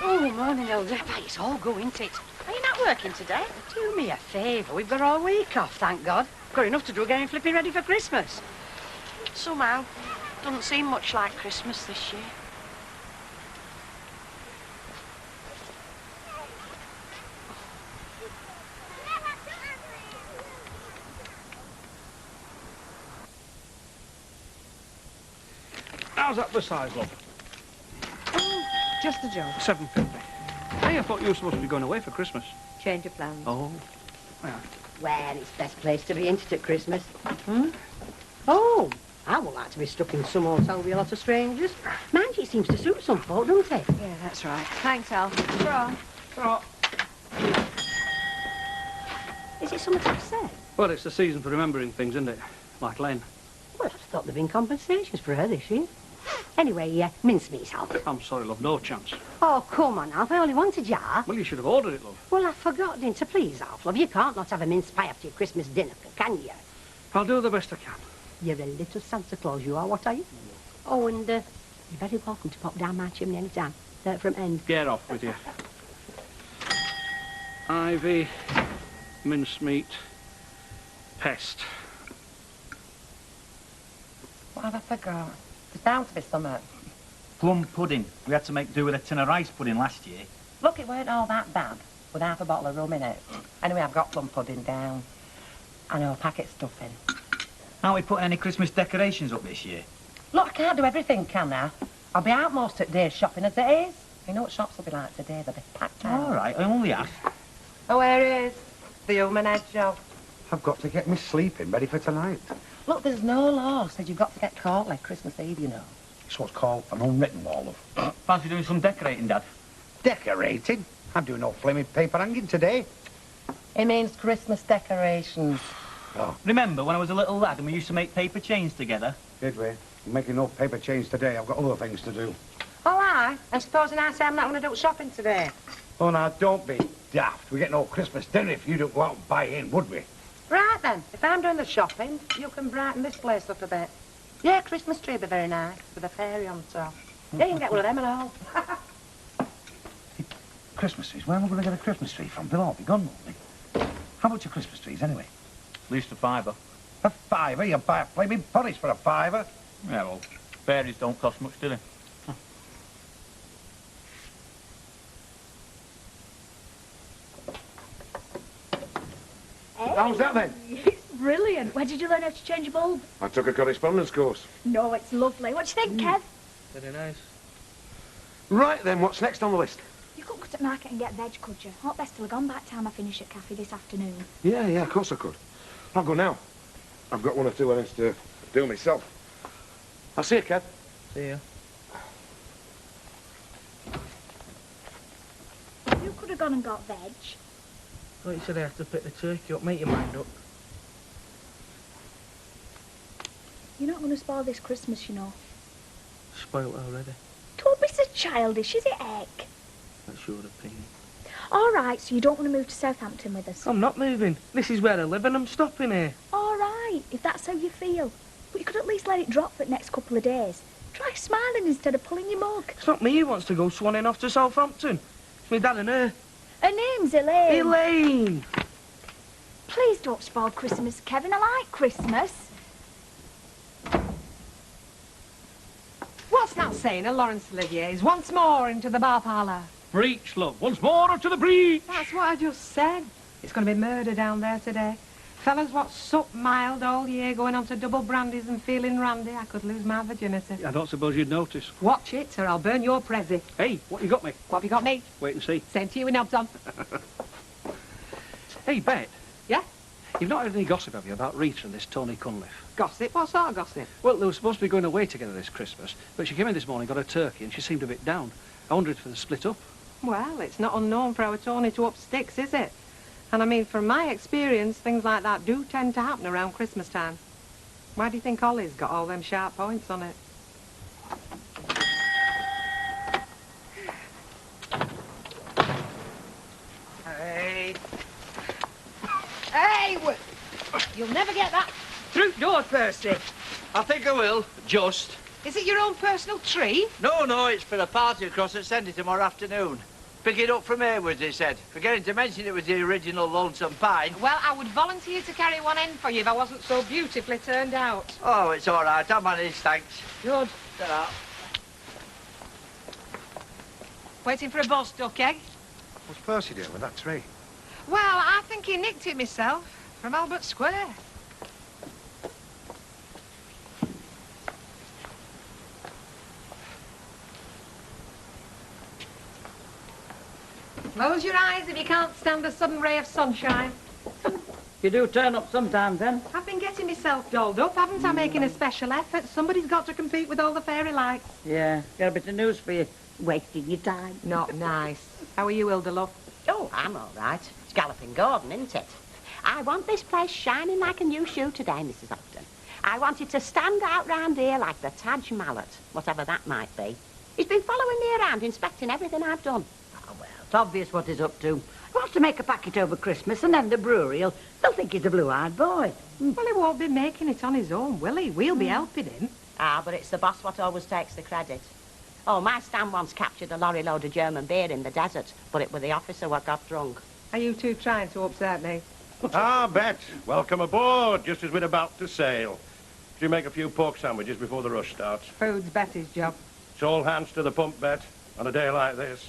Oh, morning, Hilda. It's all go, isn't it? Are you not working today? Do me a favour. We've got all week off, thank God. Got enough to do getting flipping ready for Christmas. Somehow, doesn't seem much like Christmas this year. How's that for size, love? Just a joke. $7.50. Hey, I thought you were supposed to be going away for Christmas. Change of plans. Oh. Yeah. Well, it's best place to be, ain't it, at Christmas? Hmm? Oh, I would like to be stuck in some hotel with a lot of strangers. Mind you, it seems to suit some folk, doesn't it? Yeah, that's right. Thanks, Al. Ta-ra. Ta-ra. Is it something to say? Well, it's the season for remembering things, isn't it? Like Len. Well, I thought there'd been compensations for her this year. Anyway, mincemeat, Alf. I'm sorry, love, no chance. Oh, come on, Alf, I only want a jar. Well, you should have ordered it, love. Well, I forgot, didn't I? Please, Alf, love, you can't not have a mince pie after your Christmas dinner, can you? I'll do the best I can. You're a little Santa Claus, you are, what are you? Oh, and you're very welcome to pop down my chimney any time. From end. Get off with you. Ivy, mincemeat, pest. What have I forgot? There's bound to be something. Plum pudding. We had to make do with a tin of rice pudding last year. Look, it weren't all that bad, with half a bottle of rum in it. Anyway, I've got plum pudding down. I know, packet stuffing. Aren't we putting any Christmas decorations up this year? Look, I can't do everything, can I? I'll be out most at days shopping as it is. You know what shops will be like today? They'll be packed out. All right, I only asked. Oh, here is the human head job. I've got to get me sleeping ready for tonight. Look, there's no law says you've got to get caught like Christmas Eve, you know. It's what's called an unwritten law, love. Fancy doing some decorating, Dad? Decorating? I'm doing no flaming paper hanging today. It means Christmas decorations. Oh. Remember when I was a little lad and we used to make paper chains together? Did we? I'm making no paper chains today. I've got other things to do. Oh, aye? And supposing I say I'm not going to do shopping today? Oh, now, don't be daft. We get no Christmas dinner if you don't go out and buy in, would we? Right then, if I'm doing the shopping, you can brighten this place up a bit. Yeah, Christmas tree would be very nice, with a fairy on top. Yeah, you can get one of them and all. Christmas trees? Where am I going to get a Christmas tree from? They'll all be gone, won't they? How much are Christmas trees, anyway? At least £5. A fiver? You buy a flaming porridge for a fiver? Yeah, well, fairies don't cost much, do they? Hey. How's that then? It's brilliant. Where did you learn how to change a bulb? I took a correspondence course. No, it's lovely. What do you think, Kev? Very nice. Right then, what's next on the list? You could go to market and get veg, could you? Not best till I've gone by the time I finish at cafe this afternoon. Yeah, of course I could. I'll go now. I've got 1 or 2 errands to do myself. I'll see you, Kev. See ya. You could have gone and got veg. Thought you said I have to pick the turkey up. Make your mind up. You're not going to spoil this Christmas, you know. Spoilt already. Don't be so childish, is it, Eck? That's your opinion. All right, so you don't want to move to Southampton with us? I'm not moving. This is where I live and I'm stopping here. All right, if that's how you feel. But you could at least let it drop for the next couple of days. Try smiling instead of pulling your mug. It's not me who wants to go swanning off to Southampton. It's my dad and her. Her name's Elaine. Elaine! Please don't spoil Christmas, Kevin. I like Christmas. What's that saying, Lawrence Olivier is once more into the bar parlour? Breach, love. Once more up to the breach. That's what I just said. It's going to be murder down there today. Fellas what sup mild all year, going on to double brandies and feeling randy, I could lose my virginity. I don't suppose you'd notice. Watch it, or I'll burn your prezi. Hey, what you got me? What have you got me? Wait and see. Same to you in Obdon. Hey, Bet. Yeah? You've not heard any gossip, have you, about Rita and this Tony Cunliffe? Gossip? What sort of gossip? Well, they were supposed to be going away together this Christmas, but she came in this morning, got a turkey, and she seemed a bit down. I wonder if they're split up. Well, it's not unknown for our Tony to up sticks, is it? And I mean, from my experience, things like that do tend to happen around Christmas time. Why do you think Ollie's got all them sharp points on it? Hey. Hey! You'll never get that through door, Percy. I think I will, just. Is it your own personal tree? No, it's for a party across at Sendy tomorrow afternoon. Pick it up from Haywards, he said. Forgetting to mention it was the original Lonesome Pine. Well, I would volunteer to carry one end for you if I wasn't so beautifully turned out. Oh, it's all right. I'll manage, thanks. Good. Ta-ra. Waiting for a bus, duck egg? What's Percy doing with that tree? Well, I think he nicked it myself from Albert Square. Close your eyes if you can't stand a sudden ray of sunshine. You do turn up sometimes, then? I've been getting myself dolled up, haven't I, making a special effort? Somebody's got to compete with all the fairy lights. Yeah, got a bit of news for you. Wasting your time. Not nice. How are you, Hilda, love? Oh, I'm all right. It's Galloping Gordon, isn't it? I want this place shining like a new shoe today, Mrs. Ogden. I want it to stand out round here like the Taj Mallet, whatever that might be. He's been following me around, inspecting everything I've done. Oh, well, it's obvious what he's up to. He wants to make a packet over Christmas, and then the brewery, they'll think he's a blue-eyed boy. Well, he won't be making it on his own, will he? We'll be helping him. Ah, but it's the boss what always takes the credit. Oh, my stand once captured a lorry load of German beer in the desert, but it was the officer what got drunk. Are you two trying to upset me? Ah, Bet, welcome aboard, just as we're about to sail. Should you make a few pork sandwiches before the rush starts? Food's Betty's job. It's all hands to the pump, Bet, on a day like this.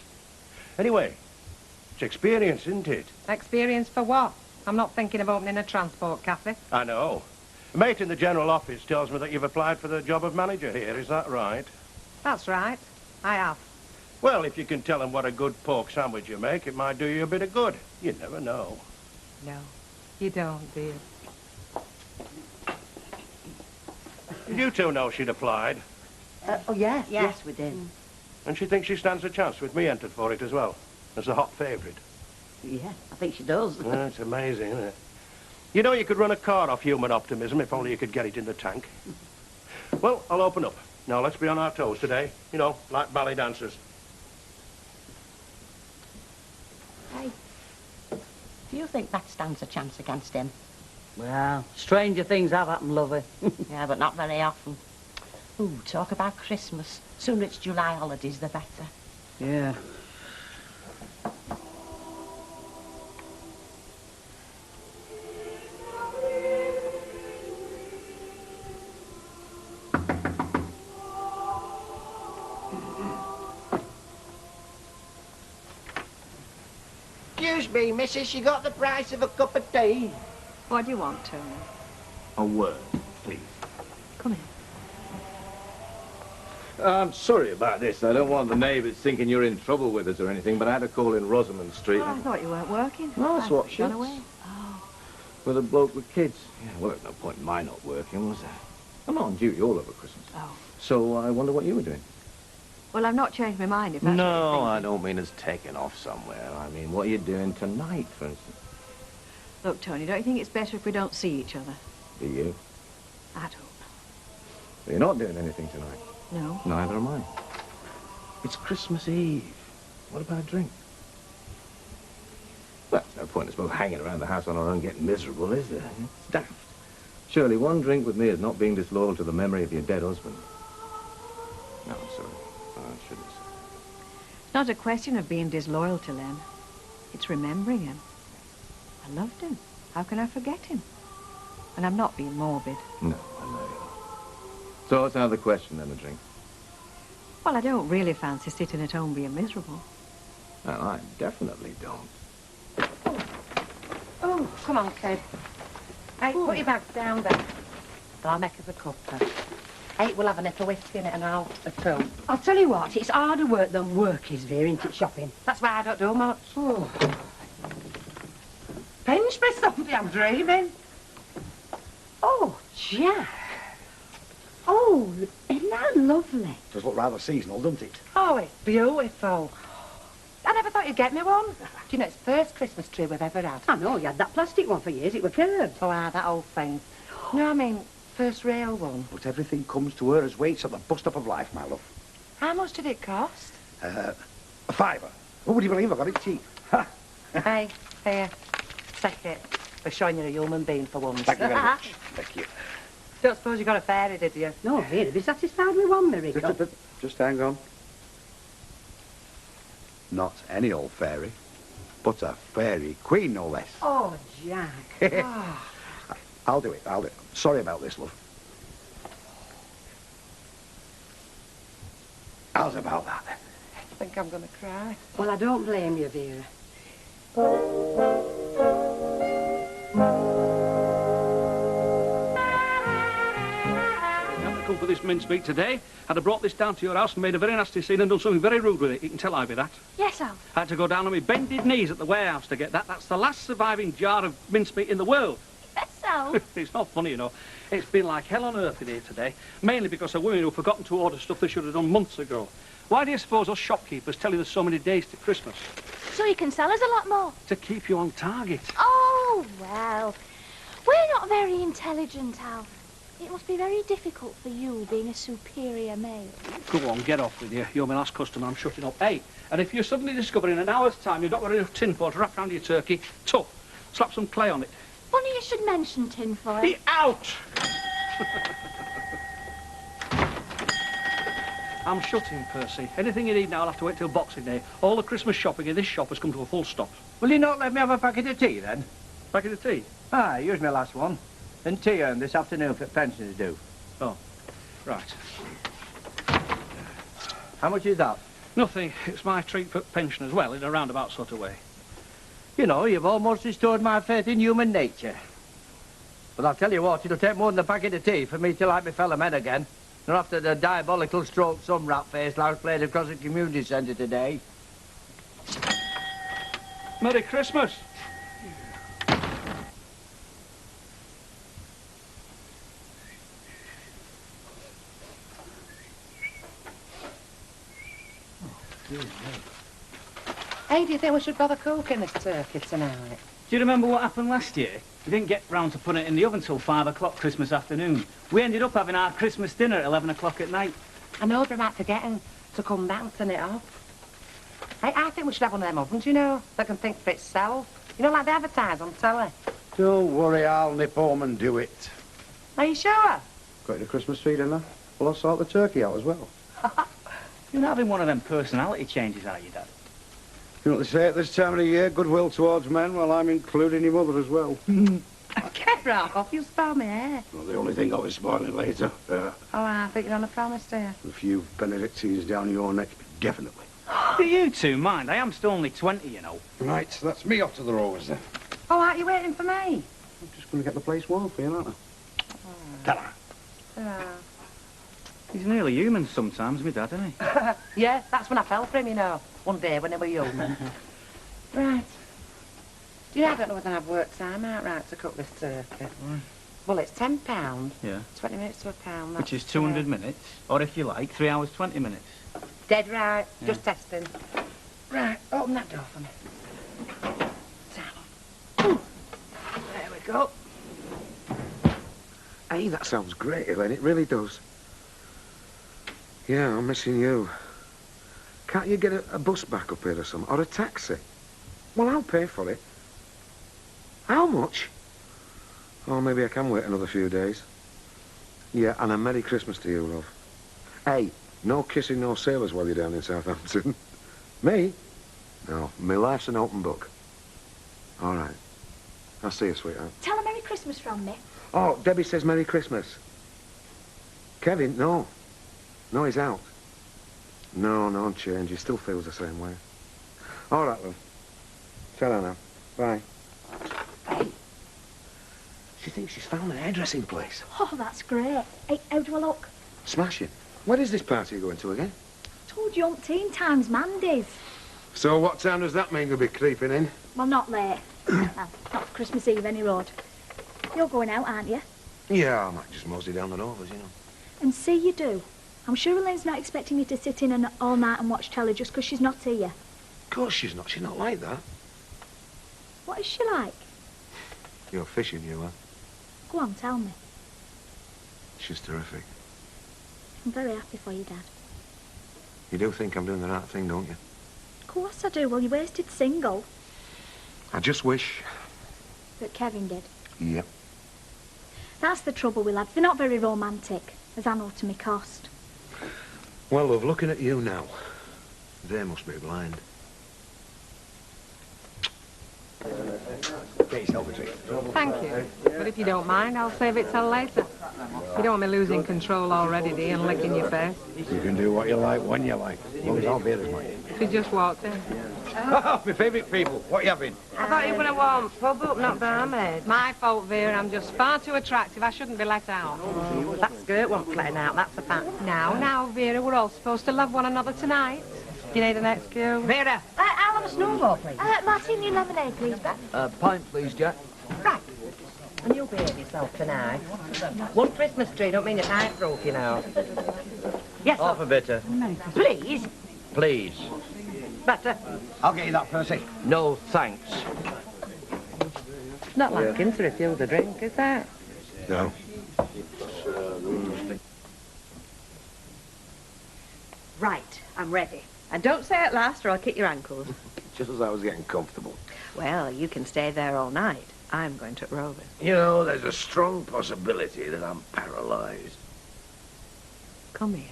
Anyway, it's experience, isn't it? Experience for what? I'm not thinking of opening a transport cafe. I know. A mate in the general office tells me that you've applied for the job of manager here, is that right? That's right. I have. Well, if you can tell them what a good pork sandwich you make, it might do you a bit of good. You never know. No, you don't, dear. Did you two know she'd applied? Oh, yes, yes, we did. And she thinks she stands a chance with me entered for it as well, as the hot favourite. Yeah, I think she does. Yeah, it's amazing, isn't it? You know you could run a car off human optimism if only you could get it in the tank. Well, I'll open up. Now, let's be on our toes today. You know, like ballet dancers. Hey, do you think that stands a chance against him? Well, stranger things have happened, lovey. Yeah, but not very often. Ooh, talk about Christmas. Sooner it's July holidays, the better. Yeah. Excuse me, missus, you got the price of a cup of tea? What do you want, Tony? A word, please. Come in. I'm sorry about this. I don't want the neighbours thinking you're in trouble with us or anything, but I had a call in Rosamond Street. Oh, I thought you weren't working. No, that's what gone shits. away. Oh. With a bloke with kids. Yeah, well, there's no point in my not working, was there? I'm not on duty all over Christmas. Oh. So I wonder what you were doing. Well, I've not changed my mind, if that's what you're No, thinking. I don't mean us taking off somewhere. I mean, what are you doing tonight, for instance? Look, Tony, don't you think it's better if we don't see each other? Do you? I don't. You're not doing anything tonight. No. Neither am I. It's Christmas Eve. What about a drink? Well, there's no point in us both hanging around the house on our own getting miserable, is there? It's daft. Surely one drink with me is not being disloyal to the memory of your dead husband. No, I'm sorry. I shouldn't have said. It's not a question of being disloyal to Len. It's remembering him. I loved him. How can I forget him? And I'm not being morbid. No, I know you. So what's another question then, a drink? Well, I don't really fancy sitting at home being miserable. Well, I definitely don't. Oh, come on, kid. Hey, put your bags down there. I'll make us a cuppa. Hey, we'll have a little whiskey in it and I'll a two. I'll tell you what, it's harder work than work is, Vera, isn't it, shopping? That's why I don't do much. Oh. Pinch me something, I'm dreaming. Oh, Jack. Oh, isn't that lovely? Does look rather seasonal, doesn't it? Oh, it's beautiful. I never thought you'd get me one. Do you know, it's the first Christmas tree we've ever had. I know, you had that plastic one for years, it was curved. Oh, that old thing. No, I mean, first real one. But everything comes to her as waits at the bus stop of life, my love. How much did it cost? A fiver. Oh, would you believe I got it cheap? Ha! Hey, here, take it. We're showing you a human being for once. Thank you very much. Thank you. Don't suppose you got a fairy, did you? No, Vera, be satisfied with one miracle. Just hang on. Not any old fairy, but a fairy queen, no less. Oh, Jack. Oh. I'll do it, I'll do it. Sorry about this, love. How's about that? I think I'm going to cry. Well, I don't blame you, Vera. Come for this mincemeat today. I'd have brought this down to your house and made a very nasty scene and done something very rude with it. You can tell Ivy that. Yes, Al. I had to go down on my bended knees at the warehouse to get that. That's the last surviving jar of mincemeat in the world. Yes, Al. It's not funny, you know. It's been like hell on earth in here today, mainly because of women who've forgotten to order stuff they should have done months ago. Why do you suppose us shopkeepers tell you there's so many days to Christmas? So you can sell us a lot more. To keep you on target. Oh, well. We're not very intelligent, Al. It must be very difficult for you, being a superior male. Go on, get off with you. You're my last customer, I'm shutting up. Hey, and if you suddenly discover in an hour's time you've not got enough tinfoil to wrap around your turkey, tough. Slap some clay on it. Funny you should mention tinfoil. Be out! I'm shutting, Percy. Anything you need now, I'll have to wait till Boxing Day. All the Christmas shopping in this shop has come to a full stop. Will you not let me have a packet of tea, then? Packet of tea? Ah, here's my last one. And tea earned this afternoon for pensioners due. Oh, right. How much is that? Nothing. It's my treat for pensioners, well, in a roundabout sort of way. You know, you've almost restored my faith in human nature. But I'll tell you what, it'll take more than a packet of tea for me to like my fellow men again. Not after the diabolical stroke some rat-faced louse played across the community centre today. Merry Christmas! Hey, do you think we should bother cooking this turkey tonight? Do you remember what happened last year? We didn't get round to putting it in the oven till 5 o'clock Christmas afternoon. We ended up having our Christmas dinner at 11 o'clock at night. I know they might forgetting to come back and turn it off. I think we should have one of them ovens, you know, that can think for itself. You know, like they advertise on telly. Don't worry, I'll nip home and do it. Are you sure? Got you the Christmas feed in there? Well, I'll sort the turkey out as well. You're not having one of them personality changes, are you, Dad? You know what they say at this time of the year? Goodwill towards men. Well, I'm including your mother as well. Get off, you'll spoil my hair. Well, the only thing I'll be spoiling later. Oh, I think you're on a promise, dear. A few Benedictines down your neck, definitely. Do you two mind? I am still only 20, you know. Right, so that's me off to the Rovers then. Oh, aren't you waiting for me? I'm just going to get the place warm for you, aren't I? Ta-ra. He's nearly human sometimes, my dad, isn't he? Yeah, that's when I fell for him, you know. One day when they were young. Right. Do you know, I don't know whether I've worked time out right to cook this turkey. Well, it's £10. Yeah. 20 minutes to a pound. Which is 200 minutes, or if you like, 3 hours, 20 minutes. Dead right. Yeah. Just testing. Right, open that door for me. There we go. Hey, that sounds great, Elaine. It really does. Yeah, I'm missing you. Can't you get a bus back up here or something? Or a taxi? Well, I'll pay for it. How much? Oh, maybe I can wait another few days. Yeah, and a Merry Christmas to you, love. Hey, no kissing no sailors while you're down in Southampton. Me? No, my life's an open book. All right. I'll see you, sweetheart. Tell her Merry Christmas from me. Oh, Debbie says Merry Christmas. Kevin, no. No, he's out. No change. He still feels the same way. All right, love. Tell her now. Bye. Hey. She thinks she's found an hairdressing place. Oh, that's great. Hey, how do I look? Smashing. When is this party you're going to again? Told you umpteen times, Mandy's. So what time does that mean you'll be creeping in? Well, not late. Well, not for Christmas Eve, any road. You're going out, aren't you? Yeah, I might just mosey down the Rovers, you know. And see you do. I'm sure Elaine's not expecting you to sit in all night and watch telly just because she's not here. Of course she's not. She's not like that. What is she like? You're fishing, you are. Go on, tell me. She's terrific. I'm very happy for you, Dad. You do think I'm doing the right thing, don't you? Of course I do. Well, you wasted single. I just wish... That Kevin did. Yep. That's the trouble with lads. They're not very romantic, as I know to me cost. Well, love, looking at you now, they must be blind. Get yourself a drink. Thank you. But if you don't mind, I'll save it till later. You don't want me losing control already, do you, and licking your face? You can do what you like when you like, as long as I'll be as much. She just walked in. Oh, my favourite people. What are you having? I thought you were going to want pub up, not barmaid. My fault, Vera. I'm just far too attractive. I shouldn't be let out. That skirt won't letting out, that's a fact. Now, Vera, we're all supposed to love one another tonight. Do you need an excuse? Vera! I'll have a snowball, please. Martini lemonade, please, Beth. Pint, please, Jack. Right. And you'll behave yourself tonight. One Christmas tree don't mean a night broke, you know. Yes, Half sir. a bitter. Please. Please. Better. I'll get you that, Percy. No, thanks. Not like him to refuse a drink, is that? No. Right, I'm ready. And don't say at last or I'll kick your ankles. Just as I was getting comfortable. Well, you can stay there all night. I'm going to Rovers. You know, there's a strong possibility that I'm paralysed. Come here.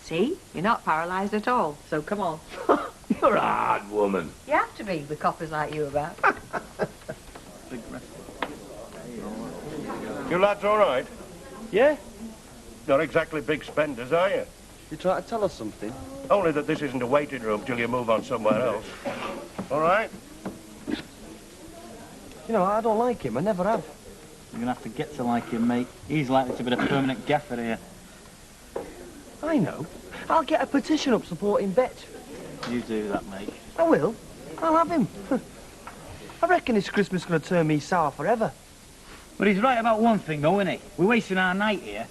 See? You're not paralysed at all, so come on. You're a hard woman. You have to be with coppers like you about. You lads all right? Yeah? Not exactly big spenders, are you? You try to tell us something? Only that this isn't a waiting room till you move on somewhere else. All right? You know, I don't like him. I never have. You're going to have to get to like him, mate. He's likely to be the permanent gaffer here. I know. I'll get a petition up supporting Bet. You do that, mate. I will. I'll have him. I reckon this Christmas is going to turn me sour forever. But he's right about one thing, though, isn't he? We're wasting our night here.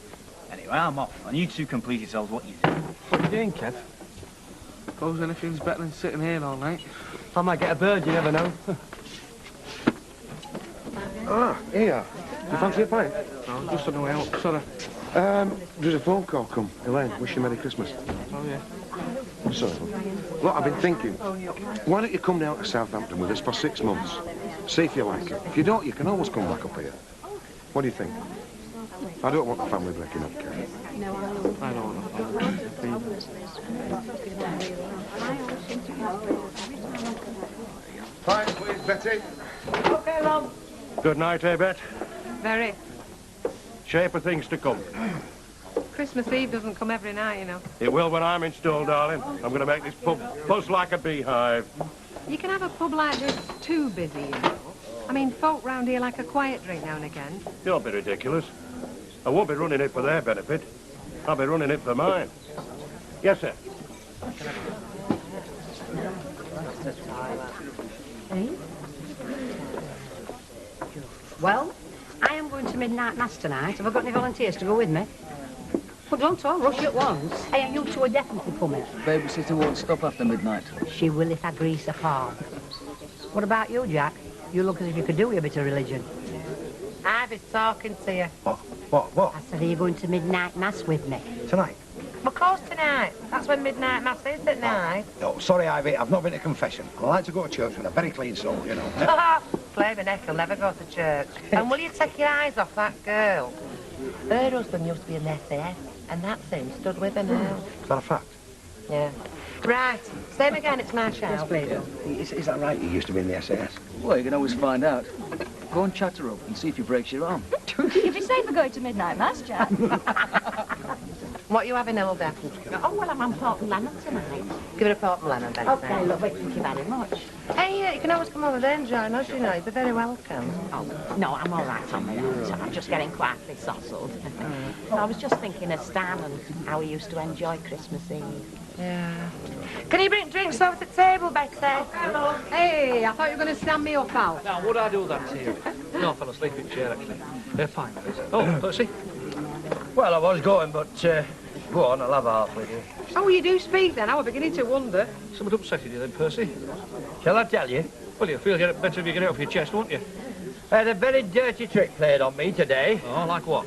Anyway, I'm off, and you two can please yourselves what you do. What are you doing, Kev? Suppose anything's better than sitting here all night. I might get a bird, you never know. Ah, here you are. You fancy a pint? No, just on the way out. Sorry. There's a phone call come. Elaine, wish you Merry Christmas. Oh, yeah. I'm sorry. Look, I've been thinking. Why don't you come down to Southampton with us for 6 months? See if you like it. If you don't, you can always come back up here. What do you think? I don't want the family breaking up, Karen. I don't know. Pint, please, Betty. OK, Mum. Good night, eh, Bet? Very. Shape of things to come. Christmas Eve doesn't come every night, you know. It will when I'm installed, darling. I'm going to make this pub buzz like a beehive. You can have a pub like this too busy, you know. I mean, folk round here like a quiet drink now and again. Don't be ridiculous. I won't be running it for their benefit. I'll be running it for mine. Yes, sir. Well, I am going to midnight mass tonight. Have I got any volunteers to go with me? Well, don't all rush at once. Hey, and you two are definitely coming. Babysitter won't stop after midnight. She will if I grease her palm. What about you, Jack? You look as if you could do with a bit of religion. I was talking to you. What? I said, are you going to midnight mass with me? Tonight? Of course tonight. That's when midnight mass is at night. No, sorry, Ivy, I've not been to confession. I like to go to church with a very clean soul, you know. Flavor Neck will never go to church. And will you take your eyes off that girl? Her husband used to be in the SAS, and that's him, stood with her now. Is that a fact? Yeah. Right, same again, it's my shout. Yes, please. Is that right, you used to be in the SAS? Well, you can always find out. Go and chat her up and see if he breaks your arm. You'd be safer going to midnight mass, Jack. What are you having, Hilda? Oh, well, I'm on pork and lemon tonight. Give her a pork and lemon, then. OK, lovely. Thank you very much. Hey, you can always come over there and join us, you know. You'd be very welcome. Oh, no, I'm all right on my own. I'm just getting quietly sozzled. I was just thinking of Stan and how he used to enjoy Christmas Eve. Yeah. Can you bring drinks over to the table, Betty? Hey, I thought you were going to stand me up, Al. Now, would I do that to you? No, I fell asleep in the chair, actually. Fine, please. Oh, Percy? Well, I was going, but go on, I'll have a half with you. Oh, you do speak, then? I was beginning to wonder. Something upset you then, Percy? Shall I tell you? Well, you'll feel better if you get it off your chest, won't you? I had a very dirty trick played on me today. Oh, like what?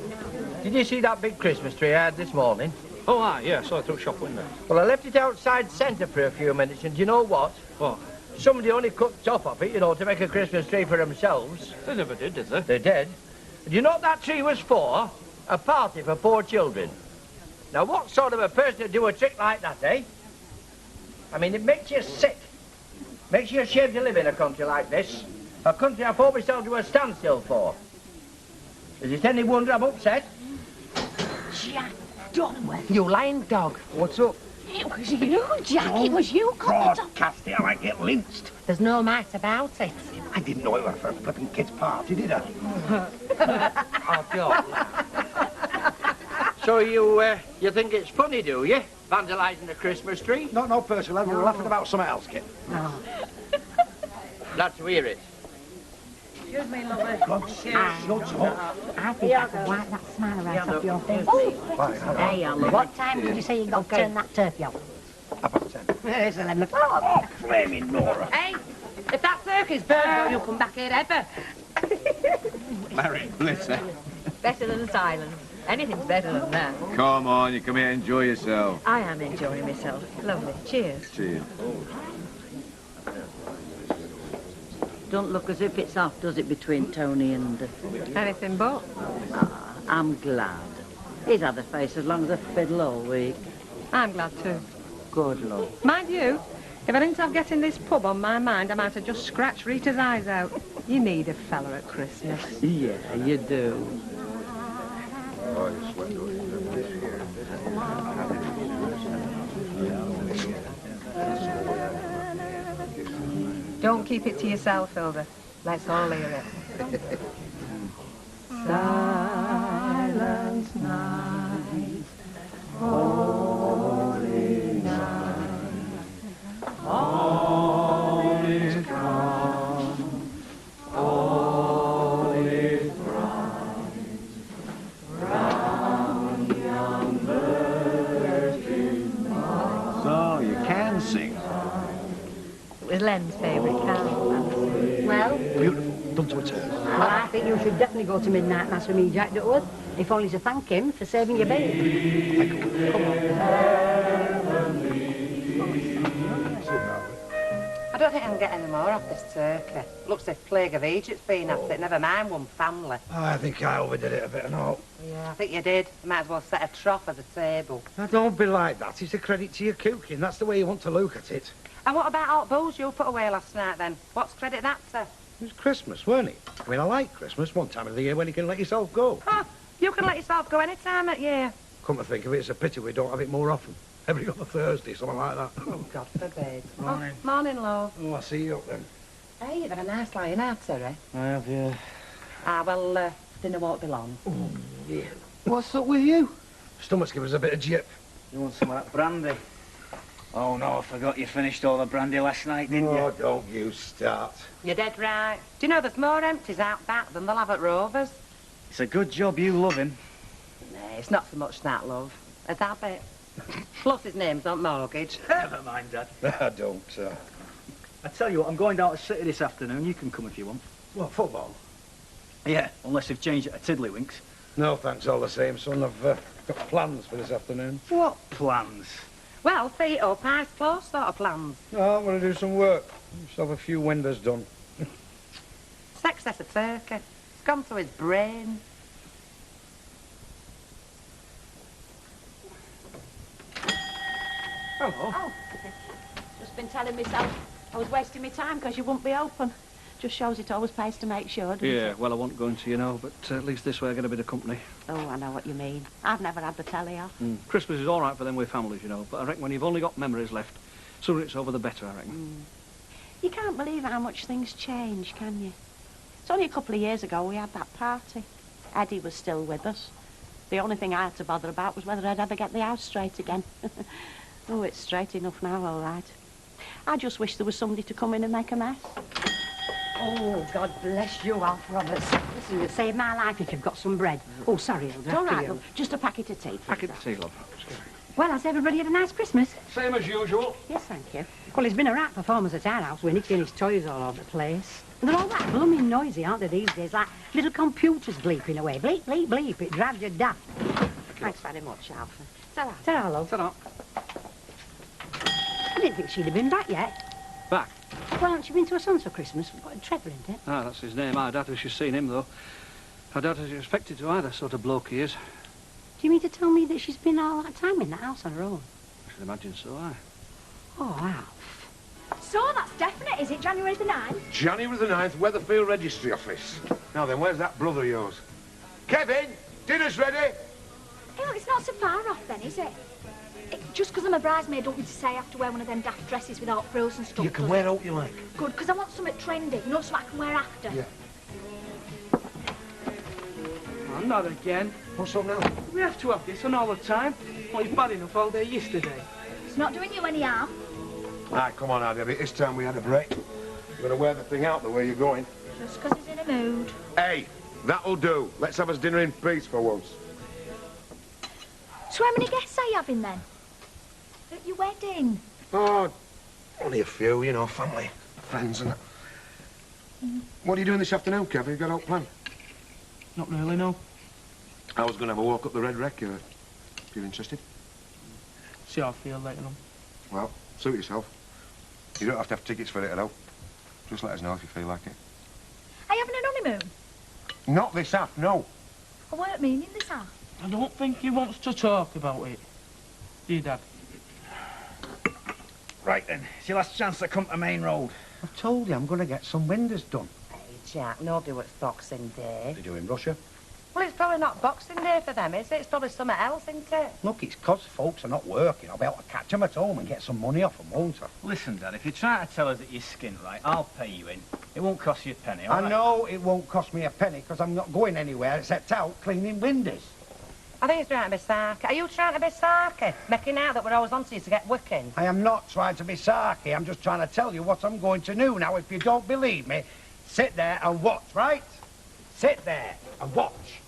Did you see that big Christmas tree I had this morning? Oh, aye, yeah, saw it through a shop window. Well, I left it outside centre for a few minutes, and do you know what? What? Somebody only cut the top off it, you know, to make a Christmas tree for themselves. They never did they? They did. Do you know what that tree was for? A party for poor children. Now, what sort of a person would do a trick like that, eh? I mean, it makes you sick. Makes you ashamed to live in a country like this. A country I fought myself to a standstill for. Is it any wonder I'm upset? Jack Donworth. You lying dog. What's up? It was you, Jack. It was you. Casty, I might get lynched. There's no might about it. I didn't know it was for a flipping kid's party, did I? Oh, God. So you think it's funny, do you? Vandalising the Christmas tree? No, Percy, we're laughing about something else, kid. No. Glad to hear it. Excuse me, lovely. God, shut up. I think I can wipe that smile right off your face. There you are. What time did you say you got to turn that turkey off? 10:30. It's 11 o'clock. Flaming Nora. Hey, if that turkey's burnt, don't you come back here ever. Larry, bless her. Better than silence. Anything's better than that. Come on, you come here and enjoy yourself. I am enjoying myself. Lovely. Cheers. Cheers. Don't look as if it's off, does it, between Tony and... Anything but. I'm glad. He's had a face as long as a fiddle all week. I'm glad too. Good love. Mind you, if I didn't have getting this pub on my mind, I might have just scratched Rita's eyes out. You need a fella at Christmas. Yeah, you do. Don't keep it to yourself, Hilda. Let's all hear it. Silence night, holy night, all is calm, all is bright, round young virgin night. So, you can sing. done to a turn. Well, I think you should definitely go to midnight mass with me, Jack Duckworth, if only to thank him for saving your baby. Come I don't think I can get any more off this turkey. Looks as if Plague of Egypt's been at it, never mind one family. I think I overdid it a bit and all. Yeah, I think you did. You might as well set a trough as a table. Now, don't be like that. It's a credit to your cooking. That's the way you want to look at it. And what about all booze you put away last night, then? What's credit that to? It was Christmas, weren't it? I mean, I like Christmas, one time of the year when you can let yourself go. Oh, you can let yourself go any time of year. Come to think of it, it's a pity we don't have it more often. Every other Thursday, something like that. Oh, God forbid. Morning. Oh, morning, love. Oh, I'll see you up then. Hey, you've had a nice lying out, Terry. I have, yeah. Ah, well, dinner won't be long. Oh, yeah. What's up with you? Stomach's giving us a bit of jip. You want some of that brandy? Oh, no, I forgot you finished all the brandy last night, didn't you? Oh, don't you start. You're dead right. Do you know there's more empties out back than they'll have at Rovers? It's a good job you love him. Nah, it's not so much that, love. As habit. Plus his name's on mortgage. Never mind, Dad. I don't, I tell you what, I'm going down to City this afternoon. You can come if you want. What, football? Yeah, unless they've changed it to Tiddlywinks. No, thanks all the same, son. I've got plans for this afternoon. What plans? Well, feet up, eyes closed sort of plans. Oh, I'm going to do some work. Just have a few windows done. Success of turkey. It's gone to his brain. Hello. Oh, just been telling myself I was wasting my time because you wouldn't be open. Just shows it always pays to make sure, doesn't Yeah, it? well, I won't go into, you know, but at least this way I get a bit of company. Oh, I know what you mean. I've never had the telly off. Christmas is all right for them with families, you know, but I reckon when you've only got memories left, sooner it's over the better, I reckon. You can't believe how much things change, can you? It's only a couple of years ago we had that party. Eddie was still with us. The only thing I had to bother about was whether I'd ever get the house straight again. Oh, it's straight enough now, all right. I just wish there was somebody to come in and make a mess. Oh, God bless you, Alf Roberts. Listen, you'll save my life if you've got some bread. Oh, sorry, Hilda. It's all after right, you. love. Just a packet of tea. Packet of tea, love. Well, has everybody had a nice Christmas? Same as usual. Yes, thank you. Well, it's been a right performance at our house. We're nicking his toys all over the place. And they're all that blooming noisy, aren't they, these days? Like little computers bleeping away. Bleep, bleep, bleep. It drives you daft. Thanks very much, Alf. Ta-ra. Ta-ra, love. Ta-ra. I didn't think she'd have been back yet. Back? Well, hasn't she been to her son's for Christmas? Trevor, isn't it? Ah, that's his name. I doubt if she's seen him, though. I doubt if she's expected to either, sort of bloke he is. Do you mean to tell me that she's been all that time in the house on her own? I should imagine so, aye. Oh, Alf. So that's definite, is it? January the 9th? January the 9th, Weatherfield Registry Office. Now then, where's that brother of yours? Kevin, dinner's ready. Hey, look, it's not so far off then, is it? Just because I'm a bridesmaid don't mean to say I have to wear one of them daft dresses without frills and stuff. You can wear out you like. Good, because I want something trendy, you know, something I can wear after. Yeah. Oh, not again. What's up now? We have to have this on all the time. Well, he's bad enough all day yesterday. It's not doing you any harm. Ah, come on, Debbie. This time we had a break. You're going to wear the thing out the way you're going. Just because he's in a mood. Hey, that'll do. Let's have us dinner in peace for once. So how many guests are you having then? At your wedding? Oh, only a few, you know, family, friends and that. What are you doing this afternoon, Kev? You got out planned? Not really, no. I was going to have a walk up the Red Wreck. If you're interested. See how I feel later on. Well, suit yourself. You don't have to have tickets for it, though. Just let us know if you feel like it. Are you having an honeymoon? Not this half, no. I weren't meaning this half. I don't think he wants to talk about it. Do you, Dad? Right then, it's your last chance to come to Main Road. I've told you I'm going to get some windows done. Hey, Jack, nobody works Boxing Day. They do in Russia. Well, it's probably not Boxing Day for them, is it? It's probably something else, isn't it? Look, it's 'cause folks are not working. I'll be able to catch them at home and get some money off them, won't I? Listen, Dad, if you're trying to tell us that you're skint right, I'll pay you in. It won't cost you a penny, all I right? know it won't cost me a penny because I'm not going anywhere except out cleaning windows. I think he's trying to be sarky. Are you trying to be sarky? Making out that we're always on to you to get wicking? I am not trying to be sarky. I'm just trying to tell you what I'm going to do. Now, if you don't believe me, sit there and watch, right? Sit there and watch.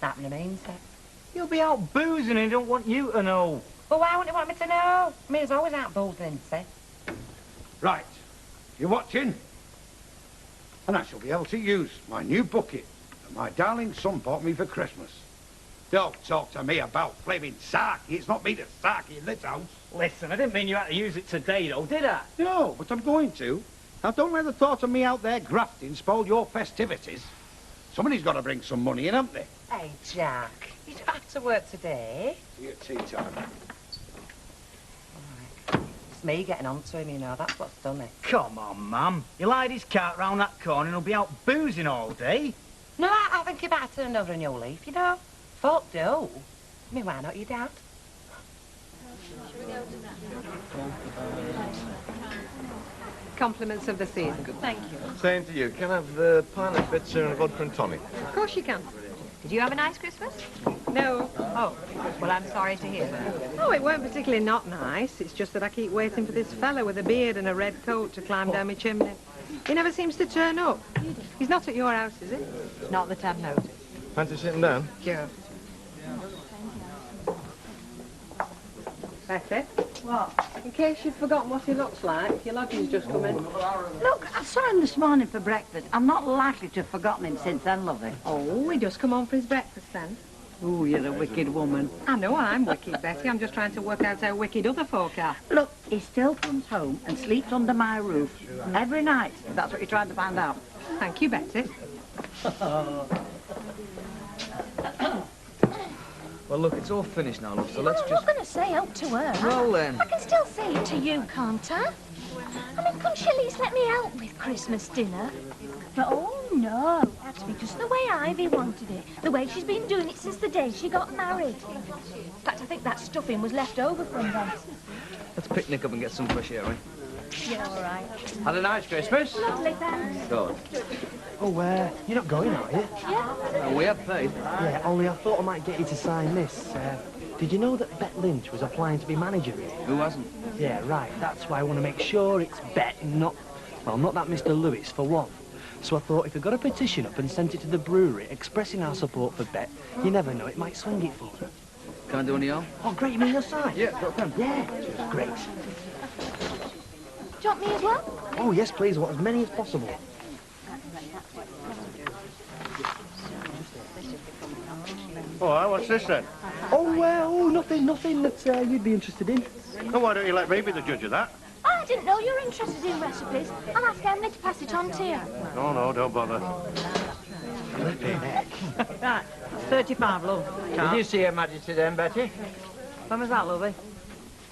That means it. You'll be out boozing and he don't want you to know. Well, why wouldn't he want me to know? I mean, he's always out boozing, isn't he? Right. You watching? And I shall be able to use my new bucket that my darling son bought me for Christmas. Don't talk to me about flaming sarky. It's not me that's sarky in this house. Listen, I didn't mean you had to use it today, though, did I? No, but I'm going to. Now, don't let the thought of me out there grafting spoil your festivities. Somebody's got to bring some money in, haven't they? Hey, Jack, you don't have to work today. See you at tea time. It's me getting on to him, you know. That's what's done it. Come on, Mum. He'll hide his cart round that corner and he'll be out boozing all day. No, I think he might have turned over a new leaf, you know. Folk do. I mean, why not, you Dad? Compliments of the season. Thank you. Same to you. Can I have the pint of bitter and a vodka and tonic? Of course you can. Did you have a nice Christmas? No. Oh, well, I'm sorry to hear that. Oh, it weren't particularly not nice. It's just that I keep waiting for this fella with a beard and a red coat to climb down my chimney. He never seems to turn up. He's not at your house, is he? Not that I've noticed. Fancy sitting down? Sure. Betty? What? In case you've forgotten what he looks like, your lodger's just come in. Look, I saw him this morning for breakfast. I'm not likely to have forgotten him since then, lovey. Oh, he does come on for his breakfast then? Oh, you're a wicked woman. I know I'm wicked, Betty. I'm just trying to work out how wicked other folk are. Look, he still comes home and sleeps under my roof every night, if that's what you're trying to find out. Thank you, Betty. Well, look, it's all finished now, love, so let's I'm just... not going to say out to her. Well, then. I can still say it to you, can't I? I mean, couldn't she at least let me help with Christmas dinner? But, oh, no. It had to be just the way Ivy wanted it. The way she's been doing it since the day she got married. In fact, I think that stuffing was left over from them. Let's picnic up and get some fresh air, eh? Yeah, all right. Had a nice Christmas? Lovely, thanks. Good. Oh, you're not going, are you? Yeah. We have paid. Yeah, only I thought I might get you to sign this. Did you know that Bet Lynch was applying to be manager here? Who hasn't? Yeah, right. That's why I want to make sure it's Bet, not that Mr. Lewis, for one. So I thought if we got a petition up and sent it to the brewery expressing our support for Bet, you never know, it might swing it for them. Can I do any harm? Oh, great, you mean your sign? Yeah, got a pen. Yeah, great. Do you want me as well? Oh, yes, please. I want as many as possible. Oh, what's this then? Oh, nothing that you'd be interested in. Well, why don't you let me be the judge of that? Oh, I didn't know you were interested in recipes. I'll ask Emily to pass it on to you. No, don't bother. Right, that's 35, love. Did you see Her Majesty then, Betty? When was that, lovey?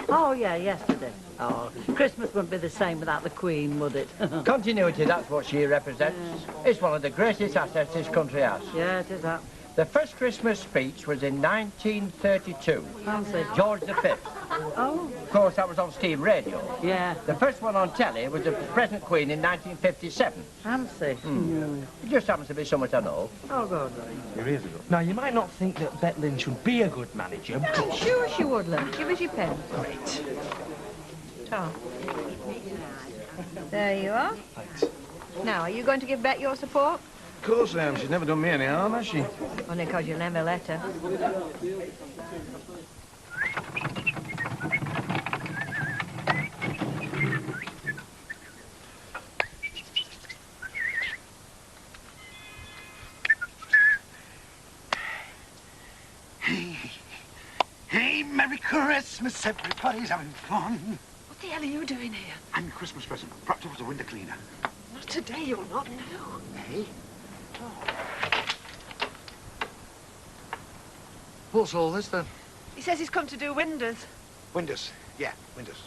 Oh, yeah, yesterday. Oh, Christmas wouldn't be the same without the Queen, would it? Continuity, that's what she represents. It's one of the greatest assets this country has. Yeah, it is that. The first Christmas speech was in 1932. Fancy. George V. Oh. Of course, that was on steam radio. Yeah. The first one on telly was the present Queen in 1957. Fancy. It just happens to be somewhat I know. Oh, God. Your ears are good. Now, you might not think that Bet Lynch would be a good manager, I'm but... sure she would, love. Give us your pen. Great. Tom. There you are. Thanks. Now, are you going to give Bet your support? Of course I am. She's never done me any harm, has she? Only because you'll never let her. Hey, Merry Christmas, everybody's having fun. What the hell are you doing here? I'm your Christmas present, wrapped up as a window cleaner. Not today, you're not now. Hey? What's all this, then? He says he's come to do windows. Windows. Yeah, windows.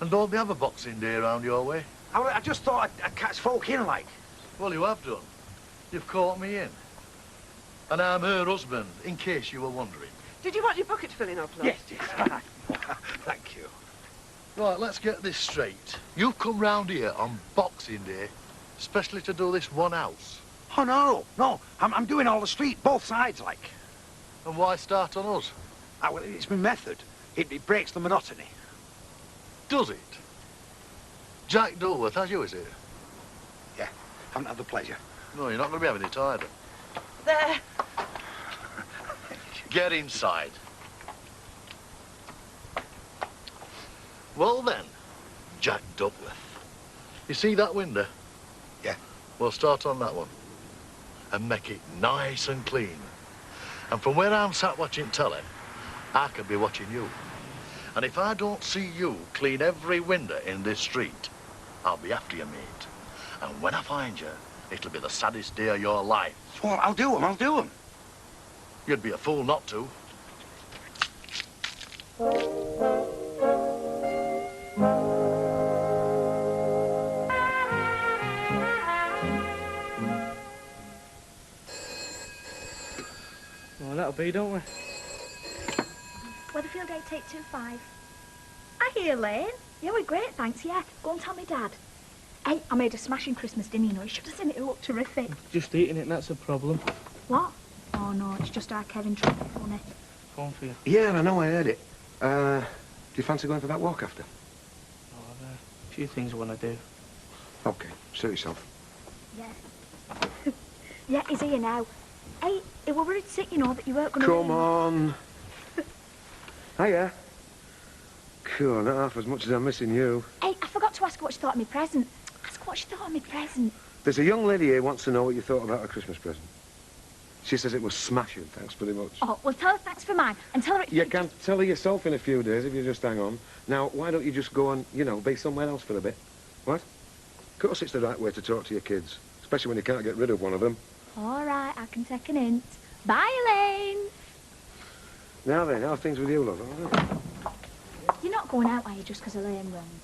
And don't they have a Boxing Day around your way? I just thought I'd catch folk in, like. Well, you have done. You've caught me in. And I'm her husband, in case you were wondering. Did you want your pocket filling up, love? Yes. Thank you. Right, let's get this straight. You've come round here on Boxing Day, especially to do this one house. Oh, no. I'm doing all the street, both sides, like. And why start on us? Well, it's my method. It breaks the monotony. Does it? Jack Dulworth has you, is it? Yeah, haven't had the pleasure. No, you're not going to be having it either. There. Get inside. Well then, Jack Duckworth. You see that window? Yeah. We'll start on that one and make it nice and clean. And from where I'm sat watching telly, I could be watching you. And if I don't see you clean every window in this street, I'll be after you, mate. And when I find you, it'll be the saddest day of your life. Well, I'll do 'em, I'll do 'em. You'd be a fool not to. Well, that'll be, don't we? Weatherfield 8825. I hear, Lane. Yeah, we're great, thanks, yeah. Go and tell me Dad. Hey, I made a smashing Christmas dinner, you know. You should have seen it. It looked terrific. Just eating it, and that's a problem. What? Oh, no, it's just our Kevin trying to be funny. Phone for you. Yeah, I know, I heard it. Do you fancy going for that walk after? Oh, I've a few things I want to do. Okay, suit yourself. Yeah. Yeah, he's here now. Hey, it were worried sick, you know, that you weren't going to... Come on. Hiya. Cool, not half as much as I'm missing you. Hey, I forgot to ask her what she thought of my present. Ask her what she thought of my present. There's a young lady here who wants to know what you thought about her Christmas present. She says it was smashing, thanks very much. Oh, well, tell her thanks for mine, and tell her it's... You can tell her yourself in a few days if you just hang on. Now, why don't you just go and, you know, be somewhere else for a bit? What? Of course it's the right way to talk to your kids, especially when you can't get rid of one of them. All right, I can take an hint. Bye, Elaine. Now then, how's things with you, love? All right. You're not going out, are you, just because Elaine rang?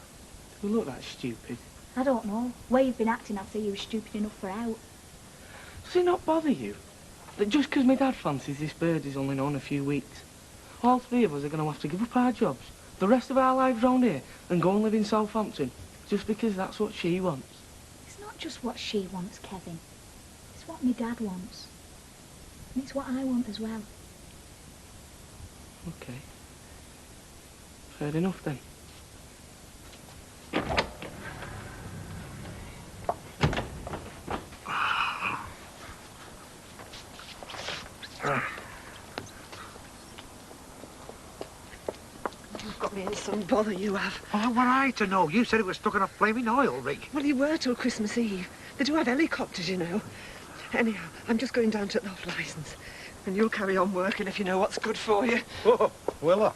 You look that stupid. I don't know. The way you've been acting, I'd say you were stupid enough for out. Does it not bother you that just because my dad fancies this bird is only known a few weeks, all three of us are going to have to give up our jobs, the rest of our lives round here, and go and live in Southampton, just because that's what she wants? It's not just what she wants, Kevin. It's what my dad wants. And it's what I want as well. Okay. Fair enough, then. You've got me in some bother, you have. Oh, how were I to know? You said it was stuck on a flaming oil rig. Well, you were till Christmas Eve. They do have helicopters, you know. Anyhow, I'm just going down to the off licence. And you'll carry on working if you know what's good for you. Oh, will I?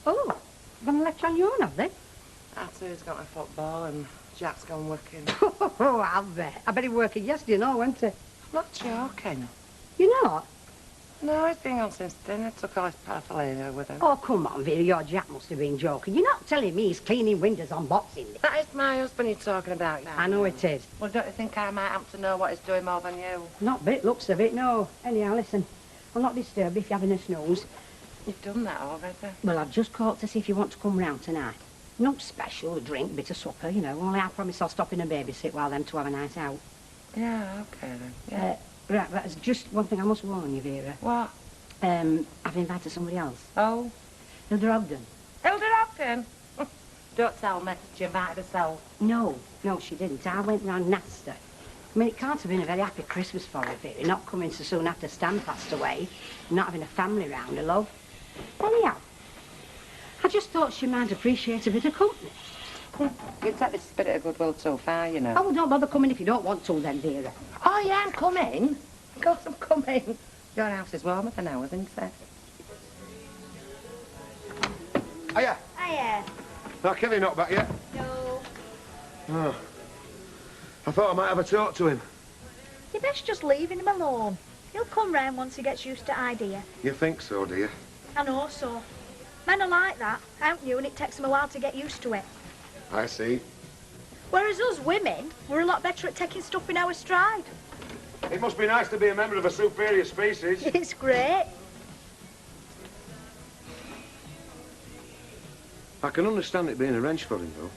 Oh, gonna lecture on your own, have they? Arthur's gone to football and Jack's gone working. Oh, I'll bet. I bet he worked yesterday, you know, wasn't he? I'm not joking. You not? No, he's been on since dinner. Took all his paraphernalia with him. Oh, come on, Vera, your Jack must have been joking. You're not telling me he's cleaning windows on Boxing Day. That is my husband you're talking about now. I know it is. Well, don't you think I might happen to know what he's doing more than you? Not a bit, looks of it, no. Anyhow, listen, I'll not disturb you if you're having a snooze. You've done that already. Well, I've just called to see if you want to come round tonight. Not special, a drink, bit of supper, you know, only I promise I'll stop in and babysit while them two have a night out. Yeah, okay then. Yeah. Right, but there's just one thing I must warn you, Vera. What? I've invited somebody else. Oh? Hilda Ogden. Hilda Ogden? Don't tell me. She invited herself. No, she didn't. I went round and asked her. I mean, it can't have been a very happy Christmas for her, Vera, not coming so soon after Stan passed away, not having a family round her, love. Anyhow, I just thought she might appreciate a bit of company. You take this spirit of goodwill too far, you know. Oh, well, don't bother coming if you don't want to, then, Vera. Oh, yeah, I'm coming. Of course I'm coming. Your house is warmer than ours, isn't it? Hiya. Hiya. No, Kelly not back yet? No. Oh. I thought I might have a talk to him. You're best just leaving him alone. He'll come round once he gets used to idea. You think so, do you? I know so. Men are like that, aren't you? And it takes them a while to get used to it. I see. Whereas us women, we're a lot better at taking stuff in our stride. It must be nice to be a member of a superior species. It's great. I can understand it being a wrench for him, though.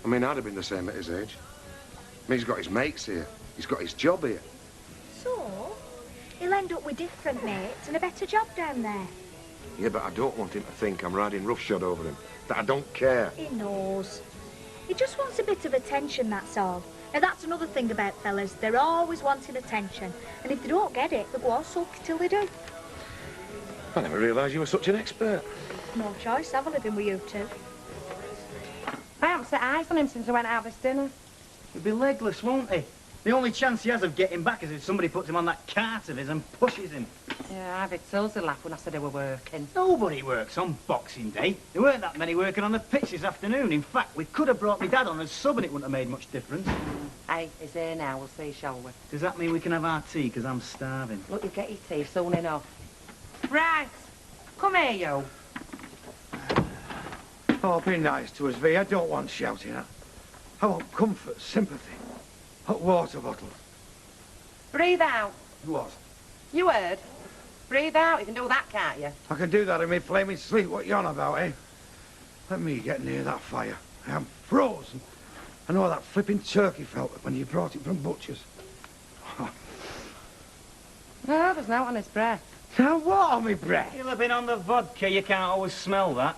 I mean, I'd have been the same at his age. I mean, he's got his mates here. He's got his job here. So, he'll end up with different mates and a better job down there. Yeah, but I don't want him to think I'm riding roughshod over him. That I don't care. He knows. He just wants a bit of attention, that's all. Now, that's another thing about fellas. They're always wanting attention. And if they don't get it, they'll go all sulky till they do. I never realised you were such an expert. No choice, have a living with you two. I haven't set eyes on him since I went out this dinner. He'll be legless, won't he? The only chance he has of getting back is if somebody puts him on that cart of his and pushes him. Yeah, I've had souls to laugh when I said they were working. Nobody works on Boxing Day. There weren't that many working on the pitch this afternoon. In fact, we could have brought my dad on as sub and it wouldn't have made much difference. Hey, he's here now, we'll see, shall we? Does that mean we can have our tea, because I'm starving? Look, you get your tea soon enough. Right, come here, you. Oh, be nice to us, V. I don't want shouting at. I want comfort, sympathy. Hot water bottles. Breathe out. What? You heard? Breathe out, you can do that, can't you? I can do that in me flaming sleep. What you on about, eh? Let me get near that fire. I am frozen. I know how that flipping turkey felt when you brought it from butcher's. No, there's no on his breath. Now what on me breath? You'll have been on the vodka. You can't always smell that.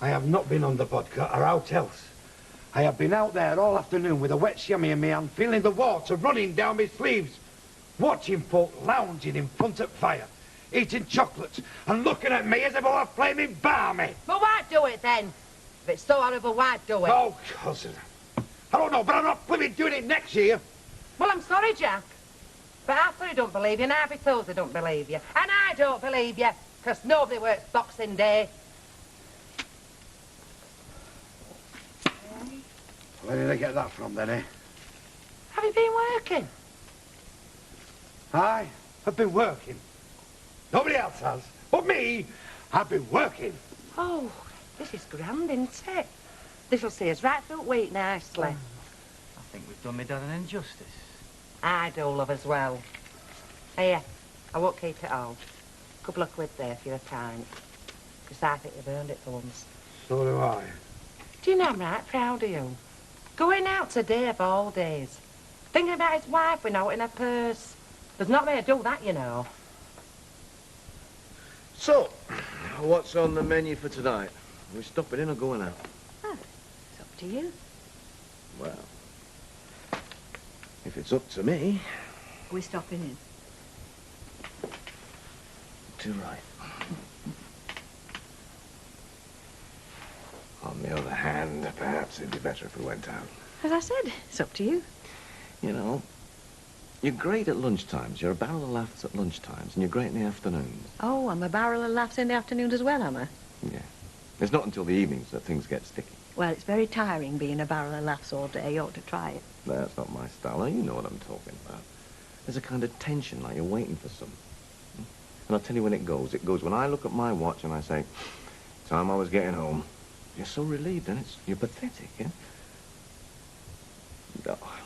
I have not been on the vodka, or out else. I have been out there all afternoon with a wet chamois in my hand, feeling the water running down my sleeves, watching folk lounging in front of fire, eating chocolates, and looking at me as if I were flaming balmy. But why do it, then? If it's so horrible, why do it? Oh, cousin. I don't know, but I'm not blooming doing it next year. Well, I'm sorry, Jack. But Arthur don't believe you, and Harvey Tozer don't believe you. And I don't believe you, because nobody works Boxing Day. Where did I get that from, then, eh? Have you been working? I have been working. Nobody else has. But me, I've been working. Oh, this is grand, isn't it? This'll see us right through the week nicely. I think we've done my dad an injustice. I do love as well. Here, I won't keep it all. Couple of quid there for your time. Because I think you've earned it for once. So do I. Do you know I'm right proud of you? Going out today of all days. Thinking about his wife with no in her purse. There's not many do that, you know. So, what's on the menu for tonight? Are we stopping in or going out? Oh, it's up to you. Well, if it's up to me... We're stopping in. Too right. On the other hand, perhaps it'd be better if we went out. As I said, it's up to you. You know, you're great at lunchtimes. You're a barrel of laughs at lunchtimes, and you're great in the afternoons. Oh, I'm a barrel of laughs in the afternoons as well, am I? Yeah. It's not until the evenings that things get sticky. Well, it's very tiring being a barrel of laughs all day. You ought to try it. That's not my style. Now, you know what I'm talking about. There's a kind of tension, like you're waiting for something. And I'll tell you when it goes. It goes when I look at my watch and I say, time I was getting home. You're so relieved, and you're pathetic, yeah? Oh,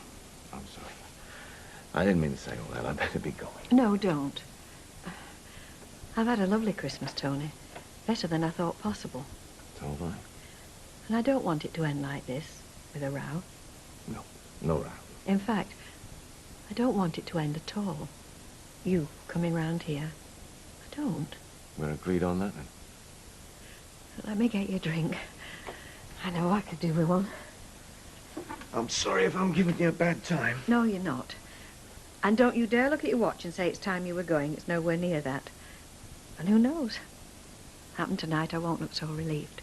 I'm sorry. I didn't mean to say all that. I better be going. No, don't. I've had a lovely Christmas, Tony. Better than I thought possible. So have I. And I don't want it to end like this, with a row. No, no row. In fact, I don't want it to end at all. You coming round here. I don't. We're agreed on that, then? Let me get you a drink. I know I could do with one. I'm sorry if I'm giving you a bad time. No, you're not. And don't you dare look at your watch and say it's time you were going. It's nowhere near that. And who knows? Happen tonight, I won't look so relieved.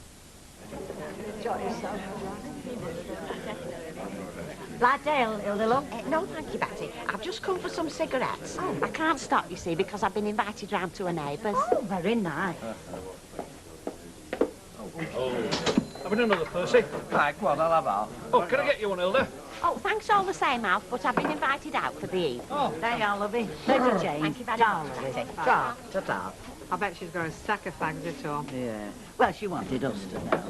Bladdale, Hilda, no, thank you, Betty. I've just come for some cigarettes. Oh. I can't stop, you see, because I've been invited round to a neighbour's. Oh, very nice. Having another, Percy? Right, go on, I'll have half. Oh, can I get you one, Hilda? Oh, thanks all the same, Alf, but I've been invited out for the evening. Oh, there you are, lovey. Pleasure, Jane. Thank you very much, Betty. Ta, ta-ta. I bet she's got a sack of fags at all. Yeah. Well, she wanted us to know.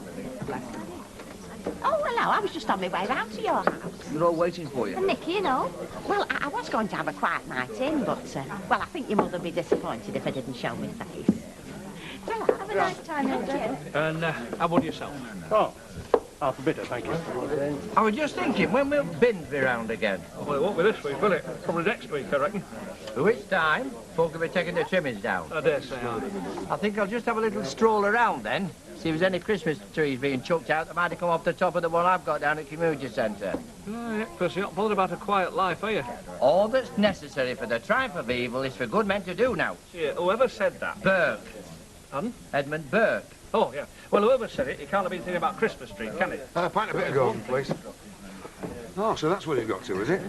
Oh, hello, I was just on my way round to your house. They're all waiting for you. And Nicky, you know. Well, I was going to have a quiet night in, but, well, I think your mother'd be disappointed if I didn't show my face. Have a nice time, Hilda. And how about yourself? Oh, half a bitter, thank you. I was just thinking, when will bins be round again? Well, it won't be this week, will it? Probably next week, I reckon. For which time, folk will be taking the trimmings down. I dare say, aye. I think I'll just have a little stroll around then, see if there's any Christmas trees being chucked out that might have come off the top of the one I've got down at Community Centre. Yeah, Percy, you're not bothered about a quiet life, are you? All that's necessary for the triumph of evil is for good men to do now. Yeah, whoever said that? Burke. Pardon? Edmund Burke. Oh, yeah. Well, whoever said it, he can't have been thinking about Christmas tree, can he? Pint a bit of Gordon, please. Oh, so that's what you've got to, is it?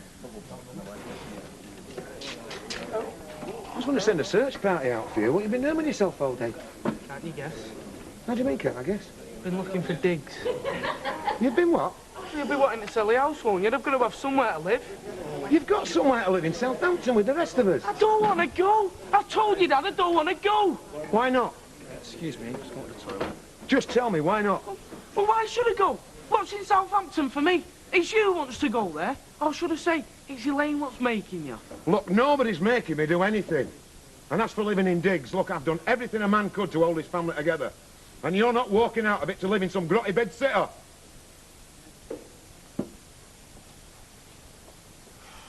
I was going to send a search party out for you. What have you been doing with yourself all day? Can't you guess? How do you mean, can't I guess? Been looking for digs. You've been what? You'll be wanting to sell the house, won't you? I've got to have somewhere to live. You've got somewhere to live in Southampton with the rest of us. I don't want to go. I've told you, Dad, I don't want to go. Why not? Excuse me, just going to the toilet. Just tell me, why not? Well, why should I go? What's in Southampton for me? It's you who wants to go there. Or should I say, it's Elaine what's making you? Look, nobody's making me do anything. And as for living in digs, look, I've done everything a man could to hold his family together. And you're not walking out of it to live in some grotty bed-sitter.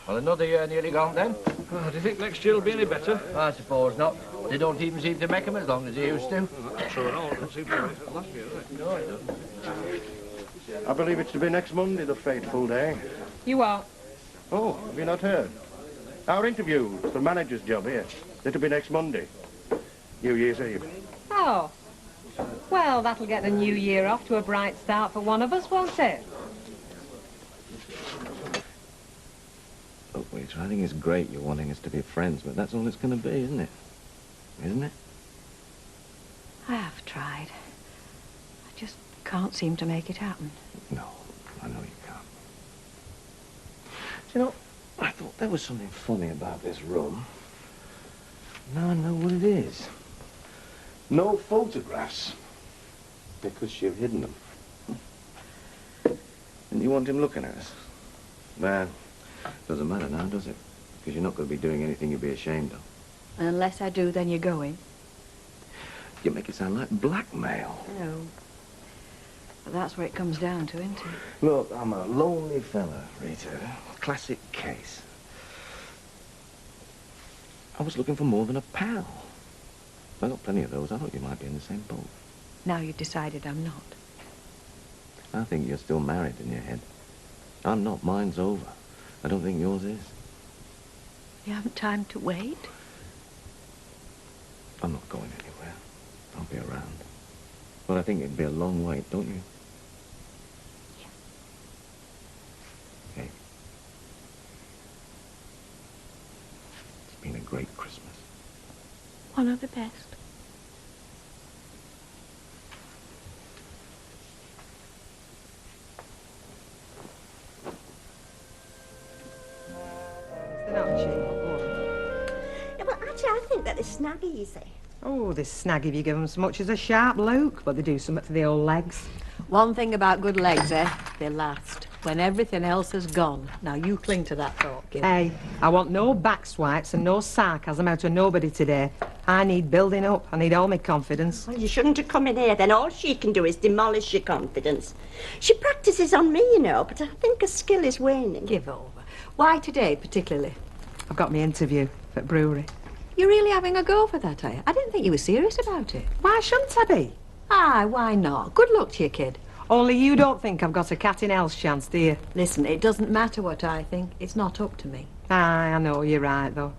Well, another year nearly gone then. Oh, do you think next year will be any better? I suppose not. They don't even seem to make them as long as they used to. Not true at all. It doesn't seem to be last year, does it? No, it doesn't. I believe it's to be next Monday, the fateful day. You are? Oh, have you not heard? Our interview for the manager's job here. It'll be next Monday. New Year's Eve. Oh. Well, that'll get the new year off to a bright start for one of us, won't it? Look, Rita, I think it's great you're wanting us to be friends, but that's all it's going to be, isn't it? Isn't it? I have tried. I just can't seem to make it happen. No, I know you can't. You know, I thought there was something funny about this room. Now I know what it is. No photographs. Because you've hidden them. And you want him looking at us? Well, doesn't matter now, does it? Because you're not going to be doing anything you'd be ashamed of. Unless I do, then you're going. You make it sound like blackmail. No. But that's where it comes down to, isn't it? Look, I'm a lonely fella, Rita. Classic case. I was looking for more than a pal. I got plenty of those. I thought you might be in the same boat. Now you've decided I'm not. I think you're still married in your head. I'm not. Mine's over. I don't think yours is. You haven't time to wait? I'm not going anywhere. I'll be around. But I think it'd be a long wait, don't you? Yeah. Okay. It's been a great Christmas. One of the best. Yeah, well, actually, I think that it's snaggy, you see. Oh, this snag if you give them so much as a sharp look, but they do something for the old legs. One thing about good legs, they last. When everything else has gone. Now, you cling to that thought, kid. Hey, I want no back swipes and no sarcasm out of nobody today. I need building up. I need all my confidence. Well, you shouldn't have come in here, then. All she can do is demolish your confidence. She practices on me, you know, but I think her skill is waning. Give over. Why today, particularly? I've got my interview at brewery. You're really having a go for that, are you? I didn't think you were serious about it. Why shouldn't I be? Aye, why not? Good luck to you, kid. Only you don't think I've got a cat in hell's chance, do you? Listen, it doesn't matter what I think. It's not up to me. Aye, I know, you're right, though.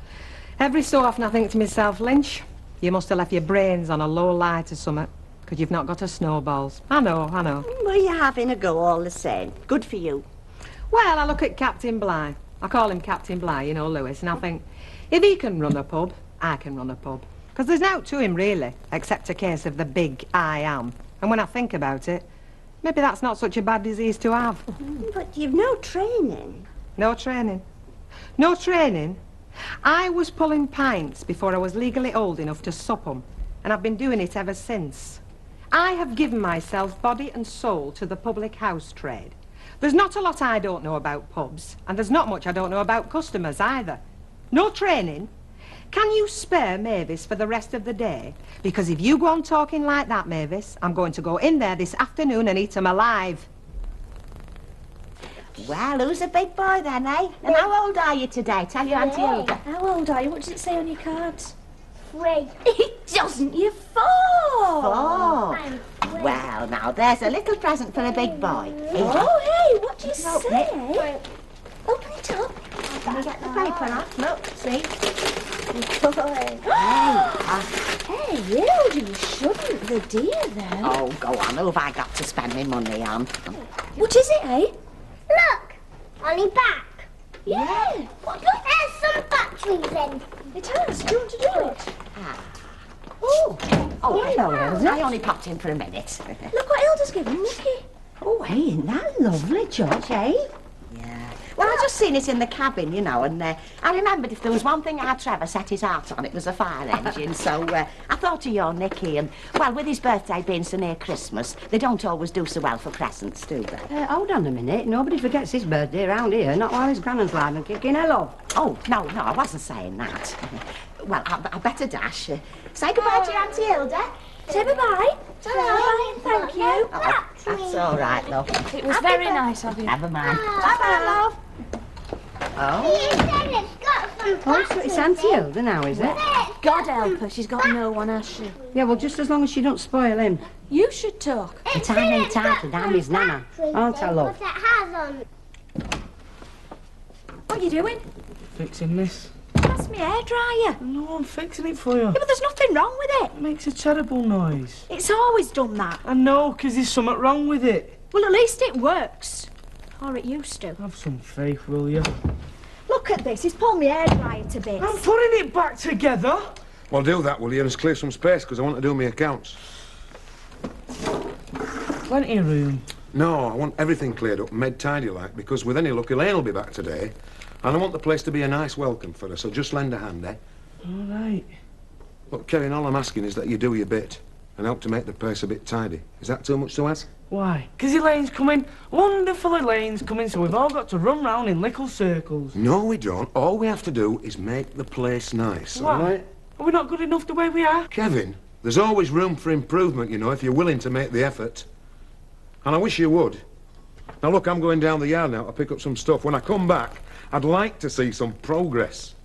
Every so often I think to myself, Lynch, you must have left your brains on a low light or something, because you've not got a snowballs. I know. Well, you're having a go all the same. Good for you. Well, I look at Captain Bligh. I call him Captain Bligh, you know, Lewis, and I think, if he can run a pub, I can run a pub. Because there's nought to him, really, except a case of the big I am. And when I think about it, maybe that's not such a bad disease to have. But you've no training. No training. No training? I was pulling pints before I was legally old enough to sup 'em, and I've been doing it ever since. I have given myself body and soul to the public house trade. There's not a lot I don't know about pubs, and there's not much I don't know about customers either. No training? Can you spare Mavis for the rest of the day? Because if you go on talking like that, Mavis, I'm going to go in there this afternoon and eat 'em alive. Well, who's a big boy then, eh? And how old are you today? Tell your Auntie Hilda. How old are you? What does it say on your cards? 3. It doesn't. You're 4. 4. Well, now, there's a little present for a big boy. Oh, hey, what do you say? Open it up. Let me get the paper off. Look, see? Hey, Hilda, you shouldn't. The dear, though. Oh, go on. Who have I got to spend my money on? What is it, eh? Look, on your back. Yeah. What, look, there's some batteries in. It has. Do you want to do it? Oh, hello, Hilda. I only popped in for a minute. Look what Hilda's given Nicky. Oh, hey, isn't that lovely, George, eh? Yeah. Well, I just seen it in the cabin, you know, and I remembered if there was one thing our Trevor set his heart on, it was a fire engine, so I thought of your Nicky, and, well, with his birthday being so near Christmas, they don't always do so well for presents, do they? Hold on a minute. Nobody forgets his birthday around here, not while his grandma's alive and kicking her love. Oh, no, I wasn't saying that. Well, I better dash. Say goodbye to your Auntie Hilda. Say bye-bye. Bye-bye. Thank you. Oh, that's all right, love. It was very nice of you. Never mind. Bye-bye, love. Oh. Oh, so it's Auntie Hilda now, is it? God help her, she's got no one, has she? Yeah, well, just as long as she don't spoil him. You should talk. But I'm entitled, I'm his nana. Aren't I, love? What are you doing? Fixing this. That's my hairdryer. No, I'm fixing it for you. Yeah, but there's nothing wrong with it. It makes a terrible noise. It's always done that. I know, 'cause there's something wrong with it. Well, at least it works. Or it used to. Have some faith, will you? Look at this, it's pulled my hairdryer to bits. I'm putting it back together. Well, do that, will you? And clear some space, because I want to do my accounts. Plenty of room. No, I want everything cleared up and made tidy like, because with any luck, Elaine will be back today. And I want the place to be a nice welcome for her, so just lend a hand, eh? All right. Look, Kevin, all I'm asking is that you do your bit and help to make the place a bit tidy. Is that too much to ask? Why? 'Cause Elaine's coming. Wonderful Elaine's coming, so we've all got to run round in little circles. No, we don't. All we have to do is make the place nice, Why? all right? Are we not good enough the way we are? Kevin, there's always room for improvement, you know, if you're willing to make the effort. And I wish you would. Now, look, I'm going down the yard now to pick up some stuff. When I come back, I'd like to see some progress.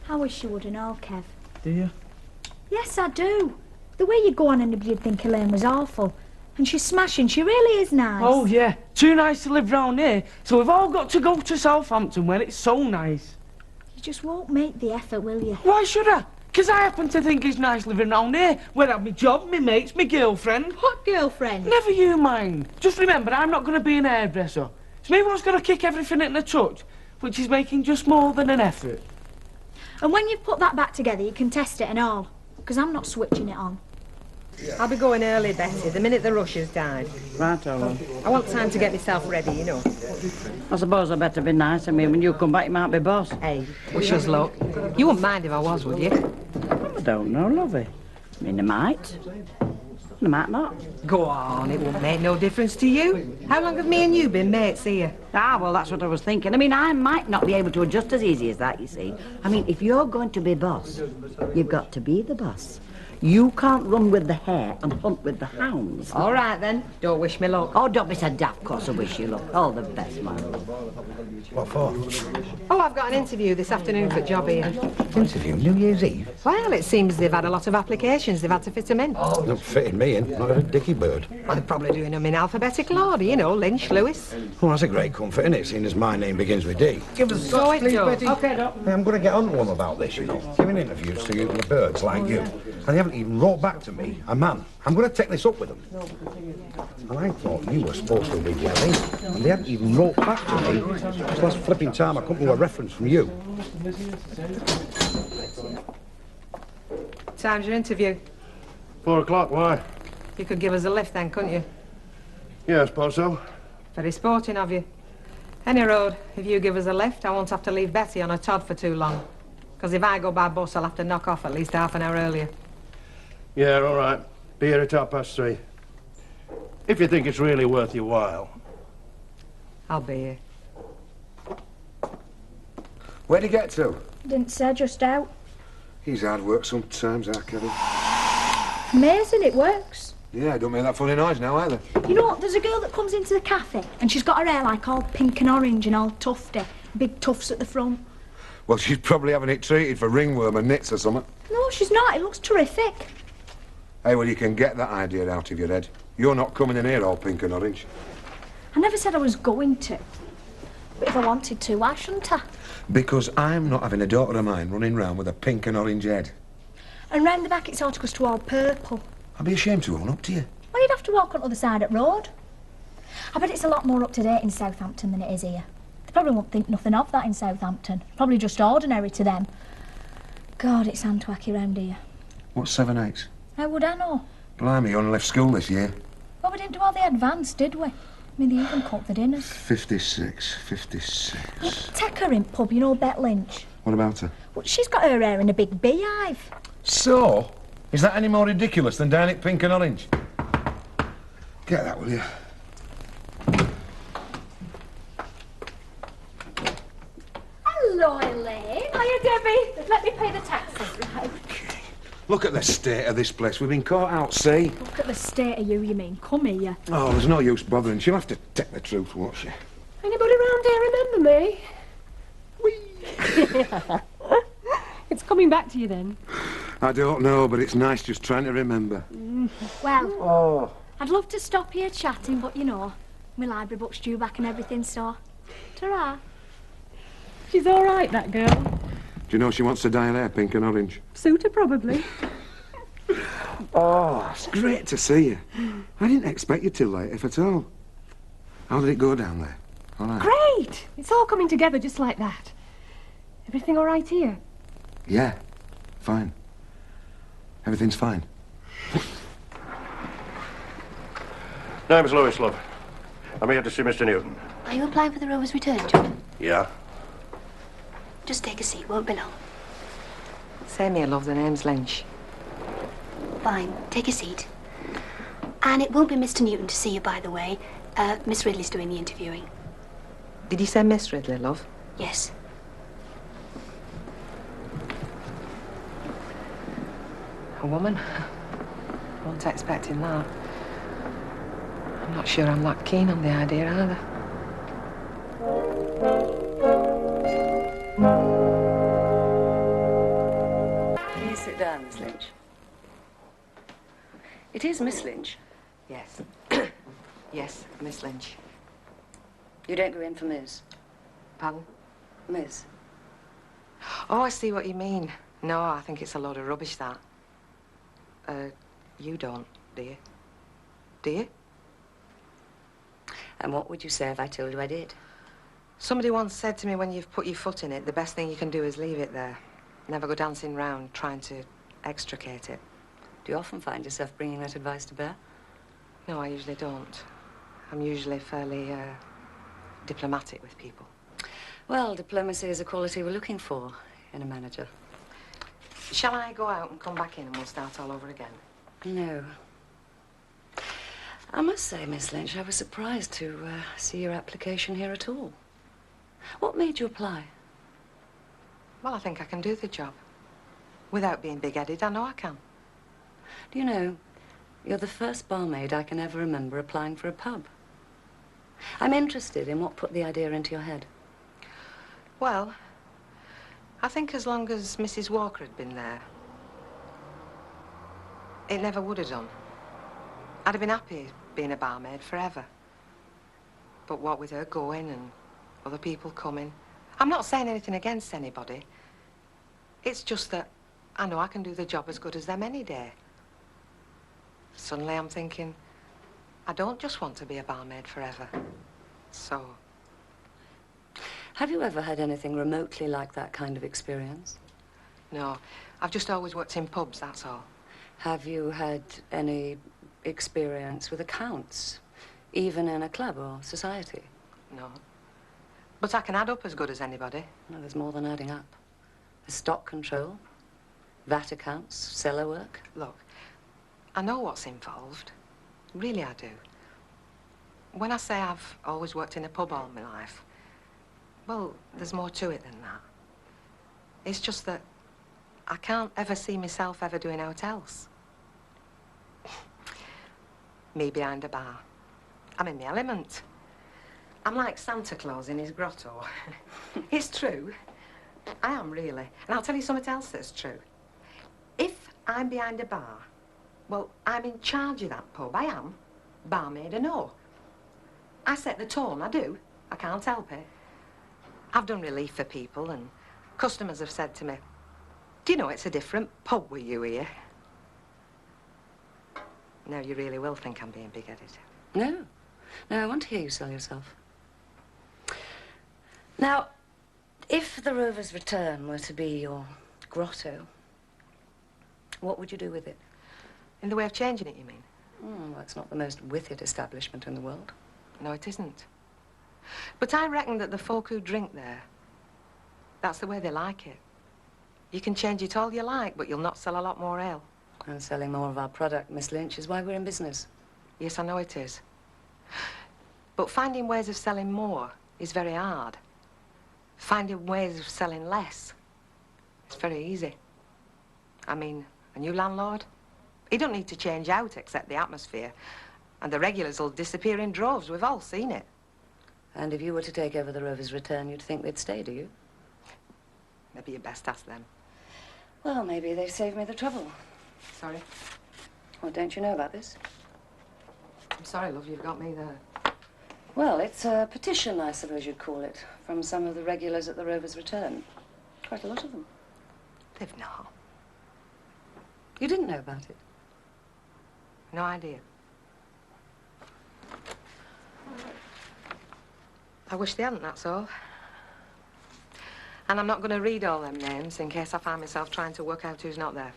I wish you would and all, Kev. Do you? Yes, I do. The way you go on, anybody'd think Elaine was awful. And she's smashing, she really is nice. Oh, yeah. Too nice to live round here, so we've all got to go to Southampton where it's so nice. You just won't make the effort, will you? Why should I? 'Cause I happen to think it's nice living round here, where I've my job, my mates, my girlfriend. What girlfriend? Never you mind. Just remember, I'm not going to be an hairdresser. It's me what's going to kick everything in the touch, which is making just more than an effort. And when you've put that back together, you can test it and all. Because I'm not switching it on. I'll be going early, Betty, the minute the rush has died. Right, Owen. I want time to get myself ready, you know. I suppose I better be nice. I mean, when you come back, you might be boss. Hey, wish us luck. You wouldn't mind if I was, would you? I don't know, lovey. I mean, I might. I might not. Go on, it won't make no difference to you. How long have me and you been mates here? Ah, well, that's what I was thinking. I mean, I might not be able to adjust as easy as that, you see. I mean, if you're going to be boss, you've got to be the boss. You can't run with the hare and hunt with the hounds. All right, then. Don't wish me luck. Oh, don't be so daft, course I wish you luck. All the best, man. What for? Oh, I've got an interview this afternoon for a job here. Interview, New Year's Eve? Well, it seems they've had a lot of applications. They've had to fit them in. Oh, not fitting me in, not a dicky bird. Well, they're probably doing them in alphabetical order, you know, Lynch, Lewis. Well, that's a great comfort, isn't it, seeing as my name begins with D. Give us a So it please, does. Betty. Okay, Doc. Hey, I'm going to get on to them about this, you know. Giving interviews to the birds like you. And they haven't even wrote back to me, a man. I'm going to take this up with them. And I thought you were supposed to be Kelly, and they hadn't even wrote back to me. It's last flipping time I come to a reference from you. Time's your interview. 4 o'clock, why? You could give us a lift then, couldn't you? Yeah, I suppose so. Very sporting of you. Any road, if you give us a lift, I won't have to leave Betty on a Todd for too long. Because if I go by bus, I'll have to knock off at least half an hour earlier. Yeah, all right. Be here at 3:30. If you think it's really worth your while. I'll be here. Where'd he get to? Didn't say, just out. He's hard work sometimes, that Kevin. Amazing, it works. Yeah, don't make that funny noise now, either. You know, there's a girl that comes into the cafe and she's got her hair like all pink and orange and all tufty. Big tufts at the front. Well, she's probably having it treated for ringworm and nits or something. No, she's not. It looks terrific. Hey, well, you can get that idea out of your head. You're not coming in here all pink and orange. I never said I was going to. But if I wanted to, why shouldn't I? Because I'm not having a daughter of mine running round with a pink and orange head. And round the back it's all to all purple. I'd be ashamed to own up to you. Well, you'd have to walk on the other side of the road. I bet it's a lot more up to date in Southampton than it is here. They probably won't think nothing of that in Southampton. Probably just ordinary to them. God, it's handwacky round here. What's 7/8? How would I know? Blimey, you only left school this year. Well, we didn't do all the advance, did we? I mean, they even cooked the dinners. 56. Take her in pub, you know, Bet Lynch. What about her? Well, she's got her hair in a big beehive. So? Is that any more ridiculous than dyeing it pink and orange? Get that, will you? Hello, Elaine. Hiya, Debbie. Let me pay the taxes, right? Look at the state of this place. We've been caught out, see? Look at the state of you mean. Come here. Oh, there's no use bothering. She'll have to take the truth, won't she? Anybody around here remember me? Whee! It's coming back to you then. I don't know, but it's nice just trying to remember. Well, I'd love to stop here chatting, but you know, my library book's due back and everything, so ta-ra. She's all right, that girl. Do you know she wants to dye her hair pink and orange? Suitor, probably. Oh, it's great to see you. I didn't expect you till late, if at all. How did it go down there? All right? Great! It's all coming together just like that. Everything all right here? Yeah, fine. Everything's fine. Name's Lewis, love. I'm here to see Mr. Newton. Are you applying for the Rover's return job? Yeah? Just take a seat, won't be long. Same here, love. The name's Lynch. Fine, take a seat. And it won't be Mr. Newton to see you, by the way. Miss Ridley's doing the interviewing. Did you say Miss Ridley, love? Yes. A woman? Wasn't expecting that. I'm not sure I'm that keen on the idea either. Please sit down, Miss Lynch. It is Miss Lynch. Yes. Yes, Miss Lynch. You don't go in for Ms. Pardon? Ms. Oh, I see what you mean. No, I think it's a load of rubbish, that. You don't, do you? Do you? And what would you say if I told you I did? Somebody once said to me, when you've put your foot in it, the best thing you can do is leave it there. Never go dancing round trying to extricate it. Do you often find yourself bringing that advice to bear? No, I usually don't. I'm usually fairly, diplomatic with people. Well, diplomacy is a quality we're looking for in a manager. Shall I go out and come back in and we'll start all over again? No. I must say, Miss Lynch, I was surprised to see your application here at all. What made you apply? Well, I think I can do the job. Without being big-headed, I know I can. Do you know, you're the first barmaid I can ever remember applying for a pub. I'm interested in what put the idea into your head. Well, I think as long as Mrs. Walker had been there, it never would have done. I'd have been happy being a barmaid forever. But what with her going and other people coming, I'm not saying anything against anybody. It's just that I know I can do the job as good as them any day. Suddenly I'm thinking, I don't just want to be a barmaid forever. So... Have you ever had anything remotely like that kind of experience? No, I've just always worked in pubs, that's all. Have you had any experience with accounts, even in a club or society? No. But I can add up as good as anybody. No, there's more than adding up. There's stock control, VAT accounts, cellar work. Look, I know what's involved. Really, I do. When I say I've always worked in a pub all my life, well, there's more to it than that. It's just that I can't ever see myself ever doing aught else. Me behind a bar. I'm in my element. I'm like Santa Claus in his grotto. It's true. I am, really. And I'll tell you something else that's true. If I'm behind a bar, well, I'm in charge of that pub. I am. Barmaid or no. I set the tone, I do. I can't help it. I've done relief for people, and customers have said to me, do you know it's a different pub with you here? No, you really will think I'm being big-headed. No. No, I want to hear you sell yourself. Now, if the Rover's Return were to be your grotto, what would you do with it? In the way of changing it, you mean? Well, it's not the most wicked establishment in the world. No, it isn't. But I reckon that the folk who drink there, that's the way they like it. You can change it all you like, but you'll not sell a lot more ale. And selling more of our product, Miss Lynch, is why we're in business. Yes, I know it is. But finding ways of selling more is very hard. Finding ways of selling less is very easy. I mean, a new landlord, he don't need to change out except the atmosphere. And the regulars will disappear in droves. We've all seen it. And if you were to take over the Rover's Return, you'd think they'd stay, do you? Maybe you best ask them. Well, maybe they've saved me the trouble. Sorry? Well, don't you know about this? I'm sorry, love, you've got me there. Well, it's a petition, I suppose you'd call it, from some of the regulars at the Rover's Return. Quite a lot of them. They've not. You didn't know about it? No idea. I wish they hadn't, that's all. And I'm not going to read all them names in case I find myself trying to work out who's not there.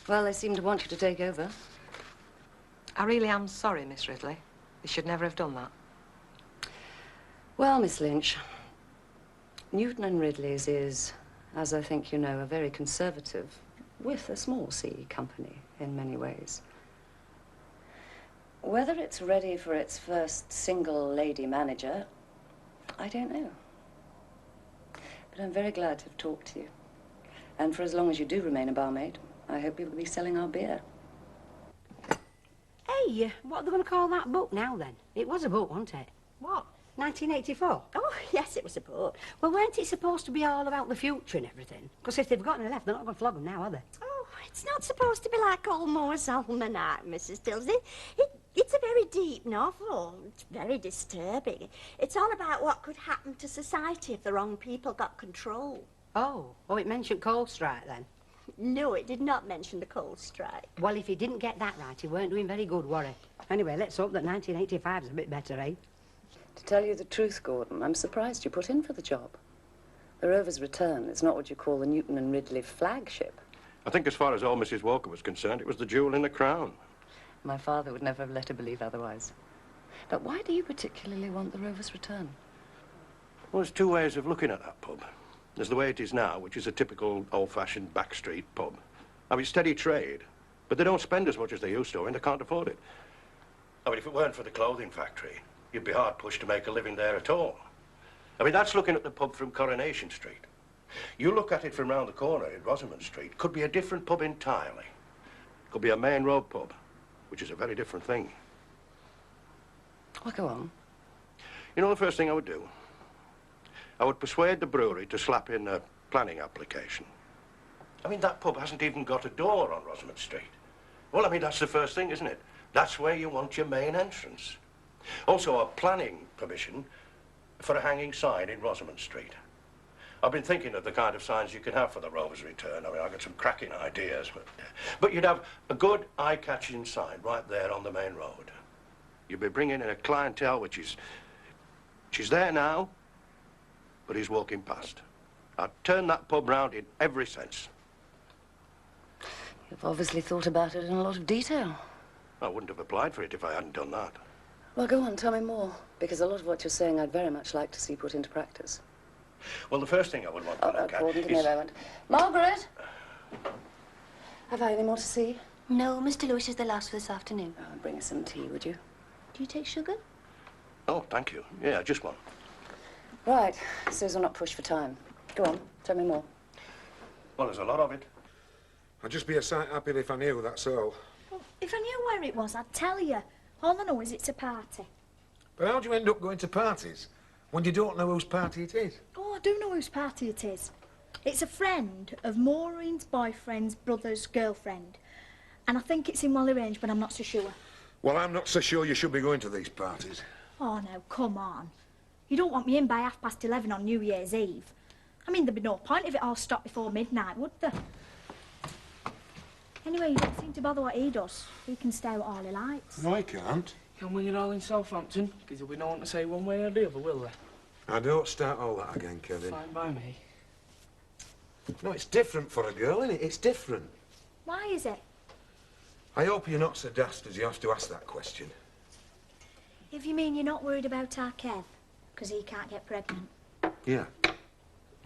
Well, they seem to want you to take over. I really am sorry, Miss Ridley. They should never have done that. Well, Miss Lynch, Newton and Ridley's is, as I think you know, a very conservative, with a small C, company in many ways. Whether it's ready for its first single lady manager, I don't know. But I'm very glad to have talked to you. And for as long as you do remain a barmaid, I hope you'll be selling our beer. Hey, what are they going to call that book now, then? It was a book, wasn't it? What? 1984? Oh, yes, it was a book. Well, weren't it supposed to be all about the future and everything? Because if they've got any left, they're not going to flog them now, are they? Oh, it's not supposed to be like Almore's Almanac, Mrs. Tilsley. It's a very deep novel. It's very disturbing. It's all about what could happen to society if the wrong people got control. Oh, it mentioned coal strike, then? No, it did not mention the coal strike. Well, if he didn't get that right, he weren't doing very good, were he? Anyway, let's hope that 1985 is a bit better, eh? To tell you the truth, Gordon, I'm surprised you put in for the job. The Rover's Return is not what you call the Newton and Ridley flagship. I think as far as old Mrs. Walker was concerned, it was the jewel in the crown. My father would never have let her believe otherwise. But why do you particularly want the Rover's Return? Well, there's two ways of looking at that pub. There's the way it is now, which is a typical old-fashioned backstreet pub. I mean, steady trade, but they don't spend as much as they used to, and they can't afford it. I mean, if it weren't for the clothing factory, you'd be hard-pushed to make a living there at all. I mean, that's looking at the pub from Coronation Street. You look at it from round the corner in Rosamond Street, could be a different pub entirely. Could be a main road pub, which is a very different thing. Well, go on. You know the first thing I would do? I would persuade the brewery to slap in a planning application. I mean, that pub hasn't even got a door on Rosamond Street. Well, I mean, that's the first thing, isn't it? That's where you want your main entrance. Also, a planning permission for a hanging sign in Rosamond Street. I've been thinking of the kind of signs you could have for the Rover's Return. I mean, I've got some cracking ideas, but you'd have a good eye-catching sign right there on the main road. You'd be bringing in a clientele she's there now, but he's walking past. I'd turn that pub round in every sense. You've obviously thought about it in a lot of detail. I wouldn't have applied for it if I hadn't done that. Well, go on, tell me more, because a lot of what you're saying I'd very much like to see put into practice. Well, the first thing I would want to look at Gordon, give me a moment. Margaret! Have I any more to see? No, Mr. Lewis is the last for this afternoon. Oh, bring us some tea, would you? Do you take sugar? Oh, thank you. Yeah, just one. Right, so as we're not pushed for time. Go on, tell me more. Well, there's a lot of it. I'd just be a sight happier if I knew, that's all. Well, if I knew where it was, I'd tell you. All I know is it's a party. But how do you end up going to parties when you don't know whose party it is? Oh, I do know whose party it is. It's a friend of Maureen's boyfriend's brother's girlfriend. And I think it's in Wally Range, but I'm not so sure. Well, I'm not so sure you should be going to these parties. Oh, now, come on. You don't want me in by 11:30 on New Year's Eve. I mean, there'd be no point if it all stopped before midnight, would there? Anyway, you don't seem to bother what he does. He can stay with all he likes. No, he can't. Can we get all in Southampton? Because there'll be no one to say one way or the other, will there? I don't start all that again, Kevin. Fine by me. No, it's different for a girl, isn't it? It's different. Why is it? I hope you're not so daft as you have to ask that question. If you mean you're not worried about our Kev, because he can't get pregnant. Yeah.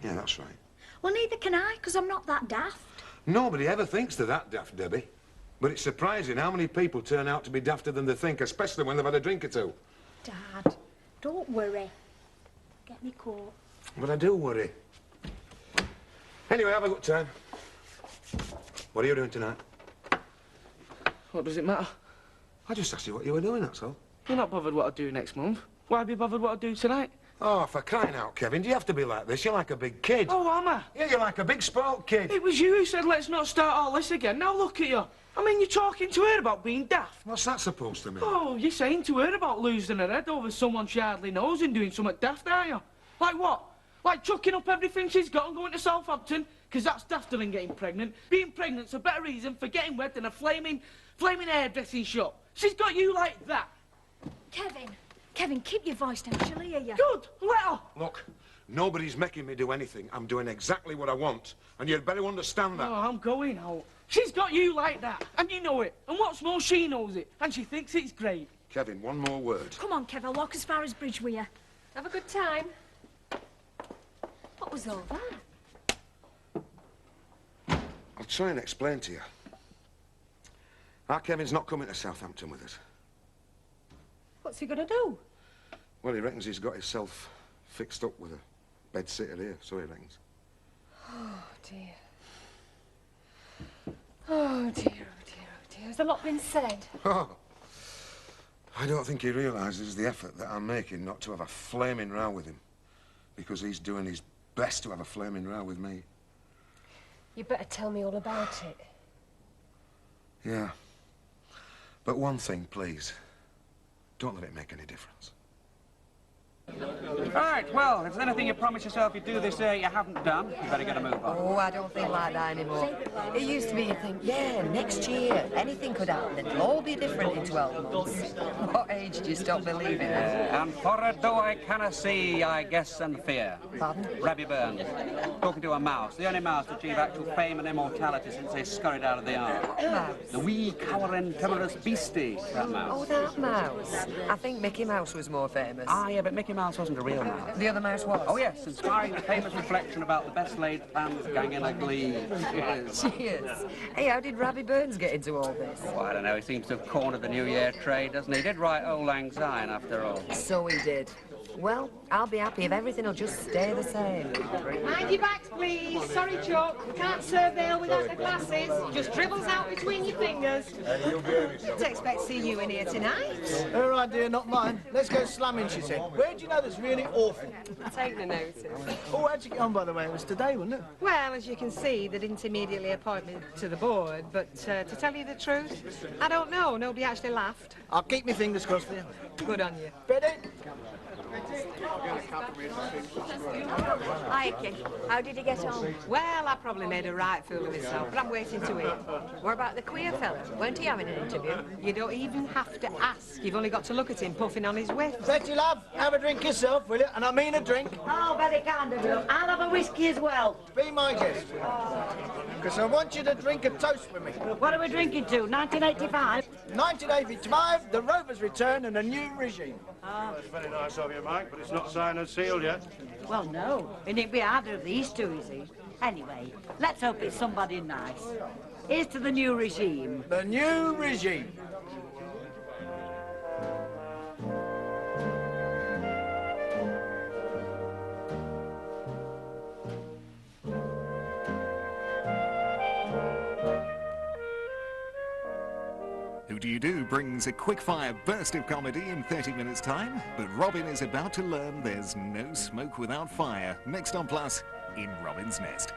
Yeah, that's right. Well, neither can I, because I'm not that daft. Nobody ever thinks they're that daft, Debbie. But it's surprising how many people turn out to be dafter than they think, especially when they've had a drink or two. Dad, don't worry. Get me coat. But I do worry. Anyway, have a good time. What are you doing tonight? What does it matter? I just asked you what you were doing, that's all. You're not bothered what I do next month. Why be bothered what I do tonight? Oh, for crying out, Kevin, do you have to be like this? You're like a big kid. Oh, am I? Yeah, you're like a big spoilt kid. It was you who said let's not start all this again. Now look at you. I mean, you're talking to her about being daft. What's that supposed to mean? Oh, you're saying to her about losing her head over someone she hardly knows and doing something daft, are you? Like what? Like chucking up everything she's got and going to Southampton? Because that's dafter than getting pregnant. Being pregnant's a better reason for getting wed than a flaming hairdressing shop. She's got you like that. Kevin, keep your voice down. She'll hear you. Good. Let her. Look, nobody's making me do anything. I'm doing exactly what I want. And you'd better understand that. Oh, I'm going out. She's got you like that, and you know it. And what's more, she knows it, and she thinks it's great. Kevin, one more word. Come on, Kev, I'll walk as far as Bridge with you. Have a good time. What was all that? I'll try and explain to you. Our Kevin's not coming to Southampton with us. What's he gonna do? Well, he reckons he's got himself fixed up with a bed-sitter here, so he reckons. Oh, dear. Oh, dear, oh, dear, oh, dear. Has a lot been said? Oh, I don't think he realises the effort that I'm making not to have a flaming row with him. Because he's doing his best to have a flaming row with me. You better tell me all about it. Yeah. But one thing, please. Don't let it make any difference. Right, well, if there's anything you promised yourself you'd do this year you haven't done, you better get a move on. Oh, I don't think like that anymore. It used to be you think, yeah, next year, anything could happen. It'll all be different in 12 months. What age do you stop believing it? And for it though I cannot see, I guess and fear. Pardon? Rabbie Burns, talking to a mouse, the only mouse to achieve actual fame and immortality since they scurried out of the ark. Mouse? The wee, cowering, timorous beastie, that mouse. Oh, that mouse. I think Mickey Mouse was more famous. Ah, yeah, but Mickey Mouse wasn't a real mouse. The other mouse was? Oh, yes, inspiring the famous reflection about the best laid plans gang in a glee. Cheers. Cheers. Hey, how did Rabbie Burns get into all this? Oh, I don't know, he seems to have cornered the New Year trade, doesn't he? He did write Old Lang Syne, after all. So he did. Well, I'll be happy if everything will just stay the same. Mind your backs, please. Sorry, Chuck. We can't serve the ale without the glasses. Just dribbles out between your fingers. Didn't expect to see you in here tonight. All right, dear, not mine. Let's go slamming, she said. Where do you know that's really awful? Take the notice. Oh, how'd you get on, by the way? It was today, wasn't it? Well, as you can see, they didn't immediately appoint me to the board, but to tell you the truth, I don't know. Nobody actually laughed. I'll keep my fingers crossed for you. Good on you. Ready? Hi, Keith. How did he get on? Well, I probably made a right fool of myself, but I'm waiting to hear. What about the queer fella? Weren't he having an interview? You don't even have to ask. You've only got to look at him puffing on his whiff. Betty, love, have a drink yourself, will you? And I mean a drink. Oh, very kind of you. I'll have a whiskey as well. Be my guest. Because I want you to drink a toast with me. What are we drinking to? 1985? 1985, the Rovers return and a new regime. That's very nice of you, Mike, but it's not signed and sealed yet. Well, no. It'd be harder if these two, you see. Anyway, let's hope it's somebody nice. Here's to the new regime. The new regime. Who Do You Do brings a quick-fire burst of comedy in 30 minutes' time, but Robin is about to learn there's no smoke without fire. Next on Plus, in Robin's Nest.